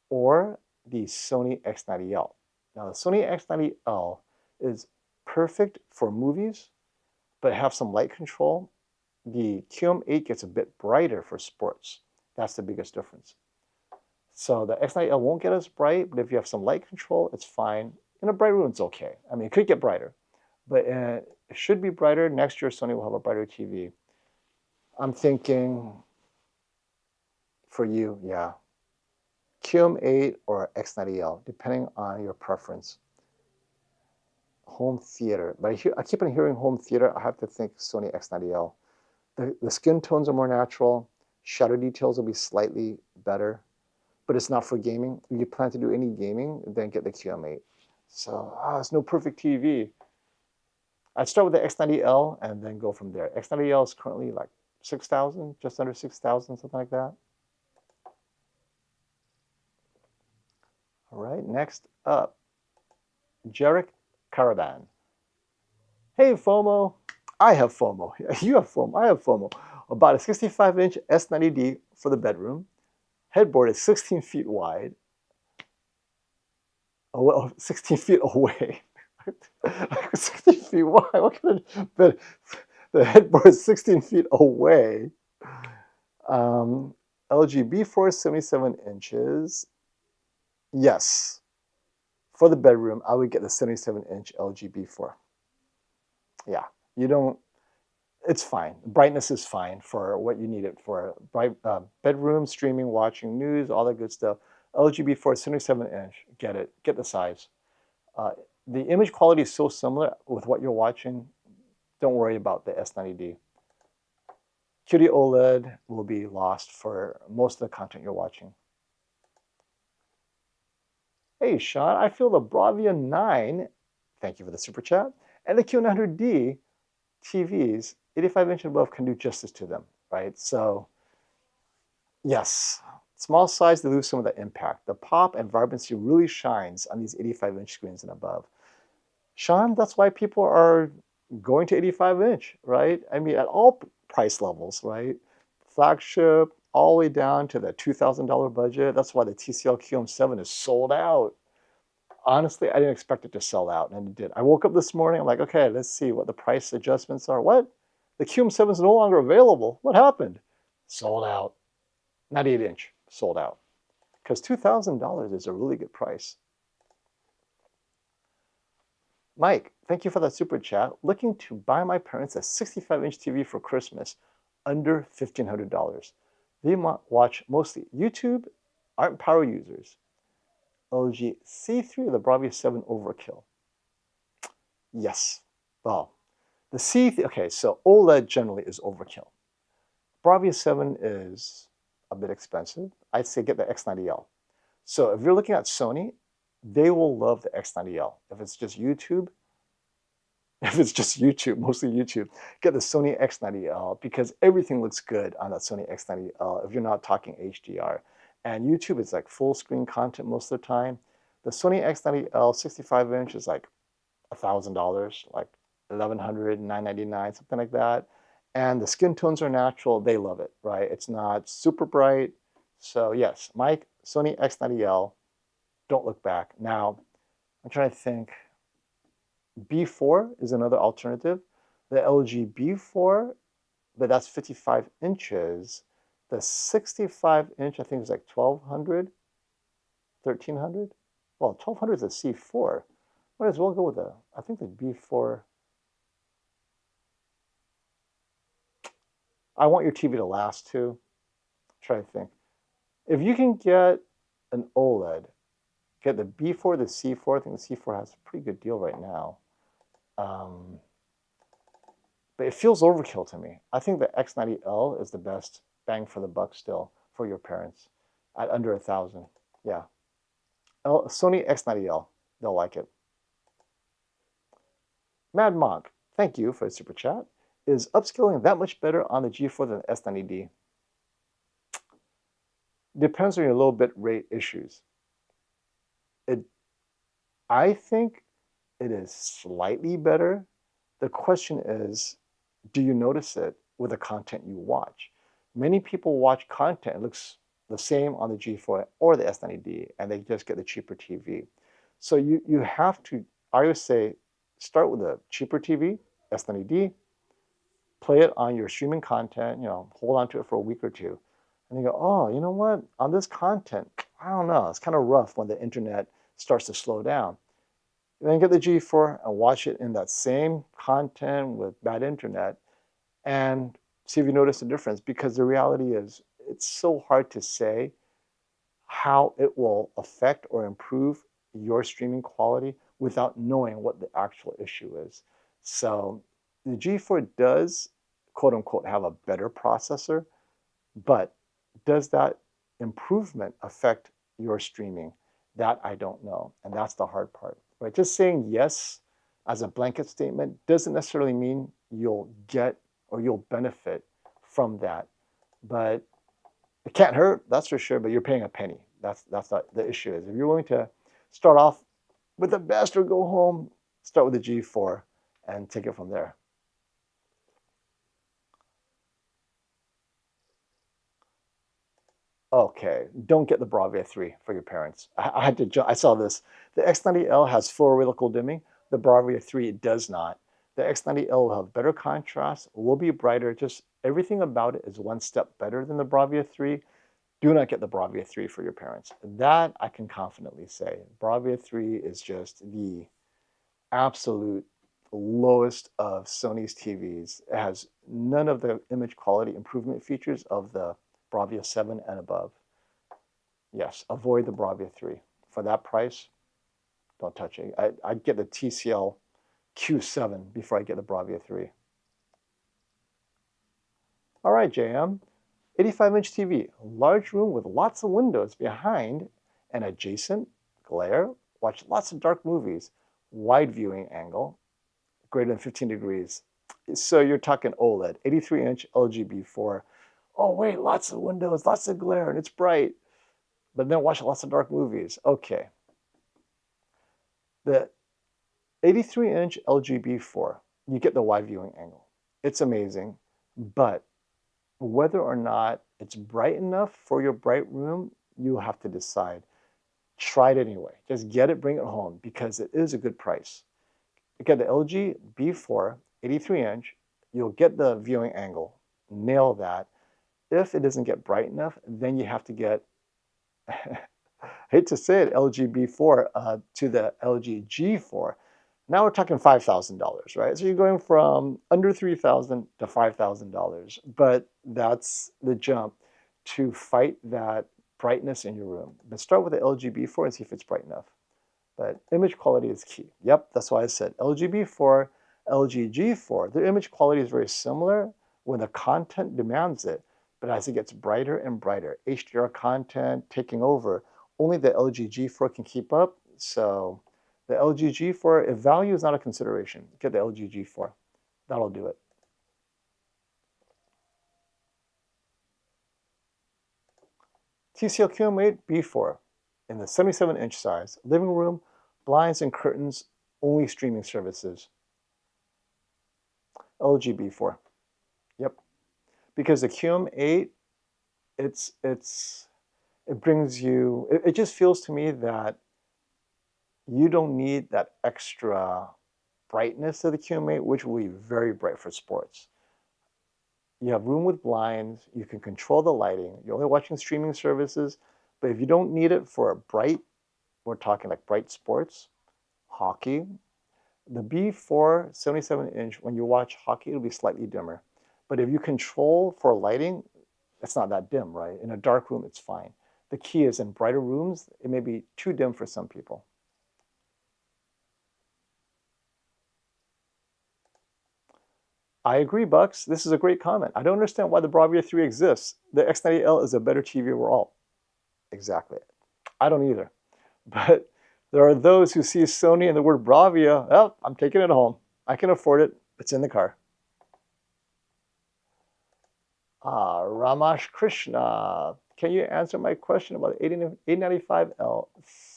or the Sony X90L. Now, the Sony X90L is perfect for movies, but have some light control. The QM8 gets a bit brighter for sports. That's the biggest difference. So the X90L won't get as bright, but if you have some light control, it's fine. In a bright room, it's okay. I mean, it could get brighter, but it should be brighter. Next year, Sony will have a brighter TV. I'm thinking for you, yeah, QM8 or X90L, depending on your preference. Home theater, but I keep on hearing home theater. I have to think Sony X90L. The skin tones are more natural. Shadow details will be slightly better, but it's not for gaming. If you plan to do any gaming, then get the QM8. So, it's no perfect TV. I'd start with the X90L and then go from there. X90L is currently like 6,000, just under 6,000, something like that. All right, next up, Jarek Caravan. Hey, FOMO. I have FOMO. You have FOMO. I have FOMO. About a 65-inch S90D for the bedroom. Headboard is 16 feet wide. Oh, well, 16 feet away. 16 feet wide. What kind of bed? The headboard is 16 feet away. LG B4 77 inches. Yes. For the bedroom, I would get the 77-inch LG B4. Yeah, you don't, it's fine. Brightness is fine for what you need it for. Bright bedroom, streaming, watching news, all that good stuff. LG B4 77-inch, get it, get the size. The image quality is so similar with what you're watching. Don't worry about the S90D. QD OLED will be lost for most of the content you're watching. Hey, Sean, I feel the Bravia 9, thank you for the super chat, and the Q900D TVs, 85-inch and above, can do justice to them, right? So, yes, small size, they lose some of the impact. The pop and vibrancy really shines on these 85-inch screens and above. Sean, that's why people are going to 85-inch, right? I mean, at all price levels, right? Flagship, all the way down to the $2,000 budget. That's why the TCL QM7 is sold out. Honestly, I didn't expect it to sell out, and it did. I woke up this morning, I'm like, okay, let's see what the price adjustments are. What? The QM7 is no longer available. What happened? Sold out. Not 8-inch, sold out. Because $2,000 is a really good price. Mike, thank you for that super chat. Looking to buy my parents a 65-inch TV for Christmas, under $1,500. They watch mostly YouTube, aren't power users. LG C3, the Bravia 7 overkill. Yes. Well, the C3, okay, so OLED generally is overkill. Bravia 7 is a bit expensive. I'd say get the X90L. So if you're looking at Sony, they will love the X90L. If it's just YouTube, mostly YouTube, get the Sony X90L because everything looks good on that Sony X90L if you're not talking HDR. And YouTube is like full screen content most of the time. The Sony X90L 65-inch is like $1,000, like $1,100, $999, something like that. And the skin tones are natural. They love it, right? It's not super bright. So yes, Mike, Sony X90L, don't look back. Now, I'm trying to think. B4 is another alternative. The LG B4, but that's 55 inches. The 65-inch, I think, is like 1,200, 1,300. Well, 1,200 is a C4. Might as well go with I think the B4. I want your TV to last too. Try to think. If you can get an OLED, get the B4, the C4. I think the C4 has a pretty good deal right now. but it feels overkill to me. I think the X90L is the best bang for the buck still for your parents at under 1,000. Yeah. Sony X90L, they'll like it. Mad Monk, thank you for the super chat. Is upscaling that much better on the G4 than the S90D? Depends on your low bit rate issues. I think it is slightly better. The question is, do you notice it with the content you watch? Many people watch content, it looks the same on the G4 or the S90D, and they just get the cheaper TV. So you have to, I would say, start with a cheaper TV, S90D, play it on your streaming content, hold on to it for a week or two. And you go, oh, you know what? On this content, I don't know. It's kind of rough when the internet starts to slow down. Then get the G4 and watch it in that same content with bad internet and see if you notice a difference, because the reality is it's so hard to say how it will affect or improve your streaming quality without knowing what the actual issue is. So the G4 does, quote unquote, have a better processor, but does that improvement affect your streaming? That I don't know, and that's the hard part. Right? Just saying yes as a blanket statement doesn't necessarily mean you'll get or you'll benefit from that. But it can't hurt, that's for sure, but you're paying a penny. That's not the issue. Is if you're willing to start off with the best or go home, start with the G4 and take it from there. Okay, don't get the Bravia 3 for your parents. I had to. I saw this. The X90L has full reticle dimming. The Bravia 3 does not. The X90L will have better contrast, will be brighter. Just everything about it is one step better than the Bravia 3. Do not get the Bravia 3 for your parents. That I can confidently say. Bravia 3 is just the absolute lowest of Sony's TVs. It has none of the image quality improvement features of the Bravia 7 and above. Yes, avoid the Bravia 3. For that price, don't touch it. I'd get the TCL U7N before I get the Bravia 3. All right, JM. 85-inch TV, large room with lots of windows behind and adjacent, glare, watch lots of dark movies, wide viewing angle, greater than 15 degrees. So you're talking OLED, 83-inch LGB4. Oh wait, lots of windows, lots of glare, and it's bright. But then watch lots of dark movies. Okay. The 83-inch LGB4, you get the wide viewing angle. It's amazing, but whether or not it's bright enough for your bright room, you have to decide. Try it anyway. Just get it, bring it home, because it is a good price. You get the LG B4, 83-inch, you'll get the viewing angle. Nail that. If it doesn't get bright enough, then you have to get, I hate to say it, LG B4 to the LG G4. Now we're talking $5,000, right? So you're going from under $3,000 to $5,000, but that's the jump to fight that brightness in your room. But start with the LG B4 and see if it's bright enough. But image quality is key. Yep, that's why I said LG B4, LG G4. Their image quality is very similar when the content demands it, but as it gets brighter and brighter, HDR content taking over, only the LG G4 can keep up. So the LG G4, if value is not a consideration, get the LG G4. That'll do it. TCL QM8 B4 in the 77-inch size, living room, blinds and curtains, only streaming services. LG B4. Yep. Because the QM8, it brings you, it just feels to me that you don't need that extra brightness of the QM8, which will be very bright for sports. You have room with blinds, you can control the lighting, you're only watching streaming services, but if you don't need it for a bright, we're talking like bright sports, hockey, the B4 77-inch, when you watch hockey, it'll be slightly dimmer. But if you control for lighting, it's not that dim, right? In a dark room, it's fine. The key is in brighter rooms, it may be too dim for some people. I agree, Bucks. This is a great comment. I don't understand why the Bravia 3 exists. The X90L is a better TV overall. Exactly. I don't either. But there are those who see Sony and the word Bravia. Oh, I'm taking it home. I can afford it. It's in the car. Ramash Krishna. Can you answer my question about the 895L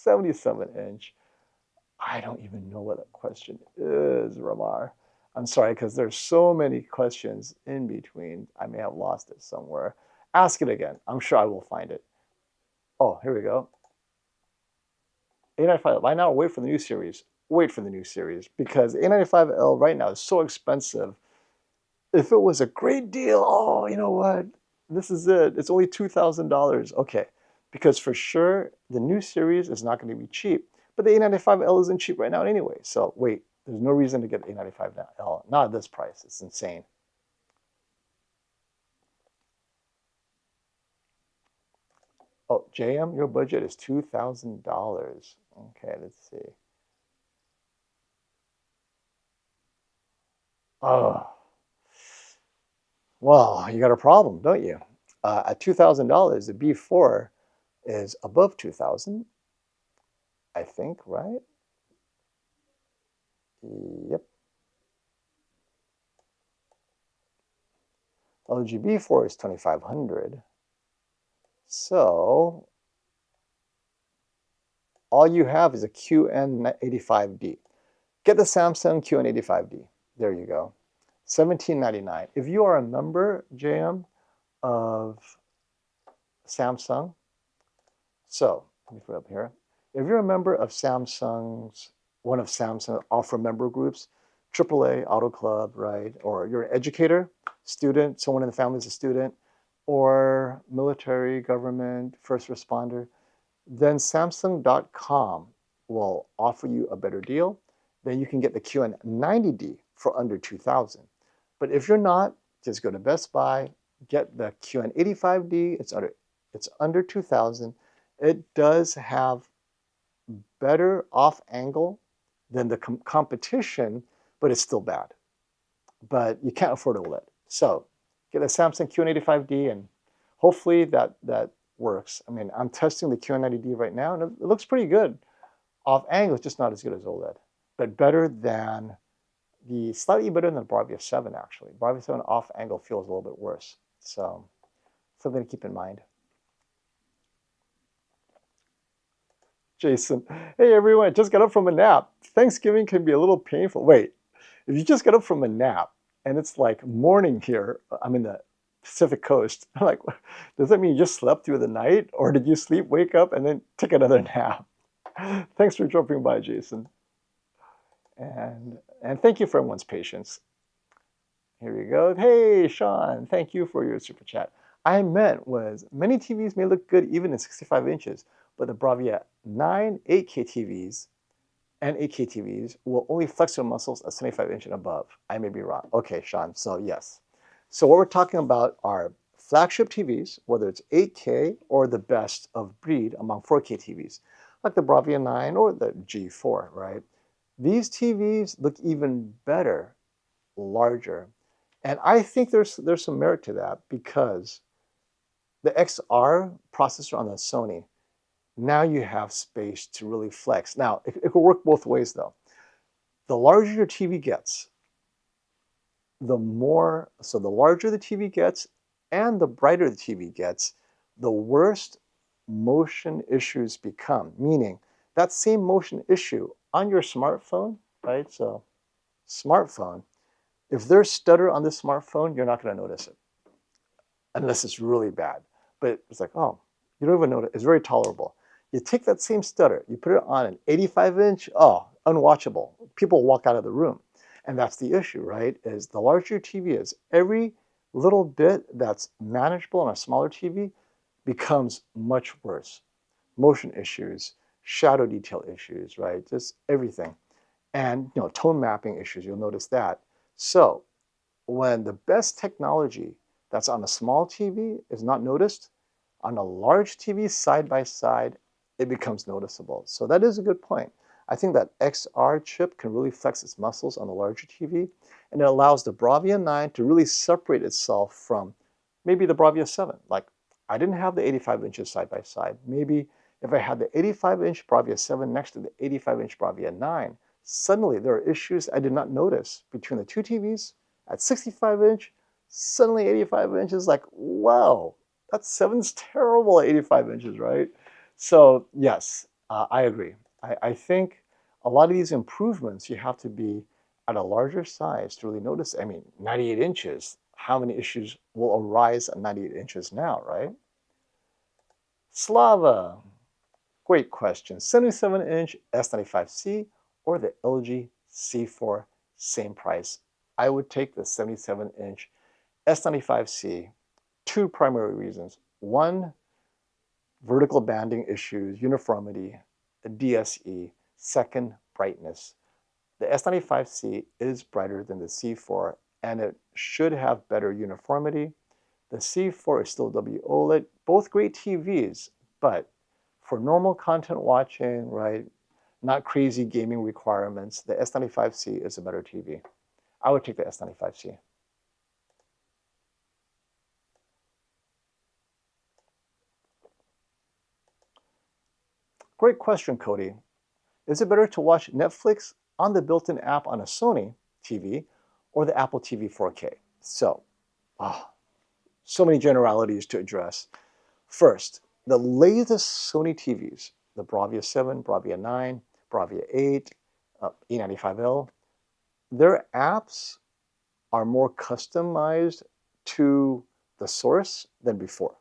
77-inch? I don't even know what that question is, Ramar. I'm sorry, because there's so many questions in between. I may have lost it somewhere. Ask it again. I'm sure I will find it. Oh, here we go. 895L. Why not wait for the new series? Wait for the new series, because 895L right now is so expensive. If it was a great deal, oh, you know what? This is it. It's only $2,000. Okay, because for sure, the new series is not going to be cheap. But the A95L isn't cheap right now anyway. So wait, there's no reason to get the A95L. Not at this price. It's insane. Oh, JM, your budget is $2,000. Okay, let's see. Oh, well, you got a problem, don't you? At $2,000, the B4 is above 2,000, I think, right? Yep. LG B4 is 2,500. So all you have is a QN85D. Get the Samsung QN85D. There you go. $17.99. If you are a member, JM, of Samsung, so let me put it up here. If you're a member of one of Samsung's offer member groups, AAA, Auto Club, right? Or you're an educator, student, someone in the family is a student, or military, government, first responder, then Samsung.com will offer you a better deal. Then you can get the QN90D for under $2,000. But if you're not, just go to Best Buy, get the QN85D. It's under $2,000. It does have better off angle than the competition, but it's still bad. But you can't afford OLED. So get a Samsung QN85D, and hopefully that works. I mean, I'm testing the QN90D right now, and it looks pretty good. Off angle, it's just not as good as OLED, but slightly better than the Bravia 7, actually. Bravia 7 off angle feels a little bit worse. So something to keep in mind. Jason, hey everyone, I just got up from a nap. Thanksgiving can be a little painful. Wait, if you just got up from a nap and it's like morning here, I'm in the Pacific Coast, I'm like, does that mean you just slept through the night, or did you sleep, wake up, and then take another nap? Thanks for dropping by, Jason. And thank you for everyone's patience. Here we go. Hey, Sean, thank you for your super chat. I meant was many TVs may look good even in 65 inches, but the Bravia 9 8K TVs and 8K TVs will only flex their muscles at 75 inch and above. I may be wrong. Okay, Sean, so yes. So what we're talking about are flagship TVs, whether it's 8K or the best of breed among 4K TVs, like the Bravia 9 or the G4, right? These TVs look even better, larger. And I think there's some merit to that, because the XR processor on the Sony, now you have space to really flex. Now, it could work both ways though. The larger your TV gets, the larger the TV gets and the brighter the TV gets, the worse motion issues become. Meaning that same motion issue on your smartphone, right? So smartphone, if there's stutter on the smartphone, you're not going to notice it unless it's really bad. But it's like, oh, you don't even notice. It's very tolerable. You take that same stutter, you put it on an 85-inch, oh, unwatchable. People walk out of the room. And that's the issue, right? Is the larger your TV is, every little bit that's manageable on a smaller TV becomes much worse. Motion issues, shadow detail issues, right? Just everything. And tone mapping issues, you'll notice that. So when the best technology that's on a small TV is not noticed, on a large TV side by side, it becomes noticeable. So that is a good point. I think that XR chip can really flex its muscles on the larger TV, and it allows the Bravia 9 to really separate itself from maybe the Bravia 7. Like, I didn't have the 85 inches side by side. Maybe if I had the 85-inch Bravia 7 next to the 85-inch Bravia 9, suddenly there are issues I did not notice between the two TVs at 65-inch. Suddenly 85 inches, like, wow, that 7's terrible at 85 inches, right? So yes, I agree. I think a lot of these improvements, you have to be at a larger size to really notice. I mean, 98 inches, how many issues will arise at 98 inches now, right? Slava, great question. 77-inch S95C or the LG C4, same price. I would take the 77-inch S95C. Two primary reasons. One, vertical banding issues, uniformity, DSE. Second, brightness. The S95C is brighter than the C4, and it should have better uniformity. The C4 is still WOLED, both great TVs, but for normal content watching, right, not crazy gaming requirements, the S95C is a better TV. I would take the S95C. Great question, Cody. Is it better to watch Netflix on the built-in app on a Sony TV or the Apple TV 4K? So many generalities to address. First, the latest Sony TVs, the Bravia 7, Bravia 9, Bravia 8, E95L, their apps are more customized to the source than before,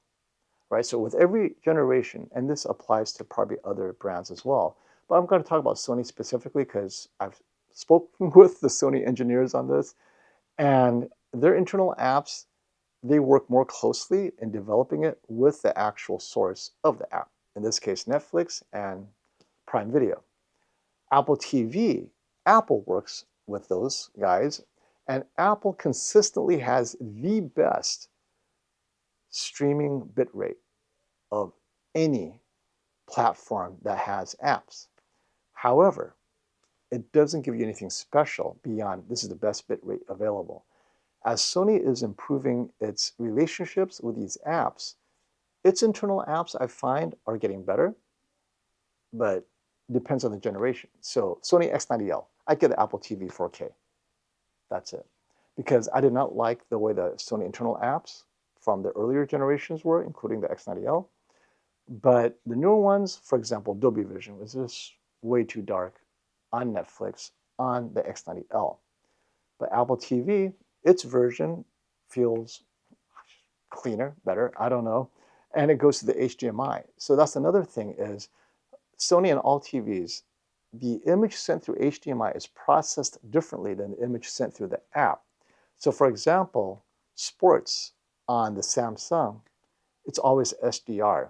right? So with every generation, and this applies to probably other brands as well, but I'm going to talk about Sony specifically because I've spoken with the Sony engineers on this, and their internal apps, they work more closely in developing it with the actual source of the app. In this case, Netflix and Prime Video. Apple TV, Apple works with those guys, and Apple consistently has the best streaming bitrate of any platform that has apps. However, it doesn't give you anything special beyond this is the best bitrate available. As Sony is improving its relationships with these apps, its internal apps I find are getting better, but depends on the generation. So Sony X90L, I get the Apple TV 4K. That's it. Because I did not like the way the Sony internal apps from the earlier generations were, including the X90L. But the newer ones, for example, Dolby Vision, was just way too dark on Netflix on the X90L. But Apple TV, its version feels cleaner, better, I don't know. And it goes to the HDMI. So that's another thing is Sony and all TVs, the image sent through HDMI is processed differently than the image sent through the app. So for example, sports on the Samsung, it's always SDR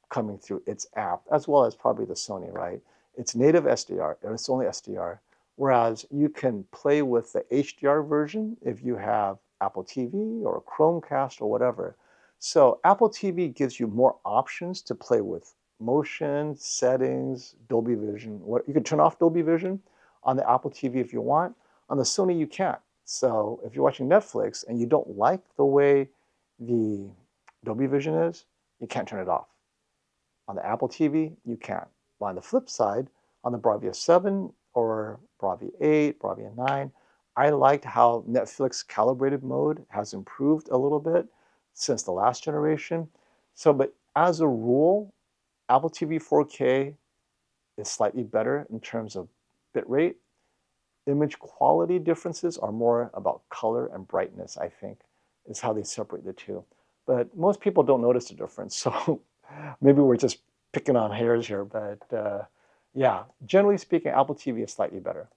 coming through its app, as well as probably the Sony, right? It's native SDR, and it's only SDR. Whereas you can play with the HDR version if you have Apple TV or Chromecast or whatever. So Apple TV gives you more options to play with motion, settings, Dolby Vision. You can turn off Dolby Vision on the Apple TV if you want. On the Sony, you can't. So if you're watching Netflix and you don't like the way the Dolby Vision is, you can't turn it off. On the Apple TV, you can. But on the flip side, on the Bravia 7 or Bravia 8, Bravia 9, I liked how Netflix calibrated mode has improved a little bit since the last generation. So, but as a rule, Apple TV 4K is slightly better in terms of bitrate. Image quality differences are more about color and brightness, I think, is how they separate the two. But most people don't notice the difference, so maybe we're just picking on hairs here, but yeah, generally speaking, Apple TV is slightly better.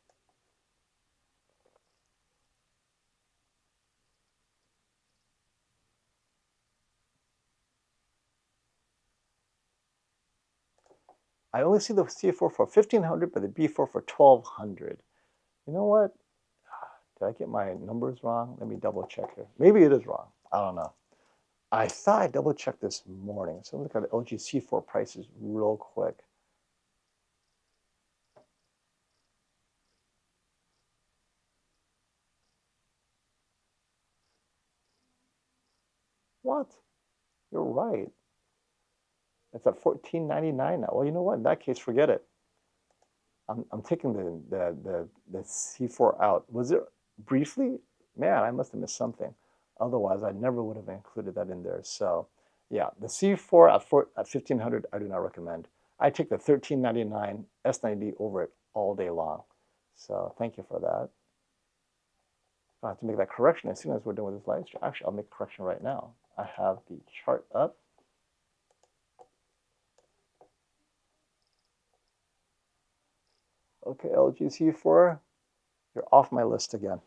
I only see the C4 for $1,500, but the B4 for $1,200. You know what? Did I get my numbers wrong? Let me double check here. Maybe it is wrong. I don't know. I thought I double checked this morning. So look at the LG C4 prices real quick. What? You're right. It's at $14.99 now. Well, you know what? In that case, forget it. I'm taking the C4 out. Was it briefly? Man, I must have missed something. Otherwise, I never would have included that in there. So, yeah, the C4 at 1500, I do not recommend. I take the $13.99 S90 over it all day long. So, thank you for that. I have to make that correction as soon as we're done with this live stream. Actually, I'll make a correction right now. I have the chart up. Okay, LG C4, you're off my list again.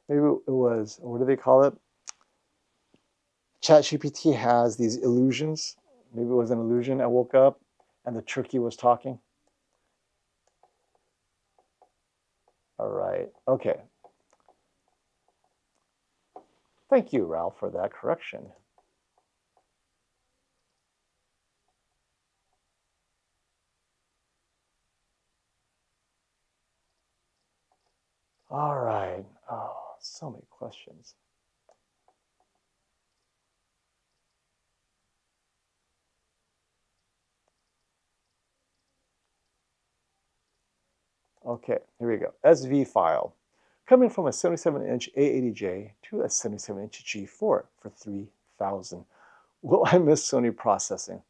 Maybe it was, what do they call it? ChatGPT has these illusions. Maybe it was an illusion. I woke up and the turkey was talking. All right, okay. Thank you, Ralph, for that correction. All right. Oh, so many questions. Okay, here we go. SV file. Coming from a 77-inch A80J to a 77-inch G4 for $3,000. Will I miss Sony processing?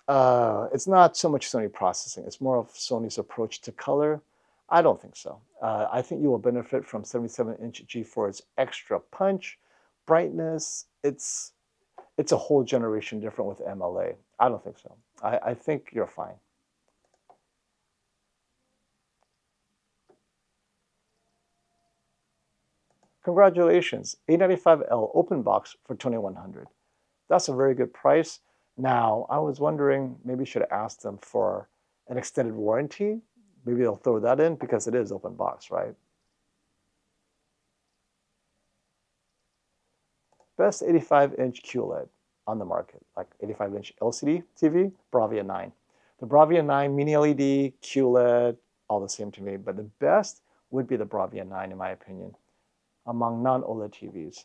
It's not so much Sony processing. It's more of Sony's approach to color. I don't think so. I think you will benefit from 77-inch G4's extra punch, brightness. It's a whole generation different with MLA. I don't think so. I think you're fine. Congratulations, A95L open box for $2,100. That's a very good price. Now, I was wondering, maybe you should have asked them for an extended warranty. Maybe they'll throw that in because it is open box, right? Best 85-inch QLED on the market, like 85-inch LCD TV, Bravia 9. The Bravia 9 Mini LED, QLED, all the same to me, but the best would be the Bravia 9 in my opinion, among non-OLED TVs.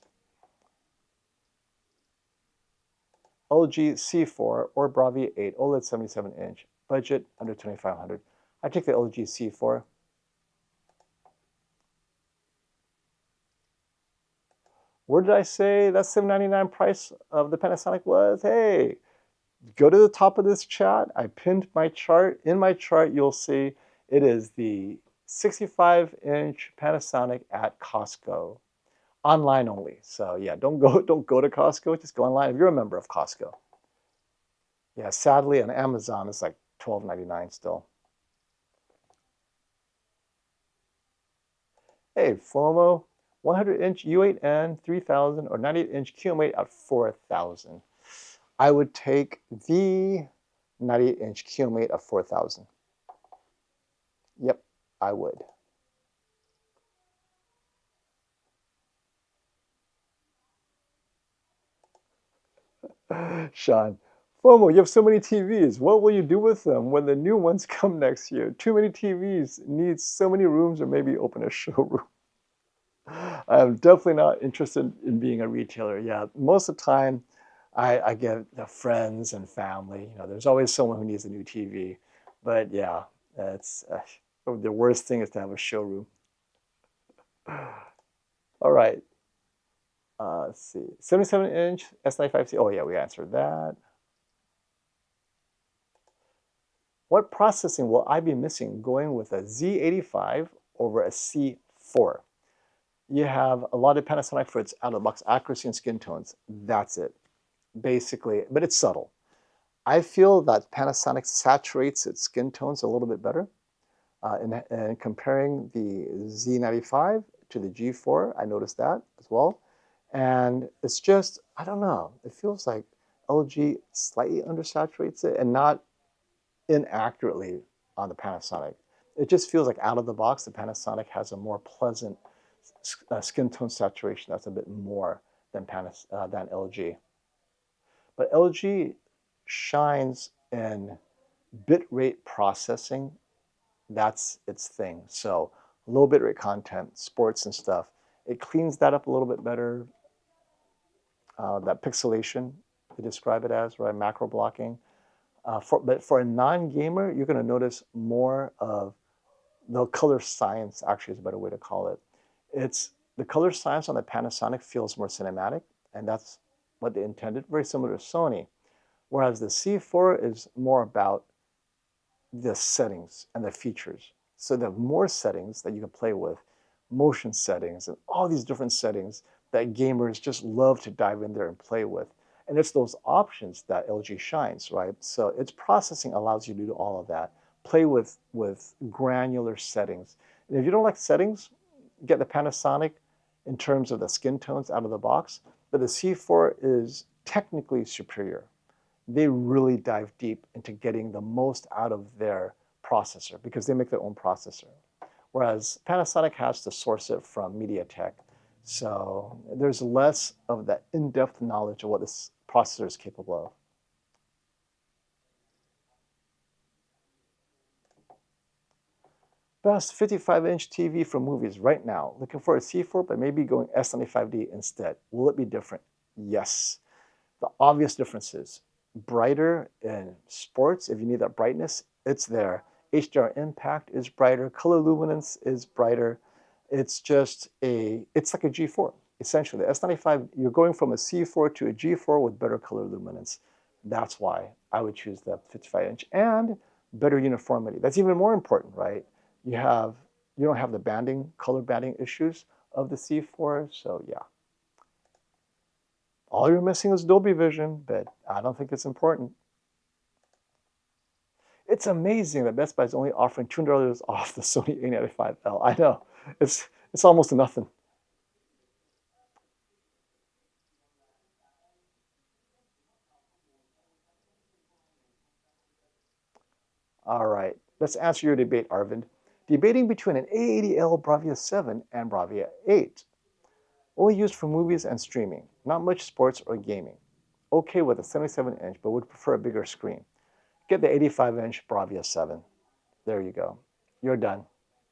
LG C4 or Bravia 8 OLED 77-inch, budget under $2,500. I take the LG C4. Where did I say that $799 price of the Panasonic was? Hey, go to the top of this chat. I pinned my chart. In my chart, you'll see it is the 65-inch Panasonic at Costco. Online only. So yeah, don't go to Costco, just go online if you're a member of Costco. Yeah, sadly on Amazon it's like $12.99 still. Hey, FOMO, 100-inch U8N 3000 or 98-inch QM8 at 4000. I would take the 98-inch QM8 at 4000. Yep, I would. Sean, FOMO, you have so many TVs. What will you do with them when the new ones come next year? Too many TVs, need so many rooms, or maybe open a showroom. I'm definitely not interested in being a retailer. Yeah, most of the time I get friends and family. You know, there's always someone who needs a new TV. But yeah, it's the worst thing is to have a showroom. All right. Let's see. 77-inch S95C. Oh yeah, we answered that. What processing will I be missing going with a Z85 over a C4? You have a lot of Panasonic for its out-of-the-box accuracy and skin tones. That's it, basically, but it's subtle. I feel that Panasonic saturates its skin tones a little bit better. In comparing the Z95 to the G4, I noticed that as well. And it's just, I don't know, it feels like LG slightly undersaturates it and not inaccurately on the Panasonic. It just feels like out of the box, the Panasonic has a more pleasant skin tone saturation that's a bit more than LG. But LG shines in bit rate processing. That's its thing. So low bit rate content, sports and stuff, it cleans that up a little bit better. That pixelation, they describe it as, right? Macro blocking. But for a non-gamer, you're going to notice more of the color science, actually is a better way to call it. It's the color science on the Panasonic feels more cinematic, and that's what they intended, very similar to Sony. Whereas the C4 is more about the settings and the features. So they have more settings that you can play with, motion settings and all these different settings that gamers just love to dive in there and play with. And it's those options that LG shines, right? So its processing allows you to do all of that. Play with granular settings. And if you don't like settings, get the Panasonic in terms of the skin tones out of the box. But the C4 is technically superior. They really dive deep into getting the most out of their processor because they make their own processor. Whereas Panasonic has to source it from MediaTek. So there's less of that in-depth knowledge of what this processor is capable of. Best 55-inch TV for movies right now. Looking for a C4, but maybe going S95D instead. Will it be different? Yes. The obvious differences. Brighter in sports, if you need that brightness, it's there. HDR impact is brighter. Color luminance is brighter. It's like a G4, essentially. The S95, you're going from a C4 to a G4 with better color luminance. That's why I would choose the 55-inch and better uniformity. That's even more important, right? You don't have the banding, color banding issues of the C4, so yeah. All you're missing is Dolby Vision, but I don't think it's important. It's amazing that Best Buy is only offering $200 off the Sony A95L. I know, it's almost nothing. All right, let's answer your debate, Arvind. Debating between an A80L Bravia 7 and Bravia 8. Only used for movies and streaming, not much sports or gaming. Okay with a 77-inch, but would prefer a bigger screen. Get the 85-inch Bravia 7. There you go. You're done.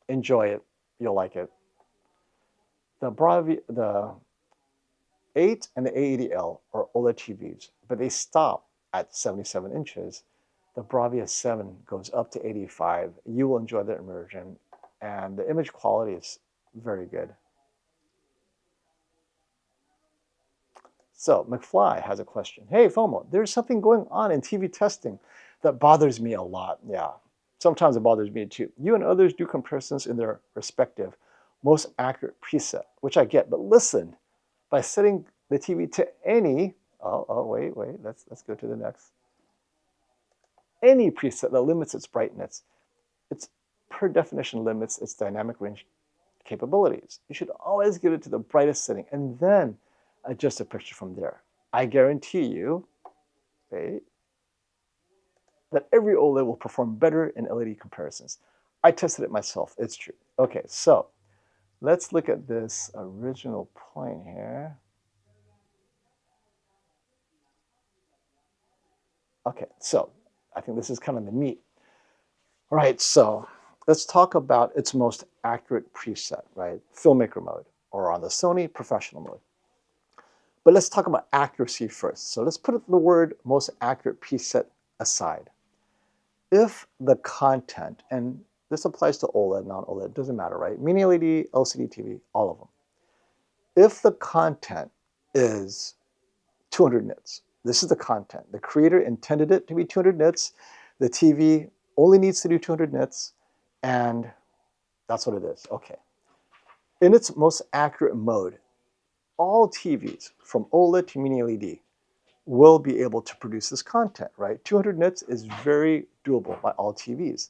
Enjoy it. You'll like it. The 8 and the A80L are OLED TVs, but they stop at 77 inches. The Bravia 7 goes up to 85. You will enjoy the immersion, and the image quality is very good. So McFly has a question. Hey, FOMO, there's something going on in TV testing that bothers me a lot. Yeah, sometimes it bothers me too. You and others do comparisons in their respective most accurate preset, which I get. But listen, by setting the TV to any, wait, let's go to the next. Any preset that limits its brightness, it's per definition limits its dynamic range capabilities. You should always get it to the brightest setting and then adjust the picture from there. I guarantee you, okay, that every OLED will perform better in LED comparisons. I tested it myself, it's true. Okay, so let's look at this original point here. Okay, so I think this is kind of the meat. All right, so let's talk about its most accurate preset, right? Filmmaker mode, or on the Sony, professional mode. But let's talk about accuracy first. So let's put the word most accurate preset aside. If the content, and this applies to OLED, non-OLED, doesn't matter, right? Mini LED, LCD TV, all of them. If the content is 200 nits, this is the content. The creator intended it to be 200 nits. The TV only needs to do 200 nits, and that's what it is. Okay. In its most accurate mode, all TVs from OLED to Mini LED will be able to produce this content, right? 200 nits is very doable by all TVs.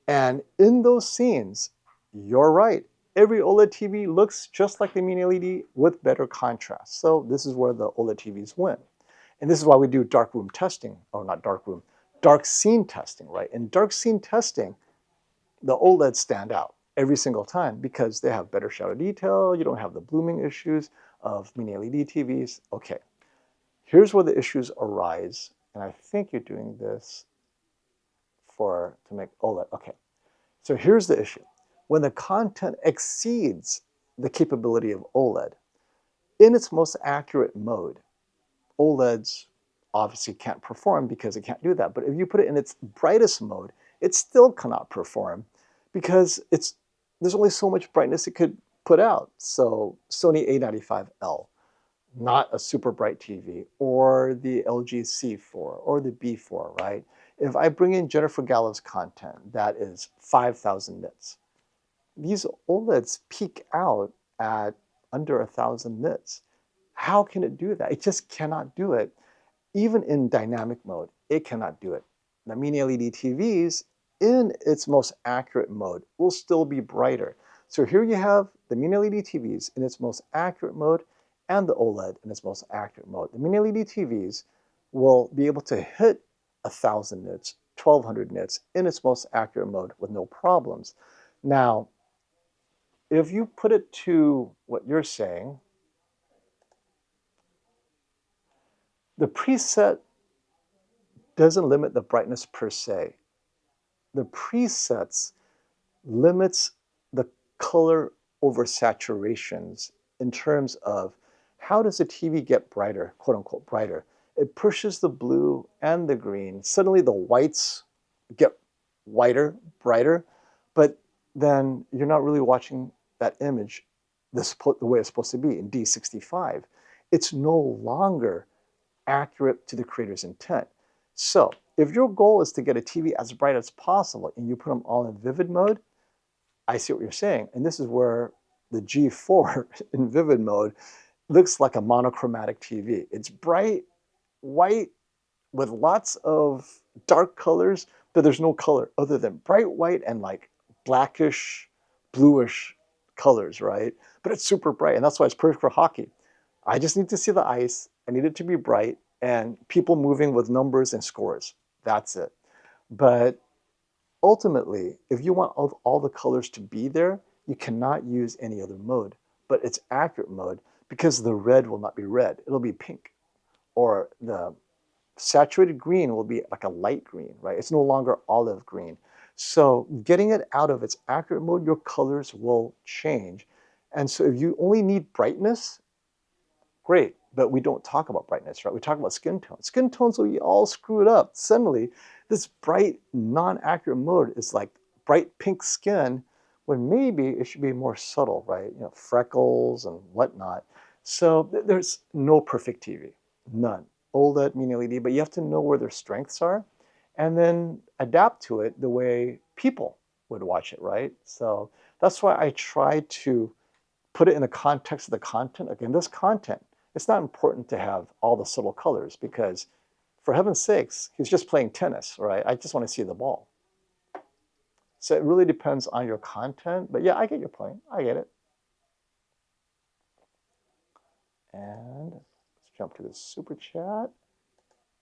And in those scenes, you're right. Every OLED TV looks just like the Mini LED with better contrast. So this is where the OLED TVs win. And this is why we do darkroom testing, or not darkroom, dark scene testing, right? In dark scene testing, the OLEDs stand out every single time because they have better shadow detail. You don't have the blooming issues of Mini LED TVs. Okay, Here's where the issues arise, and I think you're doing this to make OLED. Okay, so here's the issue. When the content exceeds the capability of OLED, in its most accurate mode, OLEDs obviously can't perform because it can't do that. But if you put it in its brightest mode, it still cannot perform because there's only so much brightness it could put out. So Sony A95L, not a super bright TV, or the LG C4 or the B4, right? If I bring in Jennifer Gallo's content that is 5,000 nits, these OLEDs peak out at under 1,000 nits. How can it do that? It just cannot do it. Even in dynamic mode, it cannot do it. The mini LED TVs, in its most accurate mode, will still be brighter. So here you have the mini LED TVs in its most accurate mode and the OLED in its most accurate mode. The mini LED TVs will be able to hit 1,000 nits, 1,200 nits in its most accurate mode with no problems. Now, if you put it to what you're saying, the preset doesn't limit the brightness per se. The presets limits the color over saturations in terms of how does a TV get brighter, quote unquote brighter. It pushes the blue and the green. Suddenly the whites get whiter, brighter, but then you're not really watching that image the way it's supposed to be in D65. It's no longer accurate to the creator's intent. So if your goal is to get a TV as bright as possible and you put them all in vivid mode, I see what you're saying. And this is where the G4 in vivid mode looks like a monochromatic TV. It's bright white with lots of dark colors, but there's no color other than bright white and like blackish, bluish colors, right? But it's super bright, and that's why it's perfect for hockey. I just need to see the ice. I need it to be bright and people moving with numbers and scores. That's it. But ultimately, if you want all the colors to be there, you cannot use any other mode. But it's accurate mode because the red will not be red. It'll be pink. Or the saturated green will be like a light green, right? It's no longer olive green. So getting it out of its accurate mode, your colors will change. And so if you only need brightness, great, but we don't talk about brightness, right? We talk about skin tones. Skin tones will be all screwed up. Suddenly, this bright, non-accurate mode is like bright pink skin, when maybe it should be more subtle, right? You know, freckles and whatnot. So there's no perfect TV, none. OLED, mini LED, but you have to know where their strengths are and then adapt to it the way people would watch it, right? So that's why I try to put it in the context of the content. Again, this content, it's not important to have all the subtle colors because for heaven's sakes, he's just playing tennis, right? I just want to see the ball. So it really depends on your content, but yeah, I get your point. I get it. And let's jump to the super chat.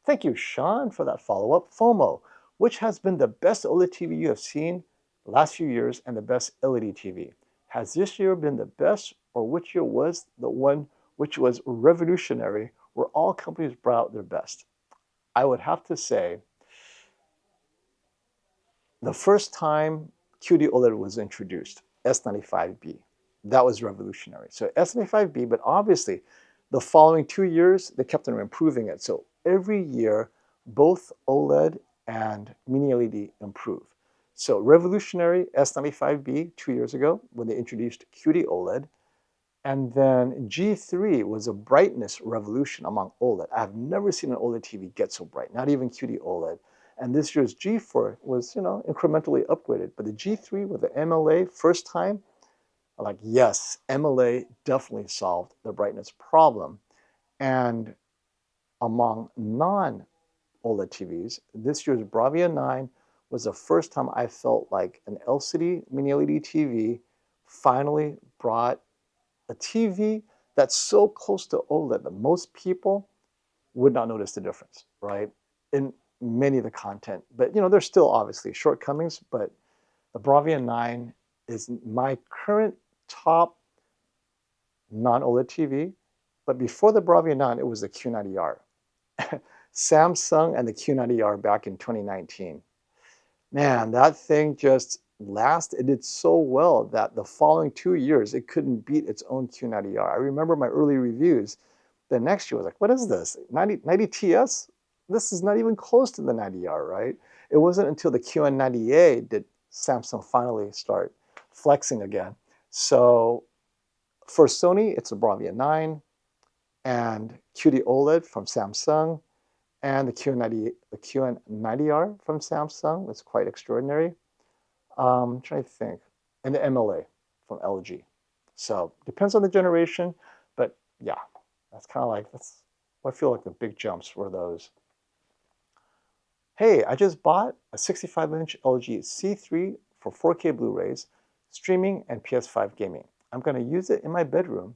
Thank you, Sean, for that follow-up. FOMO, which has been the best OLED TV you have seen the last few years and the best LED TV? Has this year been the best, or which year was the one which was revolutionary, where all companies brought out their best? I would have to say the first time QD OLED was introduced, S95B, that was revolutionary. So S95B, but obviously the following 2 years, they kept on improving it. So every year, both OLED and mini LED improve. So revolutionary S95B 2 years ago when they introduced QD OLED. And then G3 was a brightness revolution among OLED. I've never seen an OLED TV get so bright, not even QD OLED. And this year's G4 was, incrementally upgraded. But the G3 with the MLA first time, I'm like, yes, MLA definitely solved the brightness problem. And among non-OLED TVs, this year's Bravia 9 was the first time I felt like an LCD mini LED TV finally brought a TV that's so close to OLED that most people would not notice the difference, right? In many of the content. But, there's still obviously shortcomings, but the Bravia 9 is my current top non-OLED TV. But before the Bravia 9, it was the Q90R. Samsung and the Q90R back in 2019. Man, that thing just lasted. It did so well that the following 2 years, it couldn't beat its own Q90R. I remember my early reviews. The next year was like, what is this? 90 TS? This is not even close to the 90R, right? It wasn't until the QN90A did Samsung finally start flexing again. So for Sony, it's a Bravia 9 and QD OLED from Samsung, and the QN90R from Samsung was quite extraordinary. I'm trying to think. And the MLA from LG. So depends on the generation, but yeah, that's kind of like, I feel like the big jumps were those. Hey, I just bought a 65-inch LG C3 for 4K Blu-rays, streaming, and PS5 gaming. I'm going to use it in my bedroom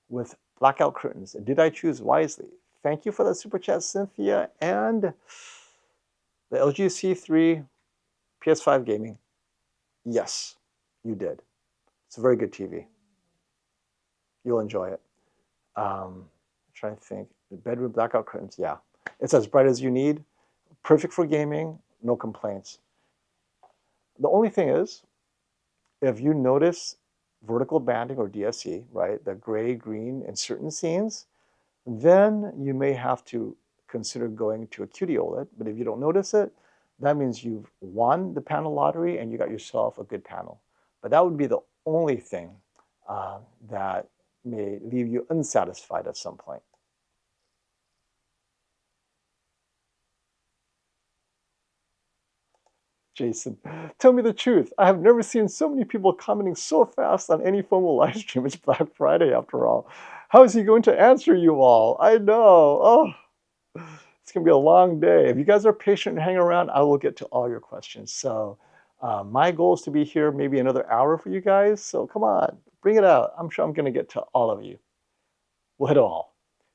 with blackout curtains. Did I choose wisely? Thank you for the super chat, Cynthia. And the LG C3 PS5 gaming. Yes, you did. It's a very good TV. You'll enjoy it. I'm trying to think. The bedroom blackout curtains, yeah. It's as bright as you need. Perfect for gaming, no complaints. The only thing is, if you notice vertical banding or DSC, right, the gray, green in certain scenes, then you may have to consider going to a QD OLED. But if you don't notice it, that means you've won the panel lottery and you got yourself a good panel. But that would be the only thing that may leave you unsatisfied at some point. Jason, tell me the truth. I have never seen so many people commenting so fast on any form of live stream. It's Black Friday after all. How is he going to answer you all? I know. Oh, it's going to be a long day. If you guys are patient and hang around, I will get to all your questions. So my goal is to be here maybe another hour for you guys. So come on, bring it out. I'm sure I'm going to get to all of you. We'll hit it all.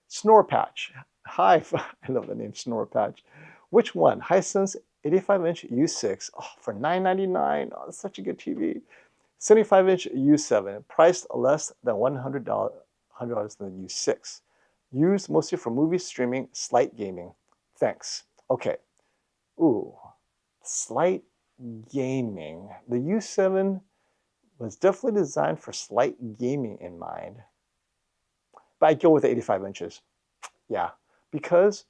Snore Patch. Hi. I love the name Snore Patch. Which one? Hisense 85-inch U6 for $999. Oh, that's such a good TV. 75-inch U7, priced less than $100 than the U6. Used mostly for movie streaming, slight gaming. Thanks. Okay. Ooh, slight gaming. The U7 was definitely designed for slight gaming in mind. But I'd go with the 85 inches. Yeah, because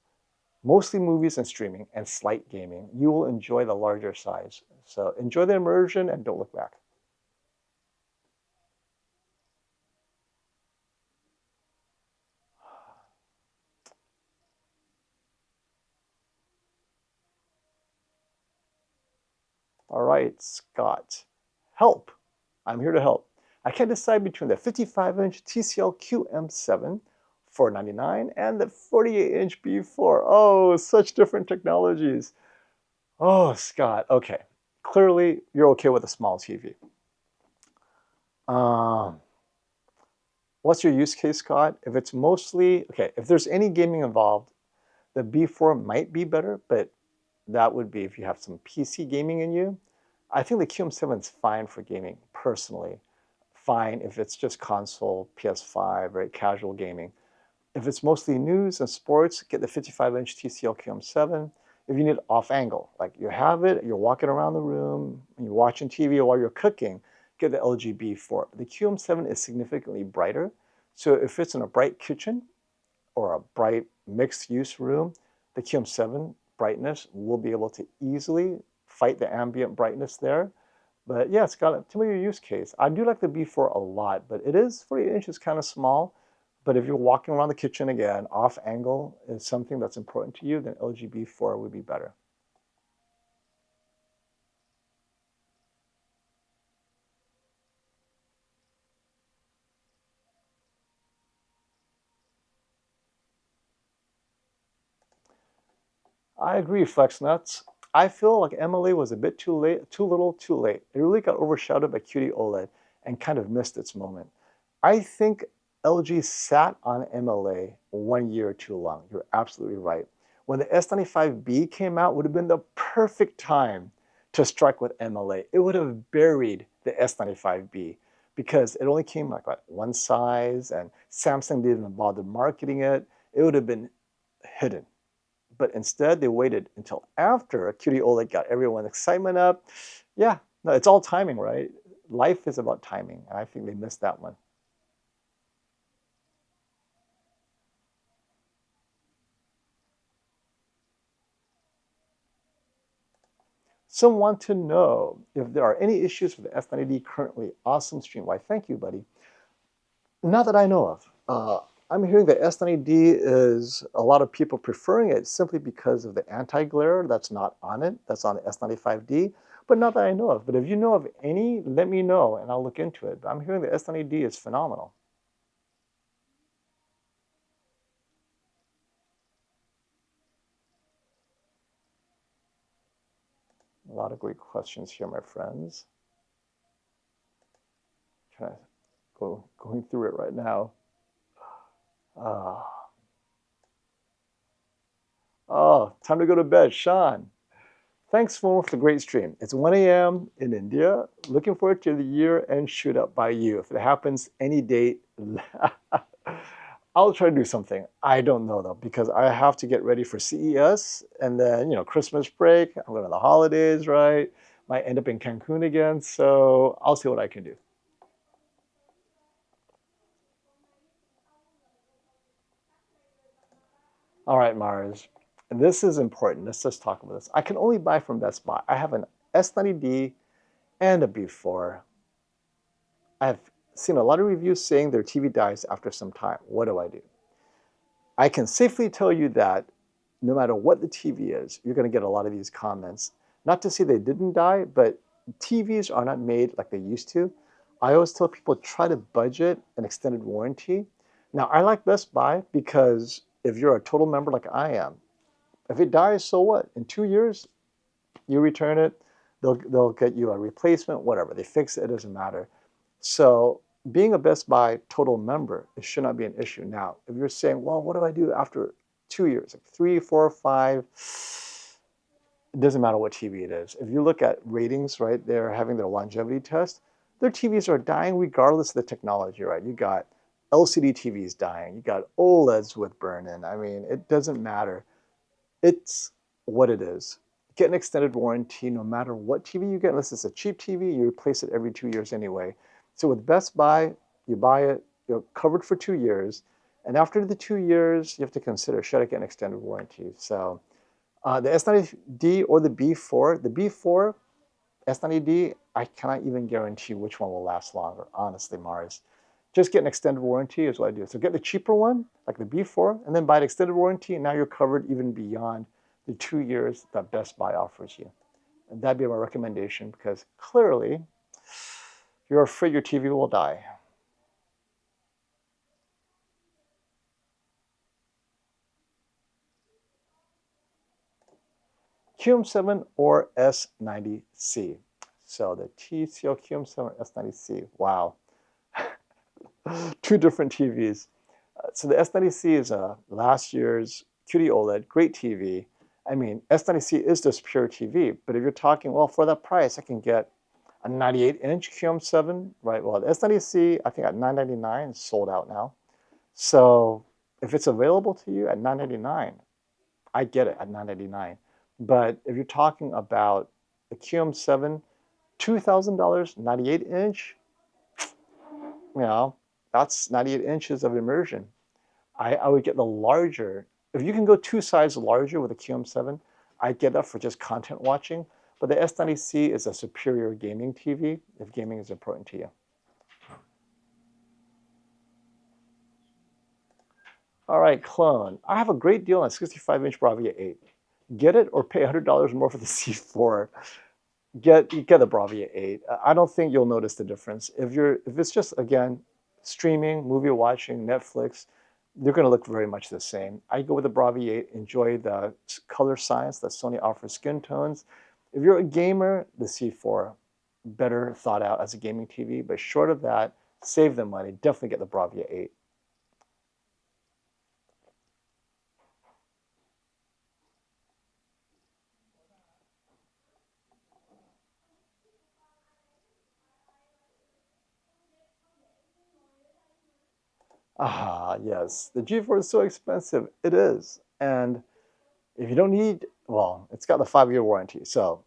mostly movies and streaming and slight gaming, you will enjoy the larger size. So enjoy the immersion and don't look back. All right, Scott. Help. I'm here to help. I can't decide between the 55-inch TCL QM7 $499 and the 48-inch B4. Oh, such different technologies. Oh, Scott. Okay. Clearly, you're okay with a small TV. What's your use case, Scott? If it's mostly, okay, if there's any gaming involved, the B4 might be better, but that would be if you have some PC gaming in you. I think the QM7 is fine for gaming, personally. Fine if it's just console, PS5, right, casual gaming. If it's mostly news and sports, get the 55-inch TCL QM7. If you need off angle, like you have it, you're walking around the room, and you're watching TV while you're cooking, get the LG B4. The QM7 is significantly brighter. So if it's in a bright kitchen or a bright mixed-use room, the QM7 brightness will be able to easily fight the ambient brightness there. But yeah, it's got to me your use case. I do like the B4 a lot, but it is 48 inches kind of small. But if you're walking around the kitchen again, off angle is something that's important to you, then LG B4 would be better. I agree, Flex Nuts. I feel like MLA was a bit too late, too little, too late. It really got overshadowed by QD OLED and kind of missed its moment. I think LG sat on MLA 1 year too long. You're absolutely right. When the S95B came out, would have been the perfect time to strike with MLA. It would have buried the S95B because it only came like what, one size, and Samsung didn't even bother marketing it. It would have been hidden. but instead they waited until after QD OLED got everyone's excitement up. Yeah, no, it's all timing, right? Life is about timing, and I think they missed that one. Some want to know if there are any issues with the S90D currently. Awesome stream. Why, thank you, buddy. Not that I know of. I'm hearing that S90D is a lot of people preferring it simply because of the anti-glare that's not on it, that's on the S95D, but not that I know of. But if you know of any, let me know and I'll look into it. But I'm hearing the S90D is phenomenal. A lot of great questions here, my friends. Trying to going through it right now. Uh, oh, time to go to bed, Sean. Thanks for the great stream. It's 1 a.m. in India. Looking forward to the year-end shoot-up by you. If it happens any date, I'll try to do something. I don't know though, because I have to get ready for CES and then, Christmas break. I'm going to the holidays, right? Might end up in Cancun again. So I'll see what I can do. All right, Mars. This is important. Let's just talk about this. I can only buy from Best Buy. I have an S90D and a B4. I've seen a lot of reviews saying their TV dies after some time. What do I do? I can safely tell you that no matter what the TV is, you're going to get a lot of these comments. Not to say they didn't die, but TVs are not made like they used to. I always tell people try to budget an extended warranty. Now, I like Best Buy because if you're a total member like I am, if it dies, so what? In 2 years, you return it, they'll get you a replacement, whatever. They fix it, it doesn't matter. So being a Best Buy total member, it should not be an issue. Now, if you're saying, well, what do I do after 2 years? Like 3, 4, 5, it doesn't matter what TV it is. If you look at ratings, right, they're having their longevity test, their TVs are dying regardless of the technology, right? You got LCD TVs dying, you got OLEDs with burn-in. I mean, it doesn't matter. It's what it is. Get an extended warranty no matter what TV you get, unless it's a cheap TV, you replace it every 2 years anyway. So with Best Buy, you buy it, you're covered for 2 years, and after the 2 years, you have to consider, should I get an extended warranty? So the S90D or the B4, the B4 S90D, I cannot even guarantee which one will last longer, honestly, Mars. Just get an extended warranty is what I do. So get the cheaper one, like the B4, and then buy an extended warranty, and now you're covered even beyond the 2 years that Best Buy offers you. And that'd be my recommendation because clearly you're afraid your TV will die. QM7 or S90C. So the TCL QM7 S90C. Wow. Two different TVs. So the S90C is last year's QD OLED, great TV. I mean, S90C is just pure TV, but if you're talking, well, for that price, I can get a 98-inch QM7, right? Well, the S90C, I think at $999 is sold out now. So if it's available to you at $999, I get it at $999. But if you're talking about the QM7, $2,000, 98-inch, that's 98 inches of immersion. I would get the larger. If you can go 2 sizes larger with a QM7, I'd get that for just content watching. But the S90C is a superior gaming TV if gaming is important to you. All right, clone. I have a great deal on a 65-inch Bravia 8. Get it or pay $100 more for the C4. Get the Bravia 8. I don't think you'll notice the difference. If it's just, again, streaming, movie watching, Netflix, they're going to look very much the same. I go with the Bravia 8, enjoy the color science that Sony offers skin tones. If you're a gamer, the C4, better thought out as a gaming TV. But short of that, save the money. Definitely get the Bravia 8. Ah, yes, the G4 is so expensive. It is. And If you don't need, well, it's got the 5-year warranty. So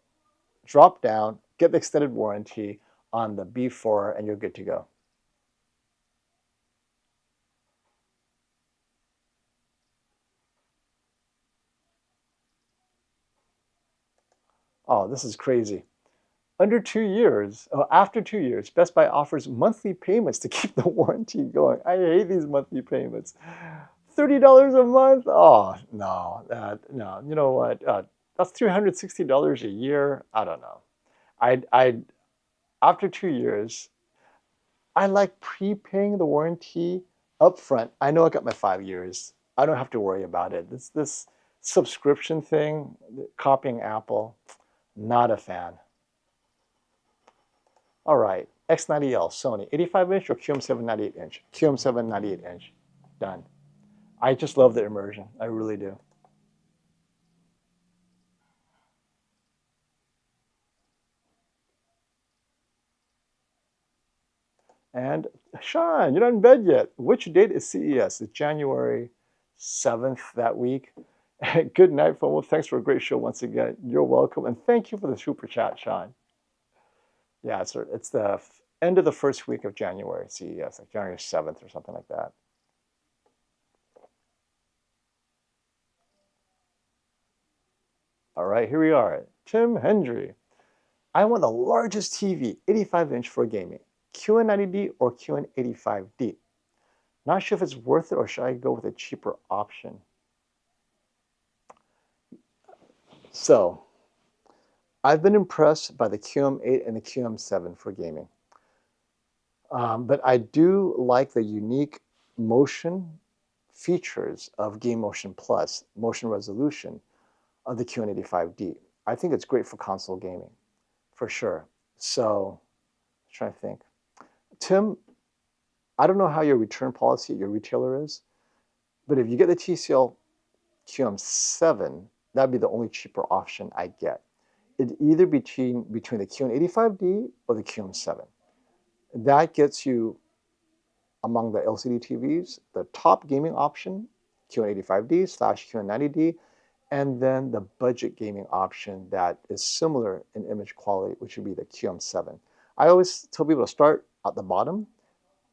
drop down, get the extended warranty on the B4, and you're good to go. Oh, this is crazy. Under 2 years, after 2 years, Best Buy offers monthly payments to keep the warranty going. I hate these monthly payments. $30 a month? Oh, no, no. You know what? That's $360 a year. I don't know. I after 2 years, I like prepaying the warranty upfront. I know I got my 5 years. I don't have to worry about it. This subscription thing, copying Apple, not a fan. All right, X90L, Sony, 85-inch or QM7 98-inch? QM7 98-inch, done. I just love the immersion. I really do. And Sean, you're not in bed yet. Which date is CES? It's January 7th that week. Good night, FOMO. Thanks for a great show once again. You're welcome. And thank you for the super chat, Sean. Yeah, it's the end of the first week of January, CES, like January 7th or something like that. All right, here we are. Tim Hendry. I want the largest TV, 85-inch for gaming. QN90D or QN85D? Not sure if it's worth it or should I go with a cheaper option? So, I've been impressed by the QM8 and the QM7 for gaming. But I do like the unique motion features of Game Motion Plus, motion resolution of the QN85D. I think it's great for console gaming, for sure. So, I'm trying to think. Tim, I don't know how your return policy at your retailer is, but if you get the TCL QM7, that'd be the only cheaper option I get. It either between the QN85D or the QM7. That gets you among the LCD TVs, the top gaming option, QN85D slash QN90D, and then the budget gaming option that is similar in image quality, which would be the QM7. I always tell people to start at the bottom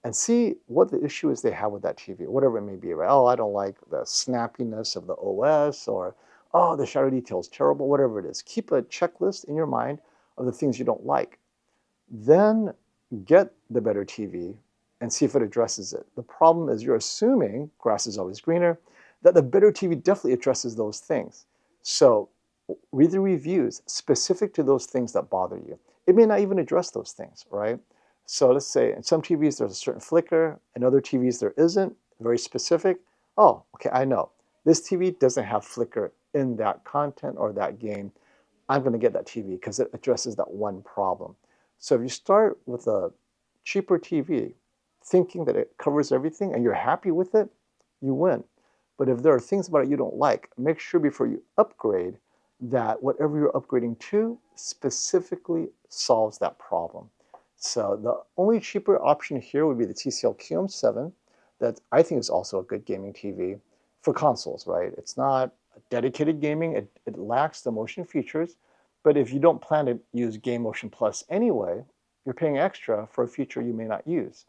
and see what the issue is they have with that TV, whatever it may be, right? Oh, I don't like the snappiness of the OS, or, oh, the shadow detail is terrible, whatever it is. Keep a checklist in your mind of the things you don't like. Then get the better TV and see if it addresses it. The problem is you're assuming, grass is always greener, that the better TV definitely addresses those things. So read the reviews specific to those things that bother you. It may not even address those things, right? So let's say in some TVs there's a certain flicker, in other TVs there isn't, very specific. Oh, okay, I know. This TV doesn't have flicker in that content or that game. I'm going to get that TV because it addresses that one problem. So if you start with a cheaper TV, thinking that it covers everything and you're happy with it, you win. But if there are things about it you don't like, make sure before you upgrade that whatever you're upgrading to specifically solves that problem. So the only cheaper option here would be the TCL QM7 that I think is also a good gaming TV for consoles, right? It's not dedicated gaming. It lacks the motion features. But if you don't plan to use Game Motion Plus anyway, you're paying extra for a feature you may not use.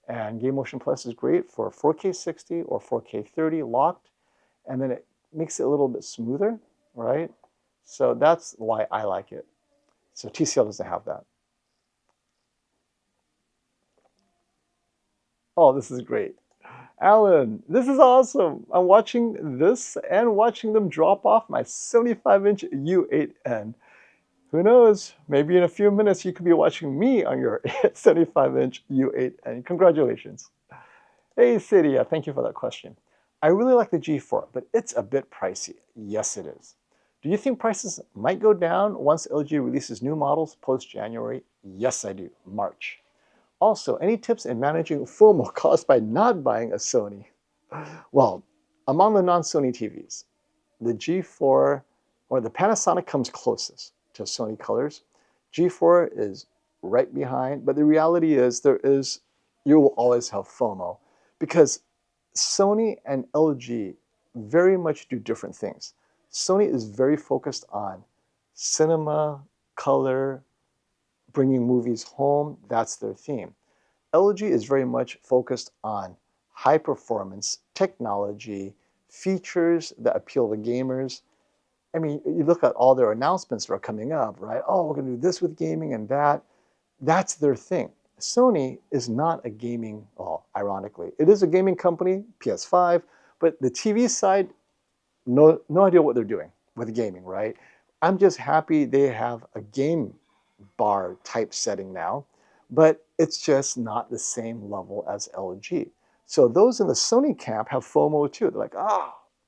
And Game Motion Plus is great for 4K 60 or 4K 30 locked, and then it makes it a little bit smoother, right? So that's why I like it. So TCL doesn't have that. Oh, this is great. Alan, this is awesome. I'm watching this and watching them drop off my 75-inch U8N. Who knows? Maybe in a few minutes you could be watching me on your 75-inch U8N. Congratulations. Hey, Cydia, thank you for that question. I really like the G4, but it's a bit pricey. Yes, it is. Do you think prices might go down once LG releases new models post-January? Yes, I do. March. Also, any tips in managing FOMO caused by not buying a Sony? Well, among the non-Sony TVs, the G4 or the Panasonic comes closest to Sony colors. G4 is right behind, but the reality is you will always have FOMO because Sony and LG very much do different things. Sony is very focused on cinema, color, bringing movies home. That's their theme. LG is very much focused on high performance, technology, features that appeal to gamers. I mean, you look at all their announcements that are coming up, right? Oh, we're going to do this with gaming and that. That's their thing. Sony is not a gaming, well, ironically, it is a gaming company, PS5, but the TV side, no idea what they're doing with gaming, right? I'm just happy they have a game bar type setting now, but it's just not the same level as LG. So those in the Sony camp have FOMO too. They're like,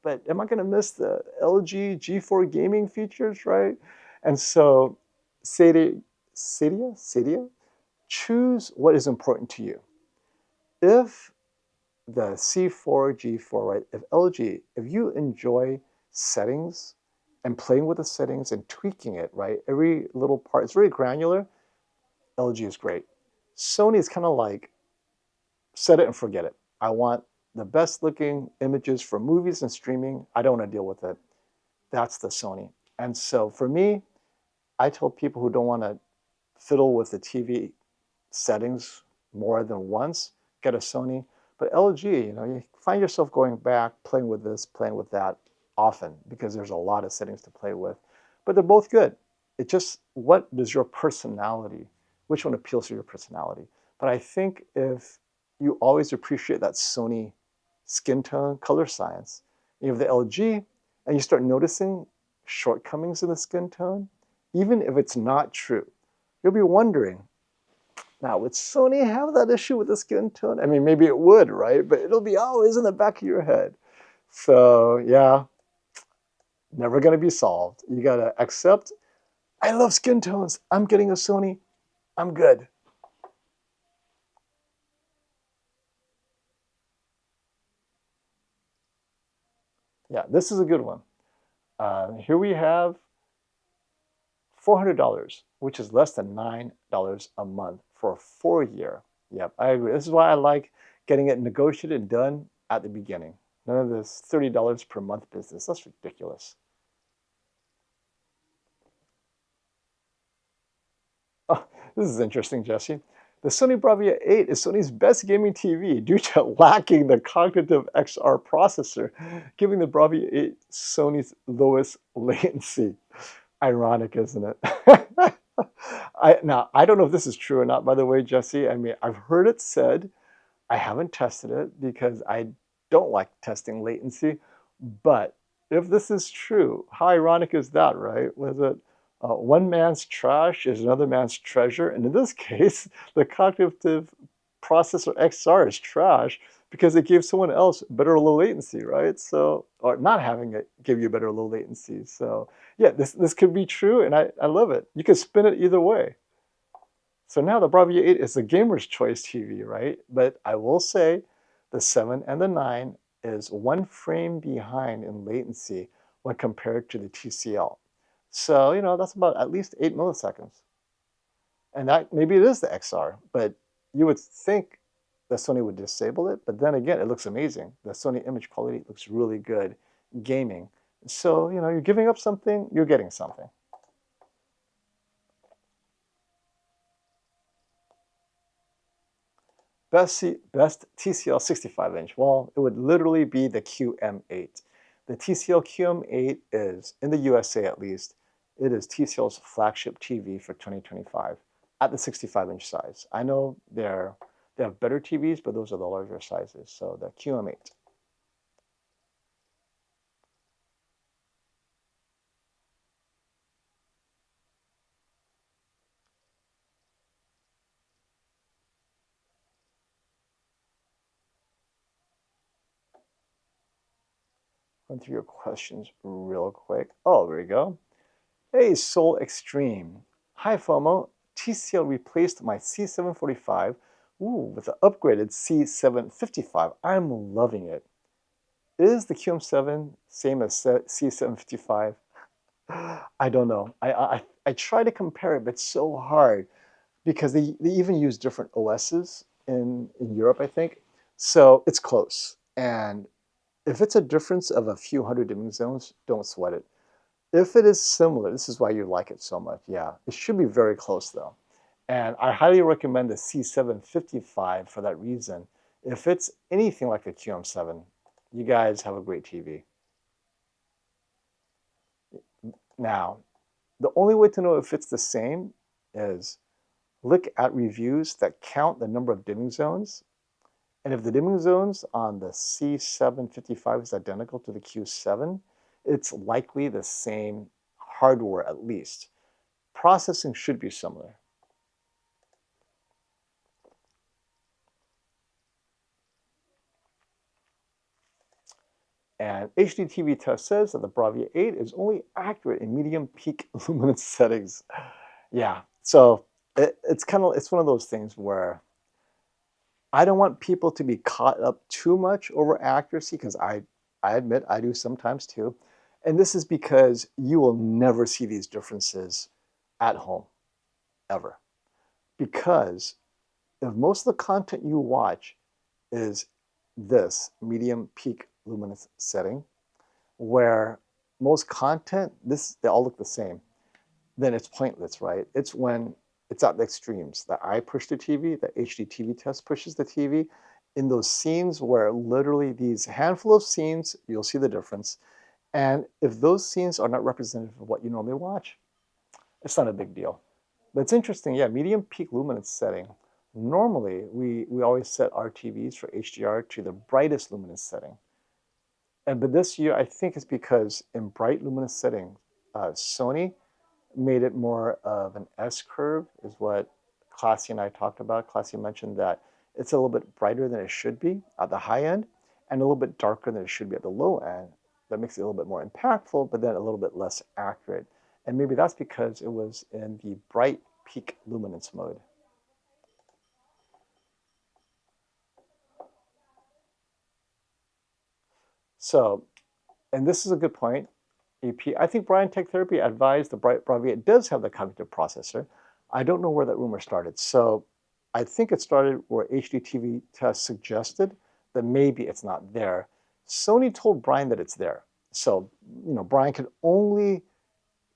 but am I going to miss the LG G4 gaming features, right? And so Cydia, choose what is important to you. If the C4, G4, right? If LG, if you enjoy settings and playing with the settings and tweaking it, right? Every little part, it's very granular. LG is great. Sony is kind of like, set it and forget it. I want the best looking images for movies and streaming. I don't want to deal with it. That's the Sony. And so for me, I tell people who don't want to fiddle with the TV settings more than once, get a Sony. But LG, you find yourself going back, playing with this, playing with that often because there's a lot of settings to play with. But they're both good. It just, what does your personality, which one appeals to your personality? But I think if you always appreciate that Sony skin tone, color science, you have the LG, and you start noticing shortcomings in the skin tone, even if it's not true, you'll be wondering, now, would Sony have that issue with the skin tone? I mean, maybe it would, right? But it'll be always in the back of your head. So, yeah, never going to be solved. You got to accept, I love skin tones. I'm getting a Sony. I'm good. Yeah, this is a good one. Here we have $400, which is less than $9 a month for a 4-year. Yep, I agree. This is why I like getting it negotiated and done at the beginning. None of this $30 per month business. That's ridiculous. Oh, this is interesting, Jesse. The Sony Bravia 8 is Sony's best gaming TV due to lacking the cognitive XR processor, giving the Bravia 8 Sony's lowest latency. Ironic, isn't it? Now, I don't know if this is true or not, by the way, Jesse. I mean, I've heard it said. I haven't tested it because I don't like testing latency. But if this is true, how ironic is that, right? Was it one man's trash is another man's treasure? And in this case, the cognitive processor XR is trash because it gave someone else better low latency, right? So, or not having it give you better low latency. So yeah, this could be true, and I love it. You can spin it either way. So now the Bravia 8 is the gamer's choice TV, right? But I will say the 7 and the 9 is 1 frame behind in latency when compared to the TCL. So, that's about at least 8 milliseconds. And that maybe it is the XR, but you would think that Sony would disable it, but then again, it looks amazing. The Sony image quality looks really good gaming. So, you're giving up something, you're getting something. Best TCL 65-inch. Well, it would literally be the QM8. The TCL QM8 is, in the USA at least, it is TCL's flagship TV for 2025 at the 65-inch size. I know they have better TVs, but those are the larger sizes. So the QM8. Run through your questions real quick. Oh, there we go. Hey, Soul Extreme. Hi, FOMO. TCL replaced my C745 with the upgraded C755. I'm loving it. Is the QM7 same as C755? I don't know. I try to compare it, but it's so hard because they even use different OSs in Europe, I think. So it's close. And If it's a difference of a few hundred dimming zones, don't sweat it. If it is similar, this is why you like it so much. Yeah, it should be very close though. And I highly recommend the C755 for that reason. If it's anything like the QM7, you guys have a great TV. Now, the only way to know if it's the same is look at reviews that count the number of dimming zones. And if the dimming zones on the C755 is identical to the Q7, it's likely the same hardware at least. Processing should be similar. And HD TV Test says that the Bravia 8 is only accurate in medium peak luminance settings. Yeah, so it's one of those things where I don't want people to be caught up too much over accuracy because I admit I do sometimes too. And this is because you will never see these differences at home, ever. Because if most of the content you watch is this medium peak luminance setting, where most content, they all look the same, then it's pointless, right? It's when it's at the extremes that I push the TV, the HD TV test pushes the TV. In those scenes where literally these handful of scenes, you'll see the difference. And if those scenes are not representative of what you normally watch, it's not a big deal. But it's interesting, yeah, medium peak luminance setting. Normally, we always set our TVs for HDR to the brightest luminance setting. But this year, I think it's because in bright luminous setting, Sony made it more of an S curve, is what Classy and I talked about. Classy mentioned that it's a little bit brighter than it should be at the high end and a little bit darker than it should be at the low end. That makes it a little bit more impactful, but then a little bit less accurate. And maybe that's because it was in the bright peak luminance mode. So, and this is a good point, EP. I think Brian Tech Therapy advised the Bravia does have the cognitive processor. I don't know where that rumor started. So I think it started where HDTV Test suggested that maybe it's not there. Sony told Brian that it's there. So, Brian can only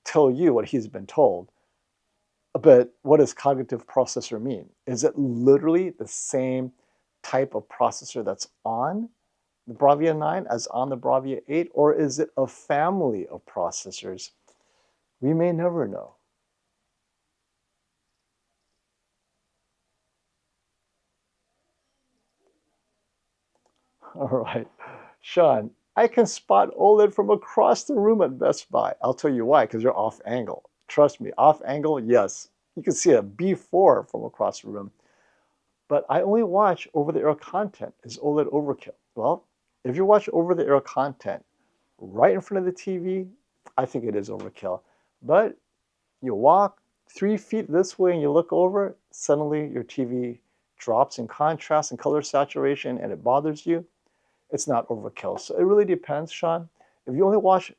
tell you what he's been told. But what does cognitive processor mean? Is it literally the same type of processor that's on the Bravia 9 as on the Bravia 8, or is it a family of processors? We may never know. All right. Sean, I can spot OLED from across the room at Best Buy. I'll tell you why, because you're off angle. Trust me, off angle, yes. You can see a B4 from across the room. But I only watch over-the-air content. Is OLED overkill? Well, if you watch over-the-air content right in front of the TV, I think it is overkill. But you walk 3 feet this way and you look over, suddenly your TV drops in contrast and color saturation and it bothers you. It's not overkill. So it really depends, Sean. If you only watch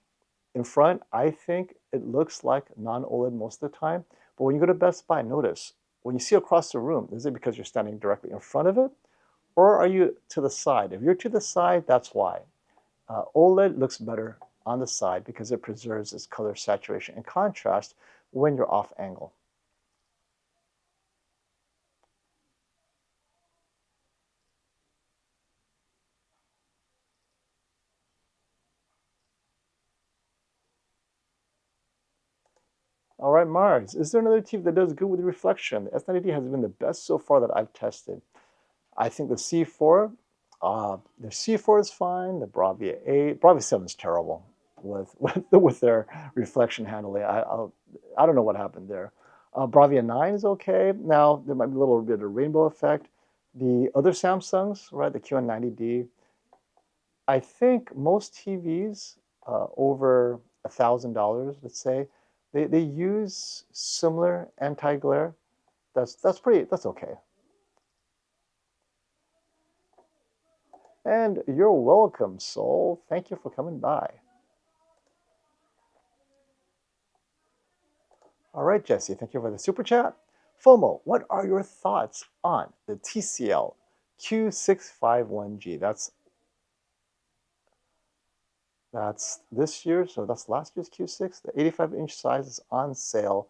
in front, I think it looks like non-OLED most of the time. But when you go to Best Buy, notice, when you see across the room, is it because you're standing directly in front of it? Or are you to the side? If you're to the side, that's why. OLED looks better on the side because it preserves its color saturation and contrast when you're off angle. All right, Mars, is there another TV that does good with reflection? The S90 has been the best so far that I've tested. I think the C4, the C4 is fine. The Bravia 8, Bravia 7 is terrible with their reflection handling. I don't know what happened there. Bravia 9 is okay. Now, there might be a little bit of rainbow effect. The other Samsungs, right, the QN90D, I think most TVs over $1,000, let's say, they use similar anti-glare. That's okay. And you're welcome, Soul. Thank you for coming by. All right, Jesse, thank you for the super chat. FOMO, what are your thoughts on the TCL Q651G? That's That's this year, so that's last year's Q6. The 85-inch size is on sale,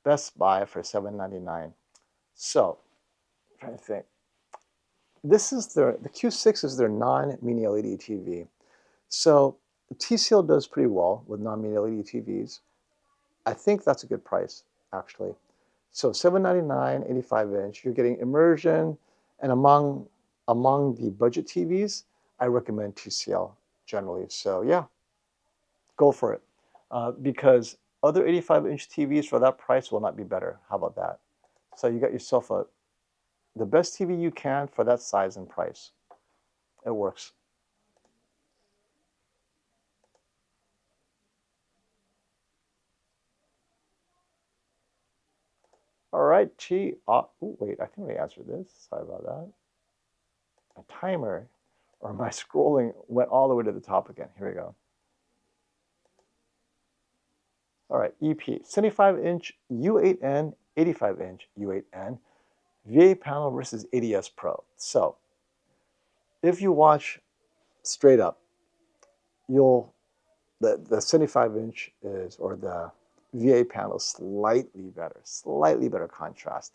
Best Buy for $799. So, I'm trying to think. This is the Q6 is their non-mini LED TV. So TCL does pretty well with non-mini LED TVs. I think that's a good price, actually. So $799, 85-inch. You're getting immersion, and among the budget TVs, I recommend TCL generally. So yeah, go for it. Because other 85-inch TVs for that price will not be better. How about that? So you got yourself the best TV you can for that size and price. It works. All right, Chi. Wait, I think we answered this. Sorry about that. My timer or my scrolling went all the way to the top again. Here we go. All right, EP. 75-inch U8N, 85-inch U8N, VA panel versus ADS Pro. So if you watch straight up, you'll the 75-inch is, or the VA panel is slightly better contrast.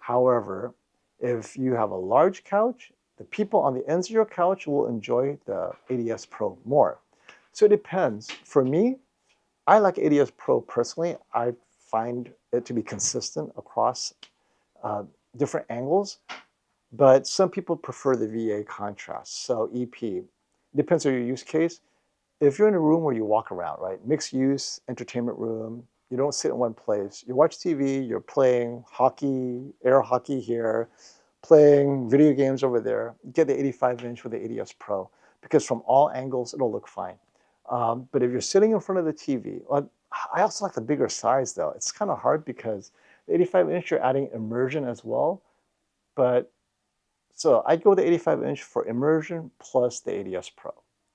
However, if you have a large couch, the people on the ends of your couch will enjoy the ADS Pro more. So it depends. For me, I like ADS Pro personally. I find it to be consistent across different angles, but some people prefer the VA contrast. So EP, depends on your use case. If you're in a room where you walk around, right, mixed use, entertainment room, you don't sit in one place. You watch TV, you're playing hockey, air hockey here, playing video games over there. Get the 85-inch with the ADS Pro because from all angles, it'll look fine. But if you're sitting in front of the TV, I also like the bigger size though. It's kind of hard because the 85-inch, you're adding immersion as well. But so I'd go with the 85-inch for immersion plus the ADS Pro.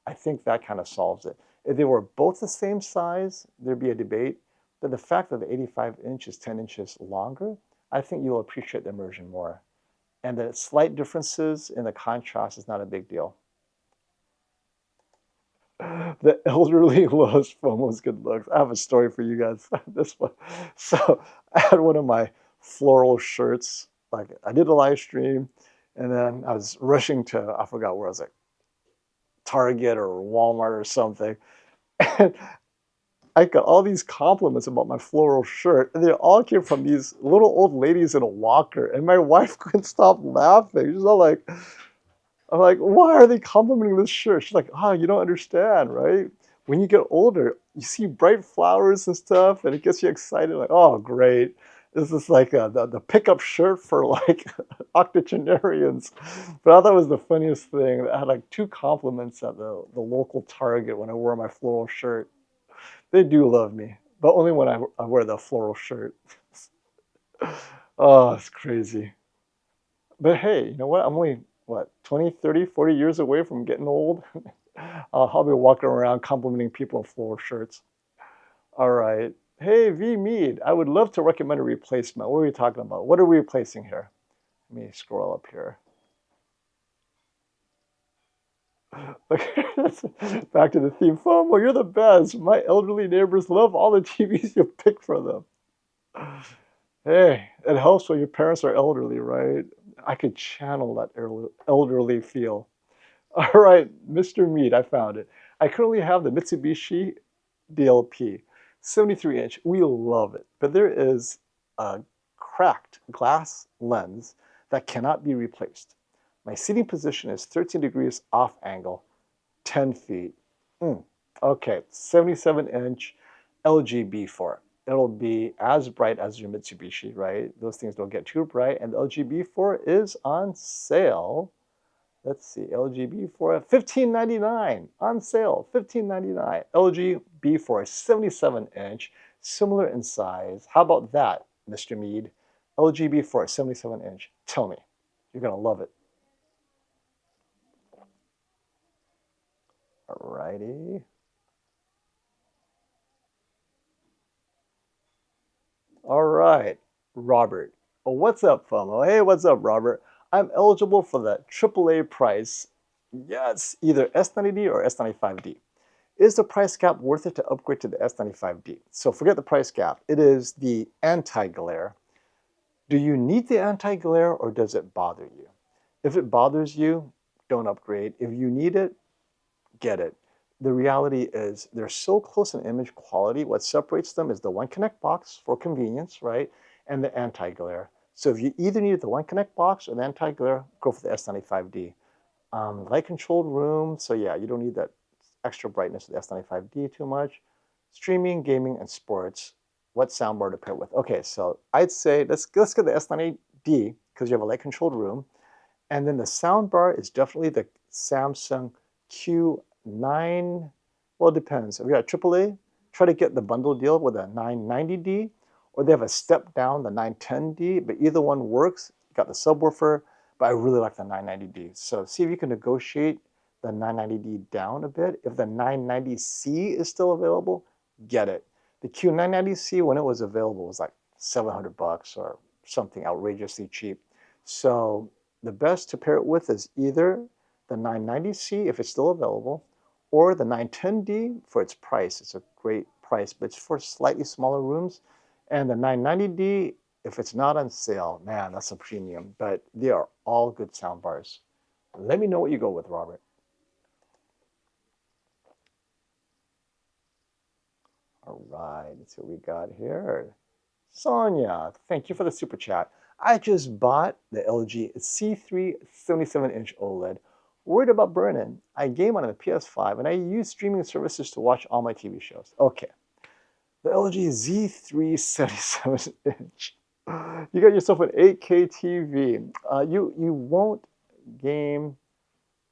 I think that kind of solves it. If they were both the same size, there'd be a debate. But the fact that the 85-inch is 10 inches longer, I think you'll appreciate the immersion more. And the slight differences in the contrast is not a big deal. The elderly loves FOMO's good looks. I have a story for you guys. This one. So I had one of my floral shirts. Like I did a live stream, and then I was rushing to, I forgot where I was, like Target or Walmart or something. And I got all these compliments about my floral shirt, and they all came from these little old ladies in a walker. And my wife couldn't stop laughing. She's all like, I'm like, why are they complimenting this shirt? She's like, oh, you don't understand, right? When you get older, you see bright flowers and stuff, and it gets you excited. Like, oh, great. This is like the pickup shirt for like octogenarians. But I thought it was the funniest thing. I had like 2 compliments at the local Target when I wore my floral shirt. They do love me, but only when I wear the floral shirt. Oh, it's crazy. But hey, you know what? I'm only, what, 20, 30, 40 years away from getting old? I'll be walking around complimenting people in floral shirts. All right. Hey, V Mead, I would love to recommend a replacement. What are we talking about? What are we replacing here? Let me scroll up here. Back to the theme. FOMO, you're the best. My elderly neighbors love all the TVs you pick for them. Hey, it helps when your parents are elderly, right? I could channel that elderly feel. All right, Mr. Mead, I found it. I currently have the Mitsubishi DLP, 73-inch. We love it, but there is a cracked glass lens that cannot be replaced. My seating position is 13 degrees off angle, 10 feet. Okay, 77-inch LGB for it. It'll be as bright as your Mitsubishi, right? Those things don't get too bright, and the LGB4 is on sale. Let's see, LGB4 $15.99 on sale, $15.99. LGB4 77-inch, similar in size. How about that, Mr. Mead? LGB4 77-inch. Tell me, you're gonna love it. Alrighty. All right, Robert. Oh, what's up, FOMO? Hey, what's up, Robert? I'm eligible for the AAA price. Yes, either S90D or S95D. Is the price gap worth it to upgrade to the S95D? So forget the price gap. It is the anti-glare. Do you need the anti-glare or does it bother you? If it bothers you, don't upgrade. If you need it, get it. The reality is they're so close in image quality. What separates them is the One Connect box for convenience, right? And the anti-glare. So if you either need the One Connect box or the anti-glare, go for the S95D. Light controlled room, so yeah, you don't need that extra brightness of the S95D too much. Streaming, gaming, and sports. What soundbar to pair with? Okay, so I'd say let's get the S90D because you have a light controlled room. And then the soundbar is definitely the Samsung Q9. Well, it depends. If you're at AAA, try to get the bundle deal with a 990D, or they have a step down, the 910D, but either one works. You got the subwoofer, but I really like the 990D. So see if you can negotiate the 990D down a bit. If the 990C is still available, get it. The Q990C, when it was available, was like $700 or something outrageously cheap. So the best to pair it with is either the 990C if it's still available, or the 910D for its price. It's a great price, but it's for slightly smaller rooms. And the 990D, if it's not on sale, man, that's a premium. But they are all good soundbars. Let me know what you go with, Robert. All right, let's see what we got here. Sonia, thank you for the super chat. I just bought the LG C3 77-inch OLED. Worried about burn-in. I game on a PS5 and I use streaming services to watch all my TV shows. Okay, the LG Z3 77-inch. You got yourself an 8K TV. You won't game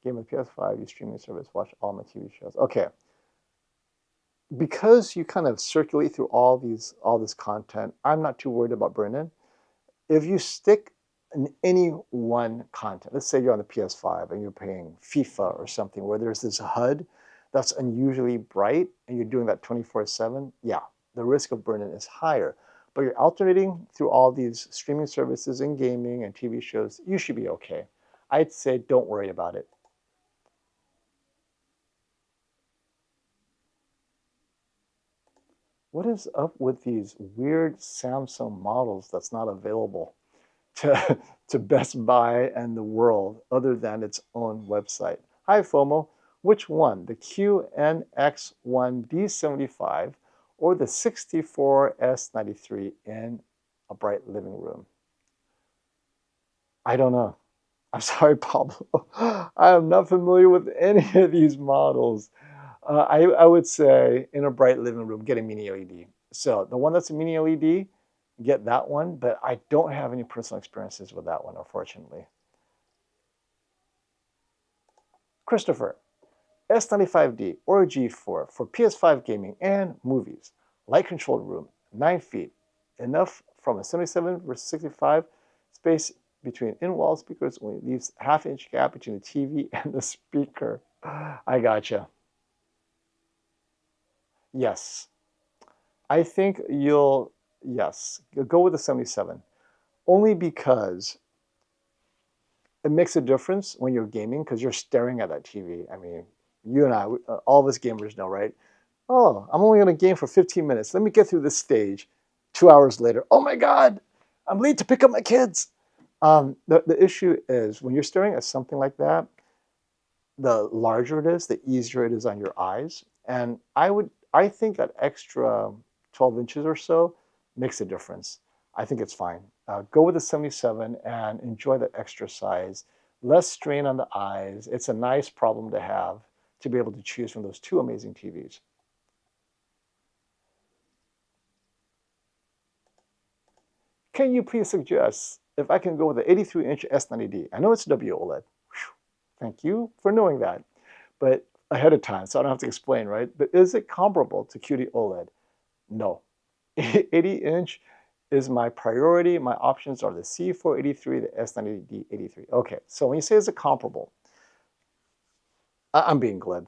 on PS5, use streaming service, watch all my TV shows. Okay. Because you kind of circulate through all this content, I'm not too worried about burn-in. If you stick in any one content, let's say you're on the PS5 and you're playing FIFA or something where there's this HUD that's unusually bright and you're doing that 24/7, yeah, the risk of burn-in is higher. But you're alternating through all these streaming services and gaming and TV shows, you should be okay. I'd say don't worry about it. What is up with these weird Samsung models that's not available to, to Best Buy and the world other than its own website? Hi, FOMO. Which one, the QNX1D75 or the 64S93 in a bright living room? I don't know. I'm sorry, Pablo. I am not familiar with any of these models. I would say in a bright living room, get a mini LED. So the one that's a mini LED, get that one, but I don't have any personal experiences with that one, unfortunately. Christopher, S95D or G4 for PS5 gaming and movies. Light controlled room, 9 feet. Enough from a 77 versus 65. Space between in-wall speakers only leaves half-inch gap between the TV and the speaker. I gotcha. Yes. I think yes, go with the 77. Only because it makes a difference when you're gaming because you're staring at that TV. I mean, you and I, all of us gamers know, right? Oh, I'm only going to game for 15 minutes. Let me get through this stage. 2 hours later, oh my God, I'm late to pick up my kids. The issue is when you're staring at something like that, the larger it is, the easier it is on your eyes. And I think that extra 12 inches or so makes a difference. I think it's fine. Go with the 77 and enjoy the extra size. Less strain on the eyes. It's a nice problem to have to be able to choose from those two amazing TVs. Can you please suggest if I can go with the 83-inch S90D? I know it's WOLED. Whew. Thank you for knowing that. But ahead of time, so I don't have to explain, right? But is it comparable to QD OLED? No. 80-inch is my priority. My options are the C483, the S90D 83. Okay, so when you say is it comparable, I'm being glib.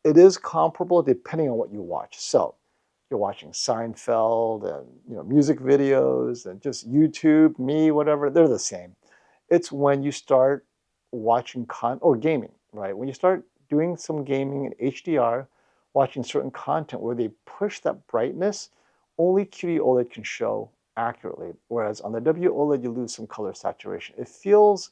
It is comparable depending on what you watch. So you're watching Seinfeld and music videos and just YouTube, me, whatever, they're the same. It's when you start watching or gaming, right? When you start doing some gaming in HDR watching certain content where they push that brightness, only QD-OLED can show accurately. Whereas on the WOLED, you lose some color saturation. It feels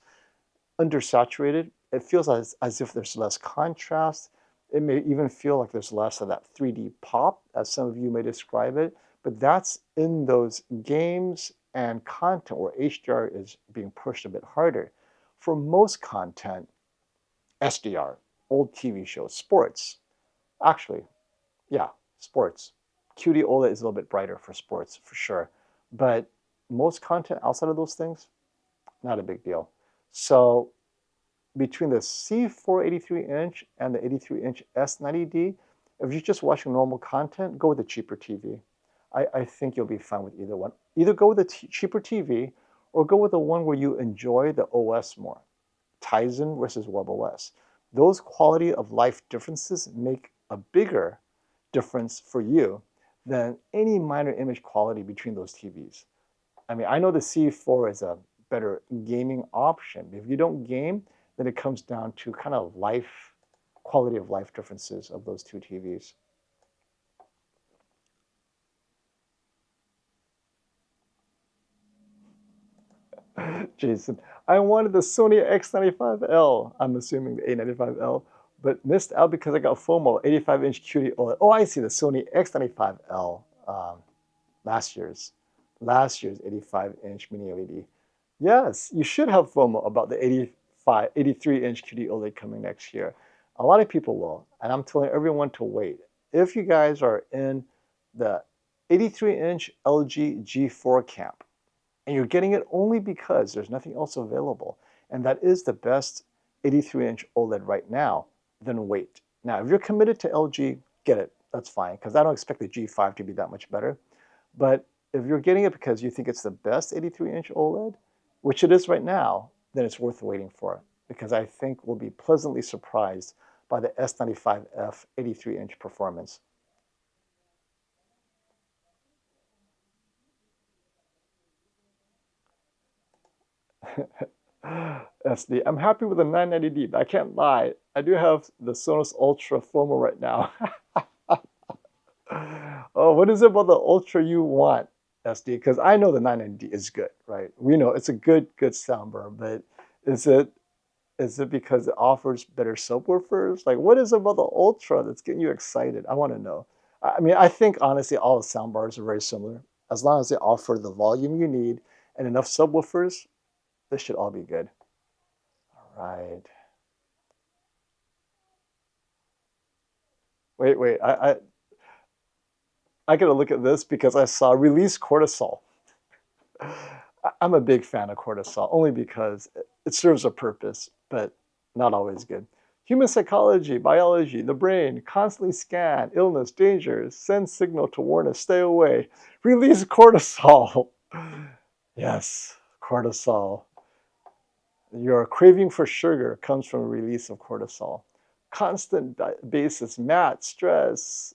undersaturated. It feels as if there's less contrast. It may even feel like there's less of that 3D pop, as some of you may describe it. But that's in those games and content where HDR is being pushed a bit harder. For most content, SDR, old TV shows, sports, actually, yeah, sports. QD OLED is a little bit brighter for sports, for sure. But most content outside of those things, not a big deal. So between the C4 83-inch and the 83-inch S90D, if you're just watching normal content, go with the cheaper TV. I think you'll be fine with either one. Either go with the cheaper TV or go with the one where you enjoy the OS more. Tizen versus WebOS. Those quality of life differences make a bigger difference for you than any minor image quality between those TVs. I mean, I know the C4 is a better gaming option. If you don't game, then it comes down to kind of quality of life differences of those two TVs. Jason, I wanted the Sony X95L. I'm assuming the A95L, but missed out because I got FOMO, 85-inch QD OLED. Oh, I see, the Sony X95L, last year's 85-inch mini LED. Yes, you should have FOMO about the 83-inch QD OLED coming next year. A lot of people will, and I'm telling everyone to wait. If you guys are in the 83-inch LG G4 camp, and you're getting it only because there's nothing else available, and that is the best 83-inch OLED right now, then wait. Now, if you're committed to LG, get it. That's fine, because I don't expect the G5 to be that much better. But if you're getting it because you think it's the best 83-inch OLED, which it is right now, then it's worth waiting for, because I think we'll be pleasantly surprised by the S95F 83-inch performance. SD. I'm happy with the 990D, but I can't lie. I do have the Sonos Ultra FOMO right now. Oh, what is it about the Ultra you want, SD? Because I know the 990D is good, right? We know it's a good soundbar, but is it because it offers better subwoofers? Like, what is it about the Ultra that's getting you excited? I want to know. I mean, I think honestly, all the soundbars are very similar. As long as they offer the volume you need and enough subwoofers, this should all be good. All right. Wait. I gotta look at this because I saw release cortisol. I'm a big fan of cortisol only because it serves a purpose, but not always good. Human psychology, biology, the brain, constantly scan, illness, dangers, send signal to warn us, stay away. Release cortisol. Yes, cortisol. Your craving for sugar comes from a release of cortisol. Constant basis, mat, stress.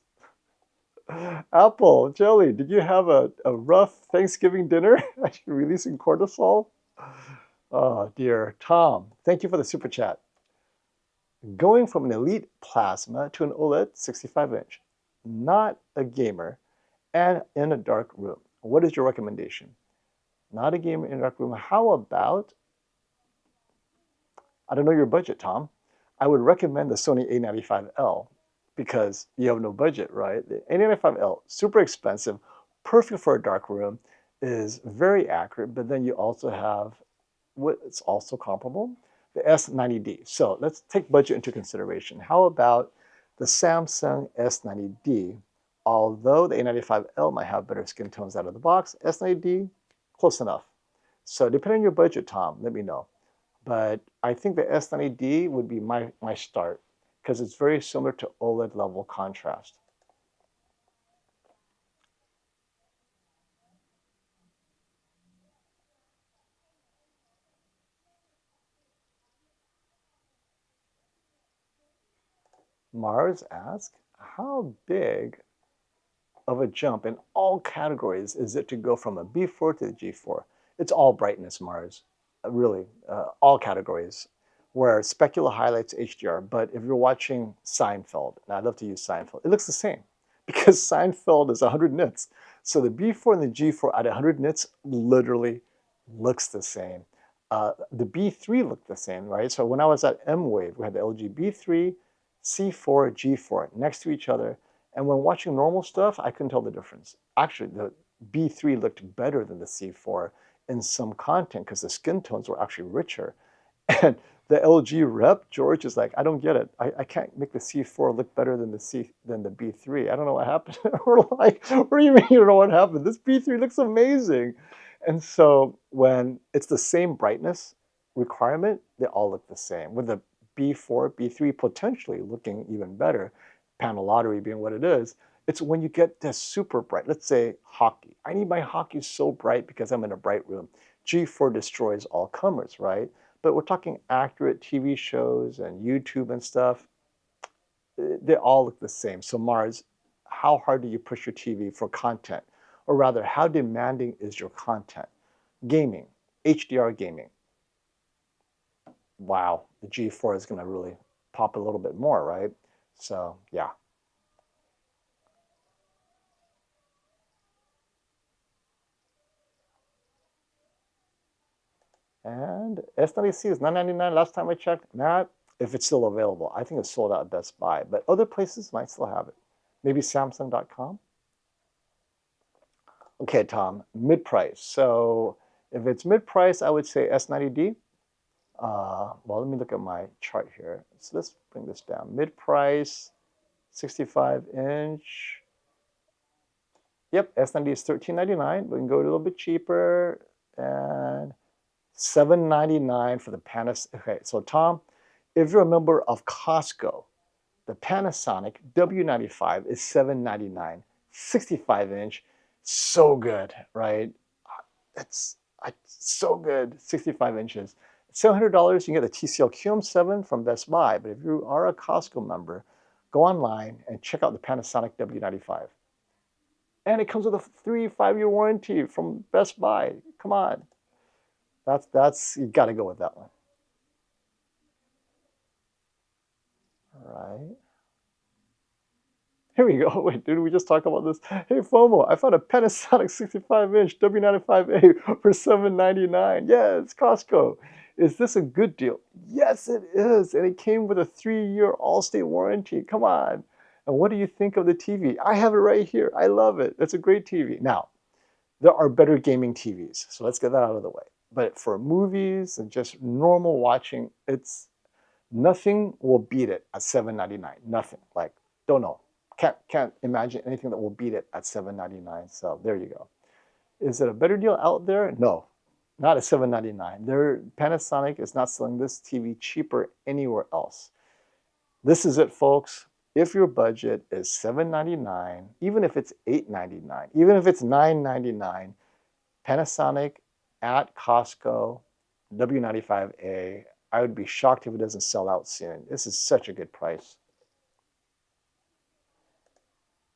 Apple, Jelly, did you have a rough Thanksgiving dinner? Releasing cortisol? Oh dear. Tom, thank you for the super chat. Going from an elite plasma to an OLED 65-inch, not a gamer, and in a dark room. What is your recommendation? Not a gamer in a dark room. How about, I don't know your budget, Tom. I would recommend the Sony A95L because you have no budget, right? The A95L, super expensive, perfect for a dark room, is very accurate, but then you also have what's also comparable, the S90D. So let's take budget into consideration. How about the Samsung S90D? Although the A95L might have better skin tones out of the box, S90D, close enough. So depending on your budget, Tom, let me know. But I think the S90D would be my start because it's very similar to OLED level contrast. Mars asks, how big of a jump in all categories is it to go from a B4 to the G4? It's all brightness, Mars. Really, all categories. where specular highlights HDR. But if you're watching Seinfeld, and I love to use Seinfeld, it looks the same because Seinfeld is 100 nits. So the B4 and the G4 at 100 nits literally looks the same. The B3 looked the same, right? So when I was at M-Wave, we had the LG B3, C4, G4 next to each other. And when watching normal stuff, I couldn't tell the difference. Actually, the B3 looked better than the C4 in some content because the skin tones were actually richer. And the LG rep, George, is like, I don't get it. I can't make the C4 look better than the B3. I don't know what happened. We're like, what do you mean you don't know what happened? This B3 looks amazing. And so when it's the same brightness requirement, they all look the same. With the B4, B3 potentially looking even better, panel lottery being what it is, it's when you get this super bright. Let's say hockey. I need my hockey so bright because I'm in a bright room. G4 destroys all comers, right? But we're talking accurate TV shows and YouTube and stuff. They all look the same. So Mars, how hard do you push your TV for content? Or rather, how demanding is your content? Gaming, HDR gaming. Wow, the G4 is going to really pop a little bit more, right? So yeah. And S90C is $999 last time I checked. Matt, if it's still available. I think it's sold out at Best Buy, but other places might still have it. Maybe Samsung.com. Okay, Tom, mid-price. So if it's mid-price, I would say S90D. Well, let me look at my chart here. So let's bring this down. Mid-price, 65-inch. Yep, S90 is $13.99. We can go a little bit cheaper. And $7.99 for the Panasonic. Okay, so Tom, if you're a member of Costco, the Panasonic W95 is $7.99, 65-inch, so good, right? It's so good, 65 inches. $700, you can get the TCL QM7 from Best Buy, but if you are a Costco member, go online and check out the Panasonic W95. And it comes with a 3-5-year warranty from Best Buy. Come on. That's you got to go with that one. All right. Here we go. Wait, did we just talk about this? Hey, FOMO, I found a Panasonic 65-inch W95A for $7.99. Yes, Costco. Is this a good deal? Yes, it is. And it came with a 3-year all-state warranty. Come on. And what do you think of the TV? I have it right here. I love it. It's a great TV. Now, there are better gaming TVs. So let's get that out of the way. But for movies and just normal watching, it's nothing will beat it at $7.99. Nothing. Like, don't know. Can't imagine anything that will beat it at $7.99. So there you go. Is it a better deal out there? No, not at $7.99. Panasonic is not selling this TV cheaper anywhere else. This is it, folks. If your budget is $7.99, even if it's $8.99, even if it's $9.99, Panasonic at Costco, W95A, I would be shocked if it doesn't sell out soon. This is such a good price.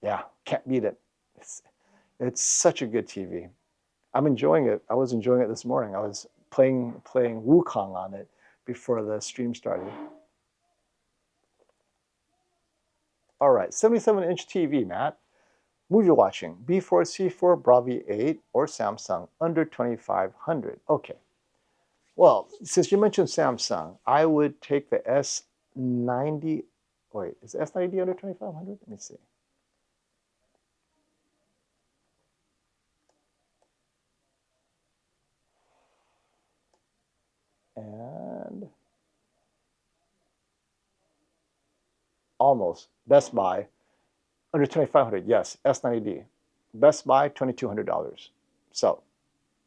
Yeah, can't beat it. It's such a good TV. I'm enjoying it. I was enjoying it this morning. I was playing Wukong on it before the stream started. All right, 77-inch TV, Matt. Movie watching, B4, C4, Bravia 8, or Samsung, under 2,500. Okay. Well, since you mentioned Samsung, I would take the S90. Wait, is the S90 under 2,500? Let me see. And almost. Best Buy, under 2,500. Yes, S90D. Best Buy, $2,200. So,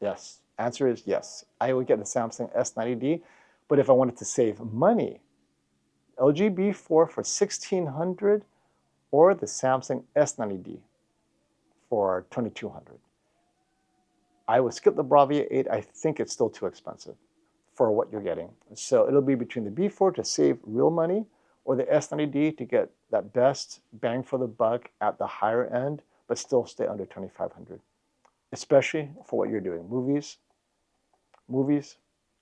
yes. Answer is yes. I would get the Samsung S90D, but if I wanted to save money, LG B4 for $1,600 or the Samsung S90D for $2,200. I would skip the Bravia 8. I think it's still too expensive for what you're getting. So it'll be between the B4 to save real money or the S90D to get that best bang for the buck at the higher end, but still stay under 2,500, especially for what you're doing. Movies,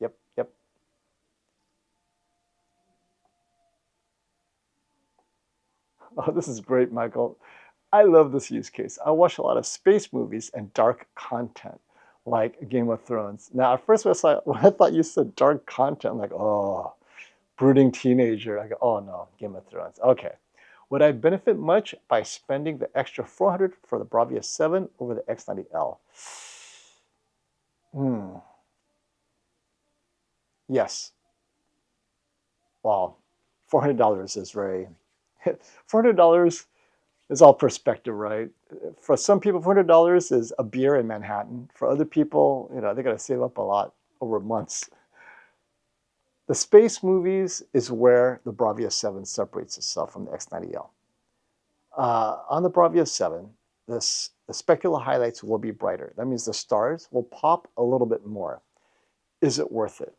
yep. Oh, this is great, Michael. I love this use case. I watch a lot of space movies and dark content, like Game of Thrones. Now, at first, when I thought you said dark content, I'm like, oh, brooding teenager. I go, oh no, Game of Thrones. Okay. Would I benefit much by spending the extra 400 for the Bravia 7 over the X90L? Hmm. Yes. Well, $400 is very, $400 is all perspective, right? For some people, $400 is a beer in Manhattan. For other people, they got to save up a lot over months. The space movies is where the Bravia 7 separates itself from the X90L. On the Bravia 7, the specular highlights will be brighter. That means the stars will pop a little bit more. Is it worth it?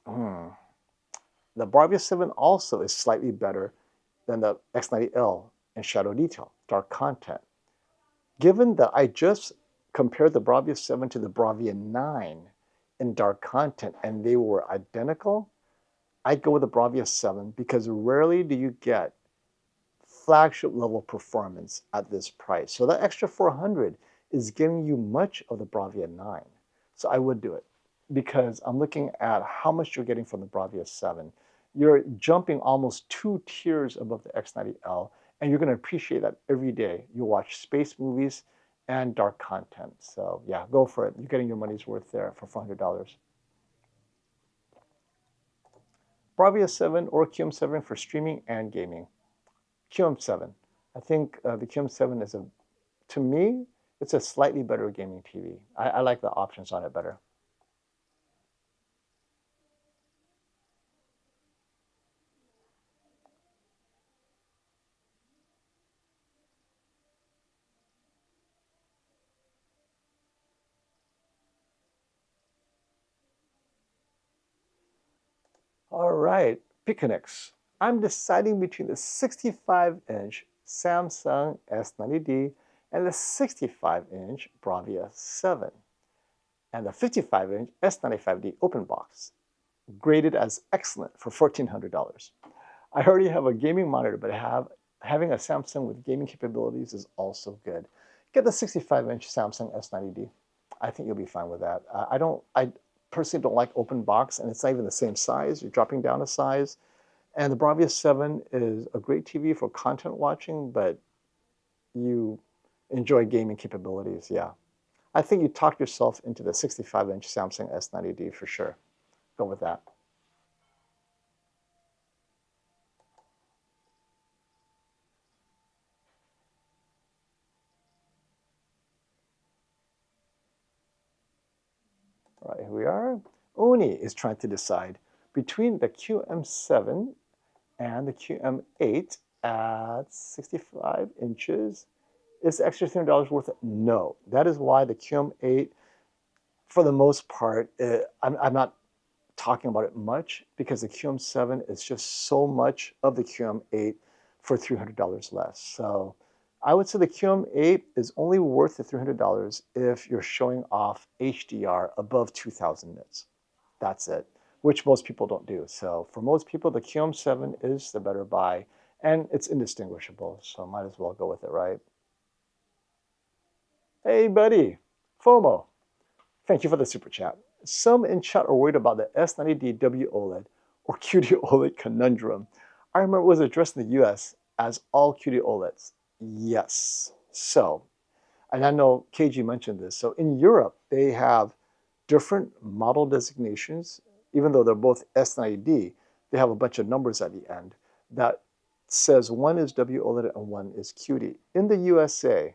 The Bravia 7 also is slightly better than the X90L in shadow detail, dark content. Given that I just compared the Bravia 7 to the Bravia 9 in dark content and they were identical, I'd go with the Bravia 7 because rarely do you get flagship level performance at this price. So that extra 400 is giving you much of the Bravia 9. So I would do it because I'm looking at how much you're getting from the Bravia 7. You're jumping almost 2 tiers above the X90L, and you're going to appreciate that every day you watch space movies and dark content. So yeah, go for it. You're getting your money's worth there for $400. Bravia 7 or QM7 for streaming and gaming. QM7. I think the QM7 is to me, it's a slightly better gaming TV. I like the options on it better. All right, Piconics. I'm deciding between the 65-inch Samsung S90D and the 65-inch Bravia 7 and the 55-inch S95D open box, graded as excellent for $1,400. I already have a gaming monitor, but having a Samsung with gaming capabilities is also good. Get the 65-inch Samsung S90D. I think you'll be fine with that. I personally don't like open box, and it's not even the same size. You're dropping down a size. And the Bravia 7 is a great TV for content watching, but you enjoy gaming capabilities, yeah. I think you talked yourself into the 65-inch Samsung S90D for sure. Go with that. All right, here we are. Oni is trying to decide between the QM7 and the QM8 at 65 inches. Is the extra $300 worth it? No. That is why the QM8, for the most part, I'm not talking about it much because the QM7 is just so much of the QM8 for $300 less. So I would say the QM8 is only worth the $300 if you're showing off HDR above 2000 nits. That's it, which most people don't do. So for most people, the QM7 is the better buy, and it's indistinguishable. So might as well go with it, right? Hey, buddy, FOMO. Thank you for the super chat. Some in chat are worried about the S90D WOLED or QD OLED conundrum. I remember it was addressed in the US as all QD OLEDs. Yes. So, and I know KG mentioned this. So in Europe, they have different model designations. Even though they're both S90D, they have a bunch of numbers at the end that says one is WOLED and one is QD. In the USA,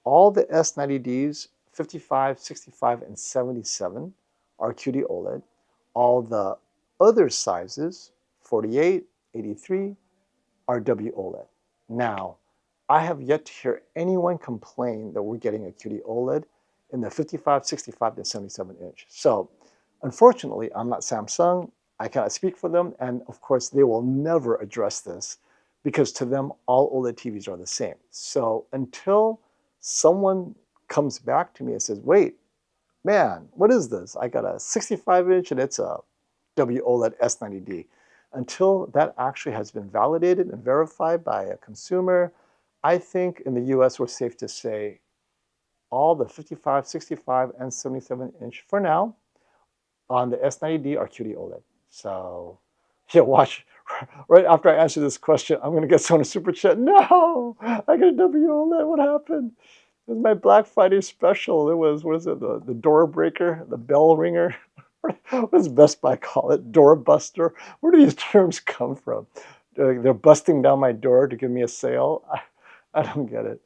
all the S90Ds, 55, 65, and 77 are QD OLED. All the other sizes, 48, 83, are WOLED. Now, I have yet to hear anyone complain that we're getting a QD OLED in the 55, 65, and 77 inch. So, unfortunately, I'm not Samsung. I cannot speak for them. And of course, they will never address this because to them, all OLED TVs are the same. So until someone comes back to me and says, wait, man, what is this? I got a 65-inch and it's a WOLED S90D. Until that actually has been validated and verified by a consumer, I think in the US we're safe to say all the 55, 65, and 77-inch for now on the S90D are QD OLED. So yeah, watch. Right after I answer this question, I'm gonna get someone a super chat. No, I got a W OLED. What happened? It was my Black Friday special. It was, what is it, the door breaker, the bell ringer? What does Best Buy call it? Door buster? Where do these terms come from? They're busting down my door to give me a sale? I don't get it.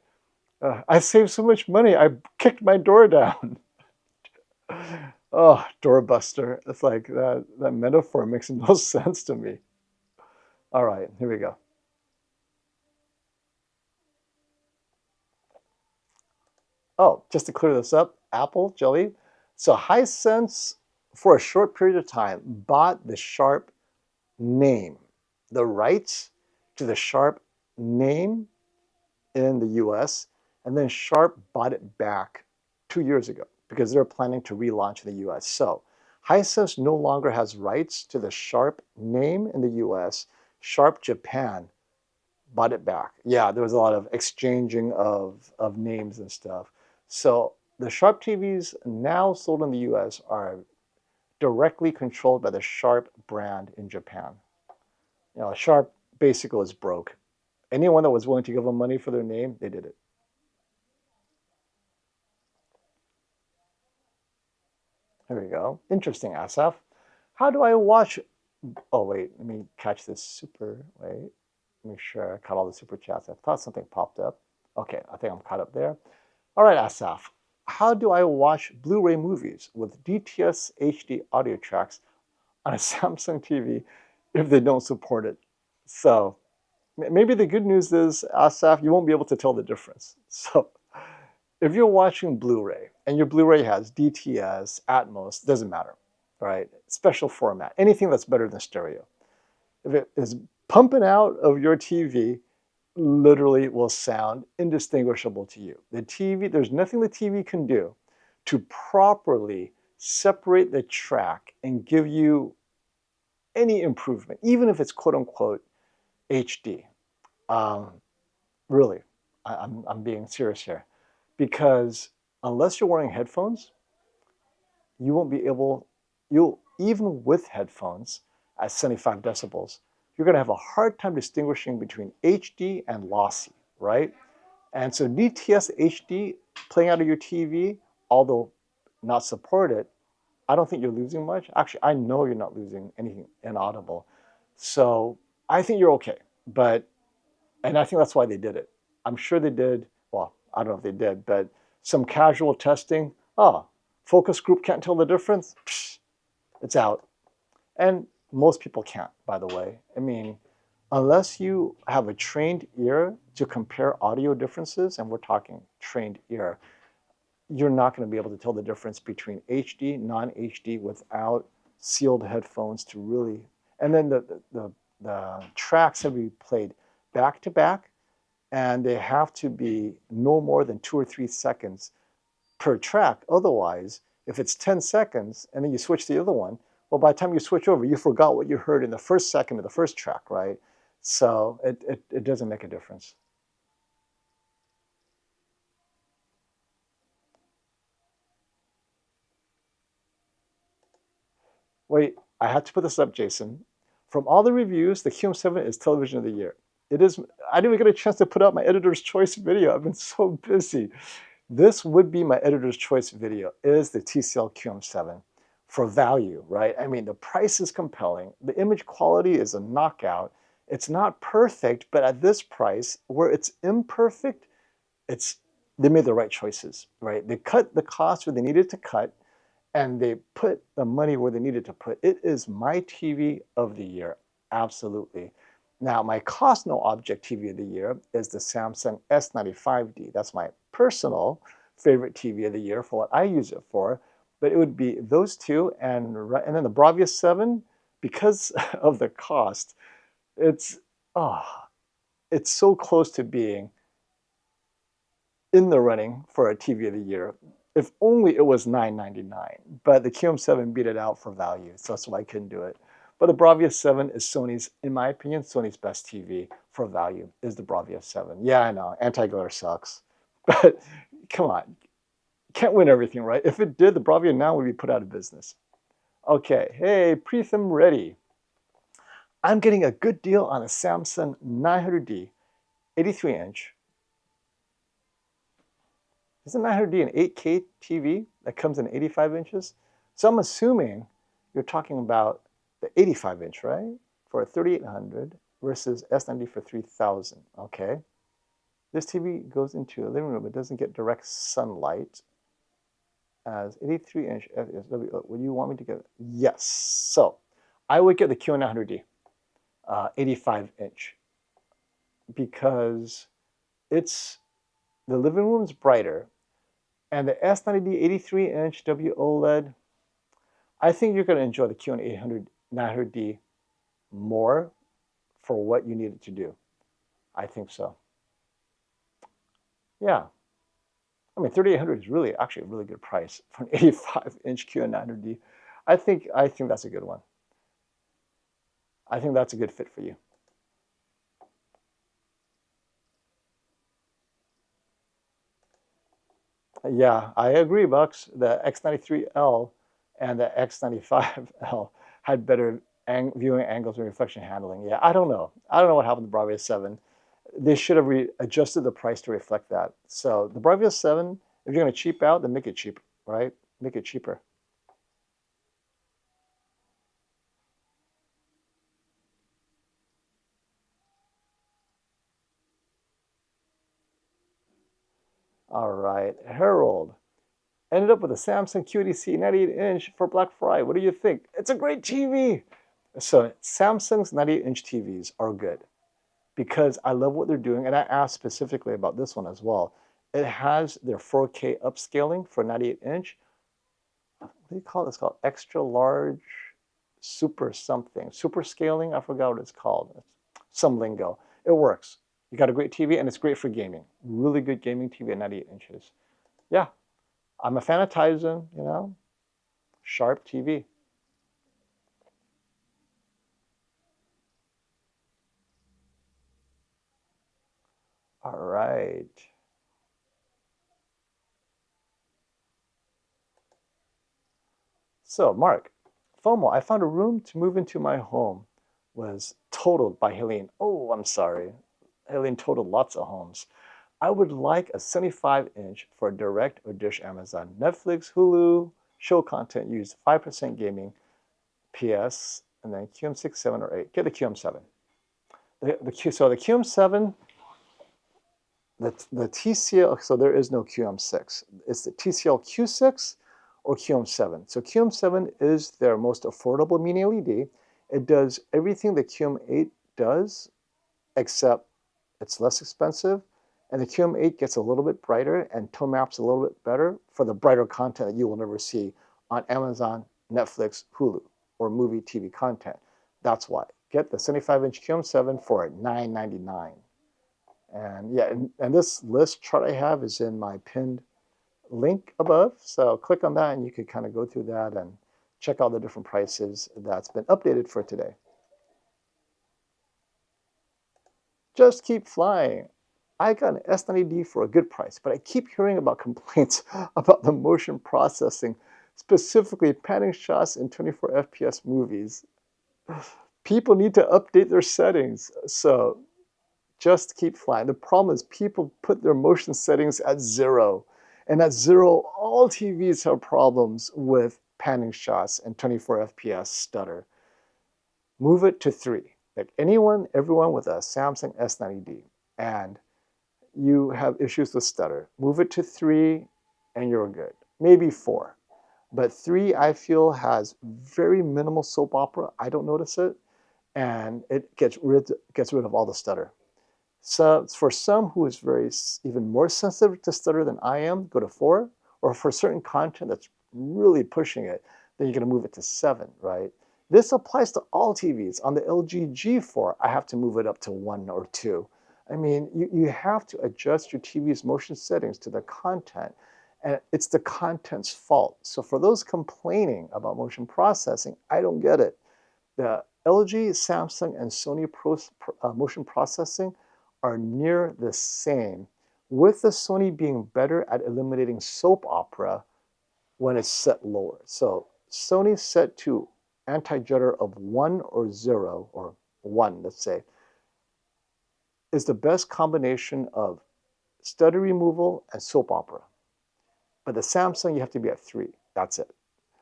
I saved so much money. I kicked my door down. Oh, doorbuster. It's like that metaphor makes no sense to me. All right, here we go. Oh, just to clear this up, Apple, Jelly. So Hisense, for a short period of time, bought the Sharp name, the rights to the Sharp name in the US, and then Sharp bought it back 2 years ago because they're planning to relaunch in the US. So Hisense no longer has rights to the Sharp name in the US. Sharp Japan bought it back. Yeah, there was a lot of exchanging of names and stuff. So the Sharp TVs now sold in the US are directly controlled by the Sharp brand in Japan. You know, Sharp basically was broke. Anyone that was willing to give them money for their name, they did it. Here we go. Interesting, Asaf. How do I watch? Oh, wait, let me catch this super. Wait, make sure I caught all the super chats. I thought something popped up. Okay, I think I'm caught up there. All right, Asaf. How do I watch Blu-ray movies with DTS HD audio tracks on a Samsung TV if they don't support it? So maybe the good news is, Asaf, you won't be able to tell the difference. So if you're watching Blu-ray and your Blu-ray has DTS, Atmos, doesn't matter, right? Special format, anything that's better than stereo. If it is pumping out of your TV, literally will sound indistinguishable to you. The TV, there's nothing the TV can do to properly separate the track and give you any improvement, even if it's quote unquote HD. Really, I'm being serious here. Because unless you're wearing headphones, you won't be able, even with headphones at 75 decibels, you're going to have a hard time distinguishing between HD and lossy, right? And so DTS HD playing out of your TV, although not supported, I don't think you're losing much. Actually, I know you're not losing anything inaudible. So I think you're okay. And I think that's why they did it. I'm sure they did, well, I don't know if they did, but some casual testing. Oh, focus group can't tell the difference? Psh, it's out. And most people can't, by the way. I mean, unless you have a trained ear to compare audio differences, and we're talking trained ear, you're not going to be able to tell the difference between HD, non-HD without sealed headphones to really. And then the tracks have to be played back to back, and they have to be no more than 2 or 3 seconds per track. Otherwise, if it's 10 seconds and then you switch to the other one, well, by the time you switch over, you forgot what you heard in the first second of the first track, right? So it doesn't make a difference. Wait, I had to put this up, Jason. From all the reviews, the QM7 is television of the year. It is. I didn't even get a chance to put out my editor's choice video. I've been so busy. This would be my editor's choice video, is the TCL QM7 for value, right? I mean, the price is compelling. The image quality is a knockout. It's not perfect, but at this price, where it's imperfect, they made the right choices, right? They cut the cost where they needed to cut, and they put the money where they needed to put. It is my TV of the year, absolutely. Now, my cost no object TV of the year is the Samsung S95D. That's my personal favorite TV of the year for what I use it for. But it would be those two, and then the Bravia 7, because of the cost, it's so close to being in the running for a TV of the year. If only it was $9.99, but the QM7 beat it out for value, so that's why I couldn't do it. But the Bravia 7 is Sony's, in my opinion, Sony's best TV for value is the Bravia 7. Yeah, I know, anti-glare sucks. But come on, can't win everything, right? If it did, the Bravia now would be put out of business. Okay, hey, Preetham Reddy. I'm getting a good deal on a Samsung 900D 83-inch. Isn't 900D an 8K TV that comes in 85 inches? So I'm assuming you're talking about the 85-inch, right? For 3,800 versus S90 for 3,000, okay? This TV goes into a living room. It doesn't get direct sunlight. As 83-inch FSW, would you want me to get it? Yes. So I would get the QL900D 85-inch because it's the living room's brighter, and the S90D 83-inch WOLED, I think you're going to enjoy the QL900D more for what you need it to do. I think so. Yeah. I mean, 3,800 is really actually a really good price for an 85-inch QL900D. I think that's a good one. I think that's a good fit for you. Yeah, I agree, Bucks. The X93L and the X95L had better viewing angles and reflection handling. Yeah, I don't know. I don't know what happened to the Bravia 7. They should have adjusted the price to reflect that. So the Bravia 7, if you're going to cheap out, then make it cheap, right? Make it cheaper. All right, Harold. Ended up with a Samsung QDC 98-inch for Black Friday. What do you think? It's a great TV. So Samsung's 98-inch TVs are good because I love what they're doing. And I asked specifically about this one as well. It has their 4K upscaling for 98-inch. What do you call it? It's called extra large super something. Super scaling? I forgot what it's called. It's some lingo. It works. You got a great TV and it's great for gaming. Really good gaming TV at 98 inches. Yeah. I'm a fan of Tizen, you know, sharp TV. All right. So, Mark, FOMO, I found a room to move into my home was totaled by Helene. Oh, I'm sorry. Helene totaled lots of homes. I would like a 75-inch for direct or dish Amazon. Netflix, Hulu, show content used, 5% gaming, PS, and then QM6, 7, or 8. Get the QM7. So the QM7, the TCL, so there is no QM6. It's the TCL Q6 or QM7. So QM7 is their most affordable mini LED. It does everything the QM8 does, except it's less expensive. And the QM8 gets a little bit brighter and tone maps a little bit better for the brighter content that you will never see on Amazon, Netflix, Hulu, or movie TV content. That's why. Get the 75-inch QM7 for $999. And yeah, and this list chart I have is in my pinned link above. So click on that and you can kind of go through that and check out the different prices that's been updated for today. Just keep flying. I got an S90D for a good price, but I keep hearing about complaints about the motion processing, specifically panning shots in 24 FPS movies. People need to update their settings. So just keep flying. The problem is people put their motion settings at 0. And at 0, all TVs have problems with panning shots and 24 FPS stutter. Move it to 3. Like everyone with a Samsung S90D, and you have issues with stutter, move it to 3 and you're good. Maybe 4. But 3, I feel, has very minimal soap opera. I don't notice it. And it gets rid of all the stutter. So for some who is even more sensitive to stutter than I am, go to 4. Or for certain content that's really pushing it, then you're going to move it to 7, right? This applies to all TVs. On the LG G4, I have to move it up to 1 or 2. I mean, you have to adjust your TV's motion settings to the content, and it's the content's fault. So for those complaining about motion processing, I don't get it. LG, Samsung, and Sony motion processing are near the same, with the Sony being better at eliminating soap opera when it's set lower. So Sony set to anti-judder of 1 or 0, or 1, let's say, is the best combination of stutter removal and soap opera. But the Samsung, you have to be at 3. That's it.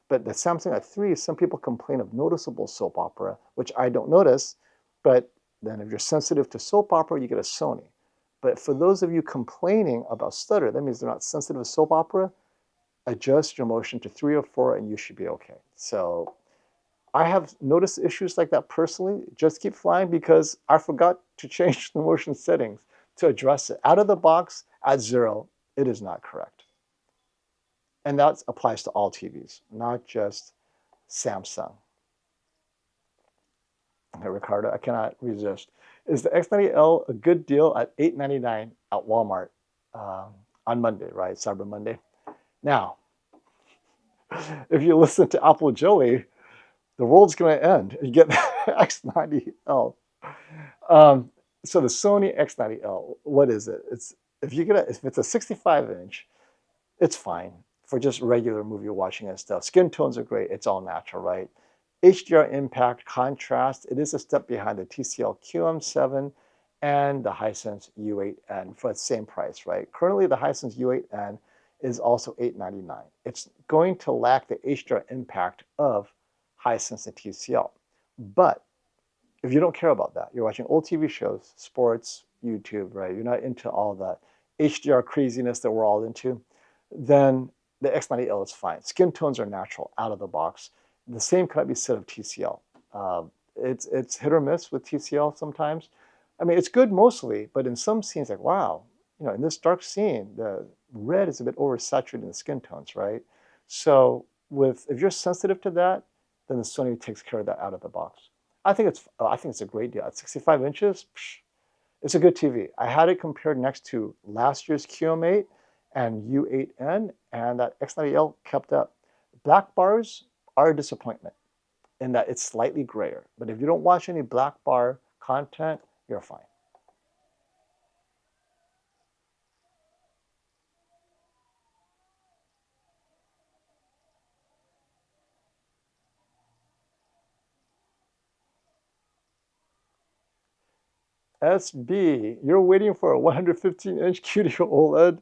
But the Samsung at 3, some people complain of noticeable soap opera, which I don't notice. But then if you're sensitive to soap opera, you get a Sony. But for those of you complaining about stutter, that means they're not sensitive to soap opera, adjust your motion to 3 or 4 and you should be okay. So I have noticed issues like that personally. Just keep flying because I forgot to change the motion settings to address it. Out of the box at 0, it is not correct. And that applies to all TVs, not just Samsung. Okay, Ricardo, I cannot resist. Is the X90L a good deal at $8.99 at Walmart on Monday, right? Cyber Monday. Now, if you listen to Apple Joey, the world's going to end. You get the X90L. So the Sony X90L, what is it? If it's a 65-inch, it's fine for just regular movie watching and stuff. Skin tones are great. It's all natural, right? HDR impact, contrast, it is a step behind the TCL QM7 and the Hisense U8N for the same price, right? Currently, the Hisense U8N is also $8.99. It's going to lack the HDR impact of Hisense and TCL. But if you don't care about that, you're watching old TV shows, sports, YouTube, right? You're not into all that HDR craziness that we're all into, then the X90L is fine. Skin tones are natural out of the box. The same cannot be said of TCL. It's hit or miss with TCL sometimes. I mean, it's good mostly, but in some scenes, like, wow, in this dark scene, the red is a bit oversaturated in the skin tones, right? So if you're sensitive to that, then the Sony takes care of that out of the box. I think it's a great deal. At 65 inches, it's a good TV. I had it compared next to last year's QM8 and U8N, and that X90L kept up. Black bars are a disappointment in that it's slightly grayer. But if you don't watch any black bar content, you're fine. SB, you're waiting for a 115-inch QD OLED?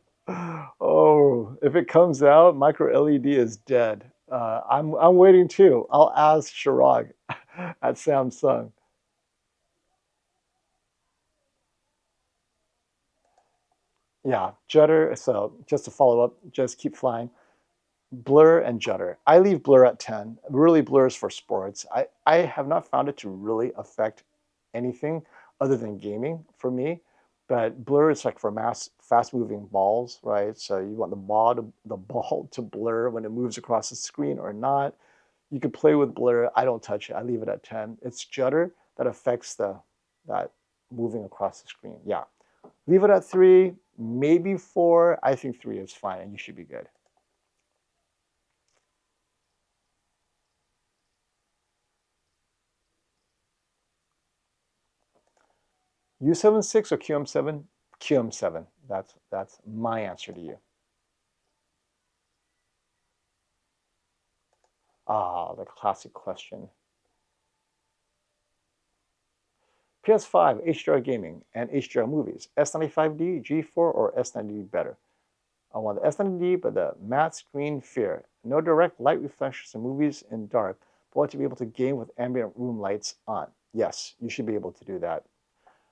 Oh, if it comes out, micro LED is dead. I'm waiting too. I'll ask Chirag at Samsung. Yeah, judder. So just to follow up, just keep flying. Blur and judder. I leave blur at 10. Really, blur is for sports. I have not found it to really affect anything other than gaming for me. But blur is like for fast-moving balls, right? So you want the ball to blur when it moves across the screen or not. You can play with blur. I don't touch it. I leave it at 10. It's judder that affects that moving across the screen. Yeah. Leave it at 3, maybe 4. I think 3 is fine, and you should be good. U7 or QM7? QM7. That's my answer to you. Ah, the classic question. PS5, HDR gaming, and HDR movies. S95D, G4, or S90D better? I want the S90D, but the matte screen fear. No direct light reflections in movies in dark, but want to be able to game with ambient room lights on. Yes, you should be able to do that.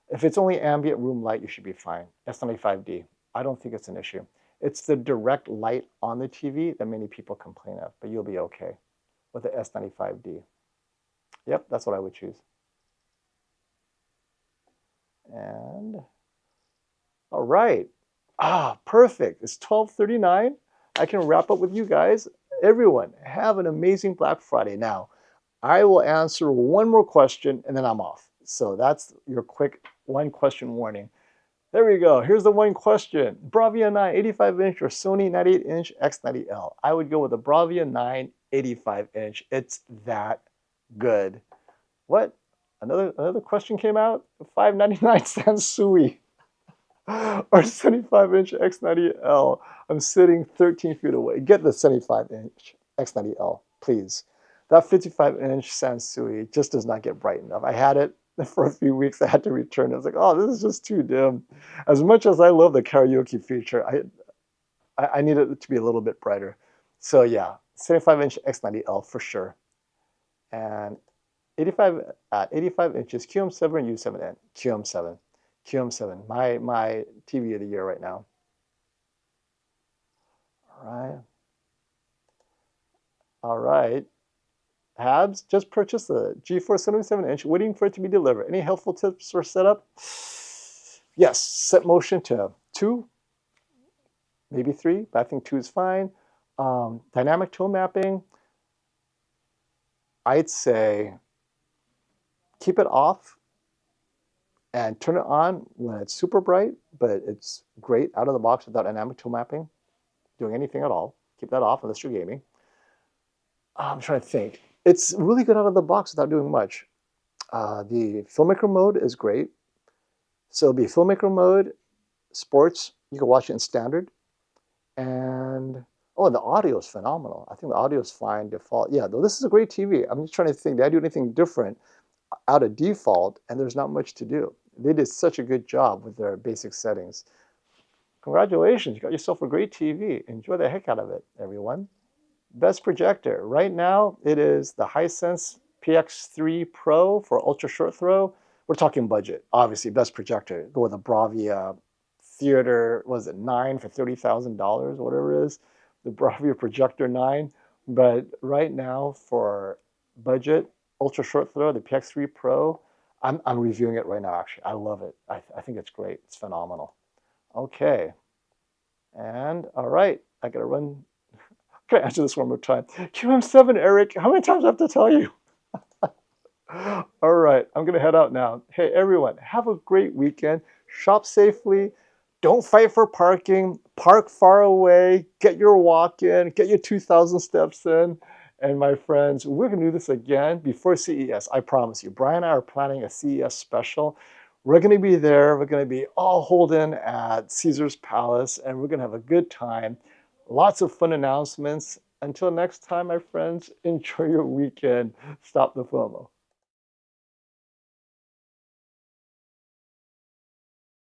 If it's only ambient room light, you should be fine. S95D, I don't think it's an issue. It's the direct light on the TV that many people complain of, but you'll be okay with the S95D. Yep, that's what I would choose. And all right. Perfect. It's 12:39. I can wrap up with you guys. Everyone, have an amazing Black Friday. Now, I will answer one more question and then I'm off. So that's your quick one-question warning. There we go. Here's the one question. Bravia 9 85-inch or Sony 98-inch X90L? I would go with the Bravia 9 85-inch. It's that good. What? Another question came out? 599 Sansui or 75-inch X90L. I'm sitting 13 feet away. Get the 75-inch X90L, please. That 55-inch Sansui just does not get bright enough. I had it for a few weeks. I had to return it. I was like, oh, this is just too dim. As much as I love the karaoke feature, I need it to be a little bit brighter. So yeah, 75-inch X90L for sure. And 85 inches, QM7 U7N, QM7, my TV of the year right now. All right. Habs just purchased the GeForce 77-inch, waiting for it to be delivered. Any helpful tips for setup? Yes, set motion to 2, maybe 3, but I think 2 is fine. Dynamic tone mapping, I'd say keep it off and turn it on when it's super bright, but it's great out of the box without dynamic tone mapping, doing anything at all. Keep that off unless you're gaming. I'm trying to think. It's really good out of the box without doing much. The filmmaker mode is great. So it'll be filmmaker mode, sports, you can watch it in standard. And oh, the audio is phenomenal. I think the audio is fine default. Yeah, though this is a great TV. I'm just trying to think, did I do anything different out of default? And there's not much to do. They did such a good job with their basic settings. Congratulations, you got yourself a great TV. Enjoy the heck out of it, everyone. Best projector. Right now, it is the Hisense PX3 Pro for ultra short throw. We're talking budget, obviously. Best projector. Go with a Bravia Theater. Was it 9 for $30,000? Whatever it is, the Bravia Projector 9. But right now, for budget ultra short throw, the PX3 Pro, I'm reviewing it right now. Actually, I love it. I think it's great. It's phenomenal. Okay, and all right, I gotta run. Can I answer this one more time? QM7, Eric, how many times do I have to tell you? All right, I'm going to head out now. Hey, everyone, have a great weekend. Shop safely. Don't fight for parking. Park far away. Get your walk in. Get your 2,000 steps in. And my friends, we're going to do this again before CES. I promise you. Brian and I are planning a CES special. We're going to be there. We're going to be all holed in at Caesar's Palace, and we're going to have a good time. Lots of fun announcements. Until next time, my friends, enjoy your weekend. Stop the FOMO.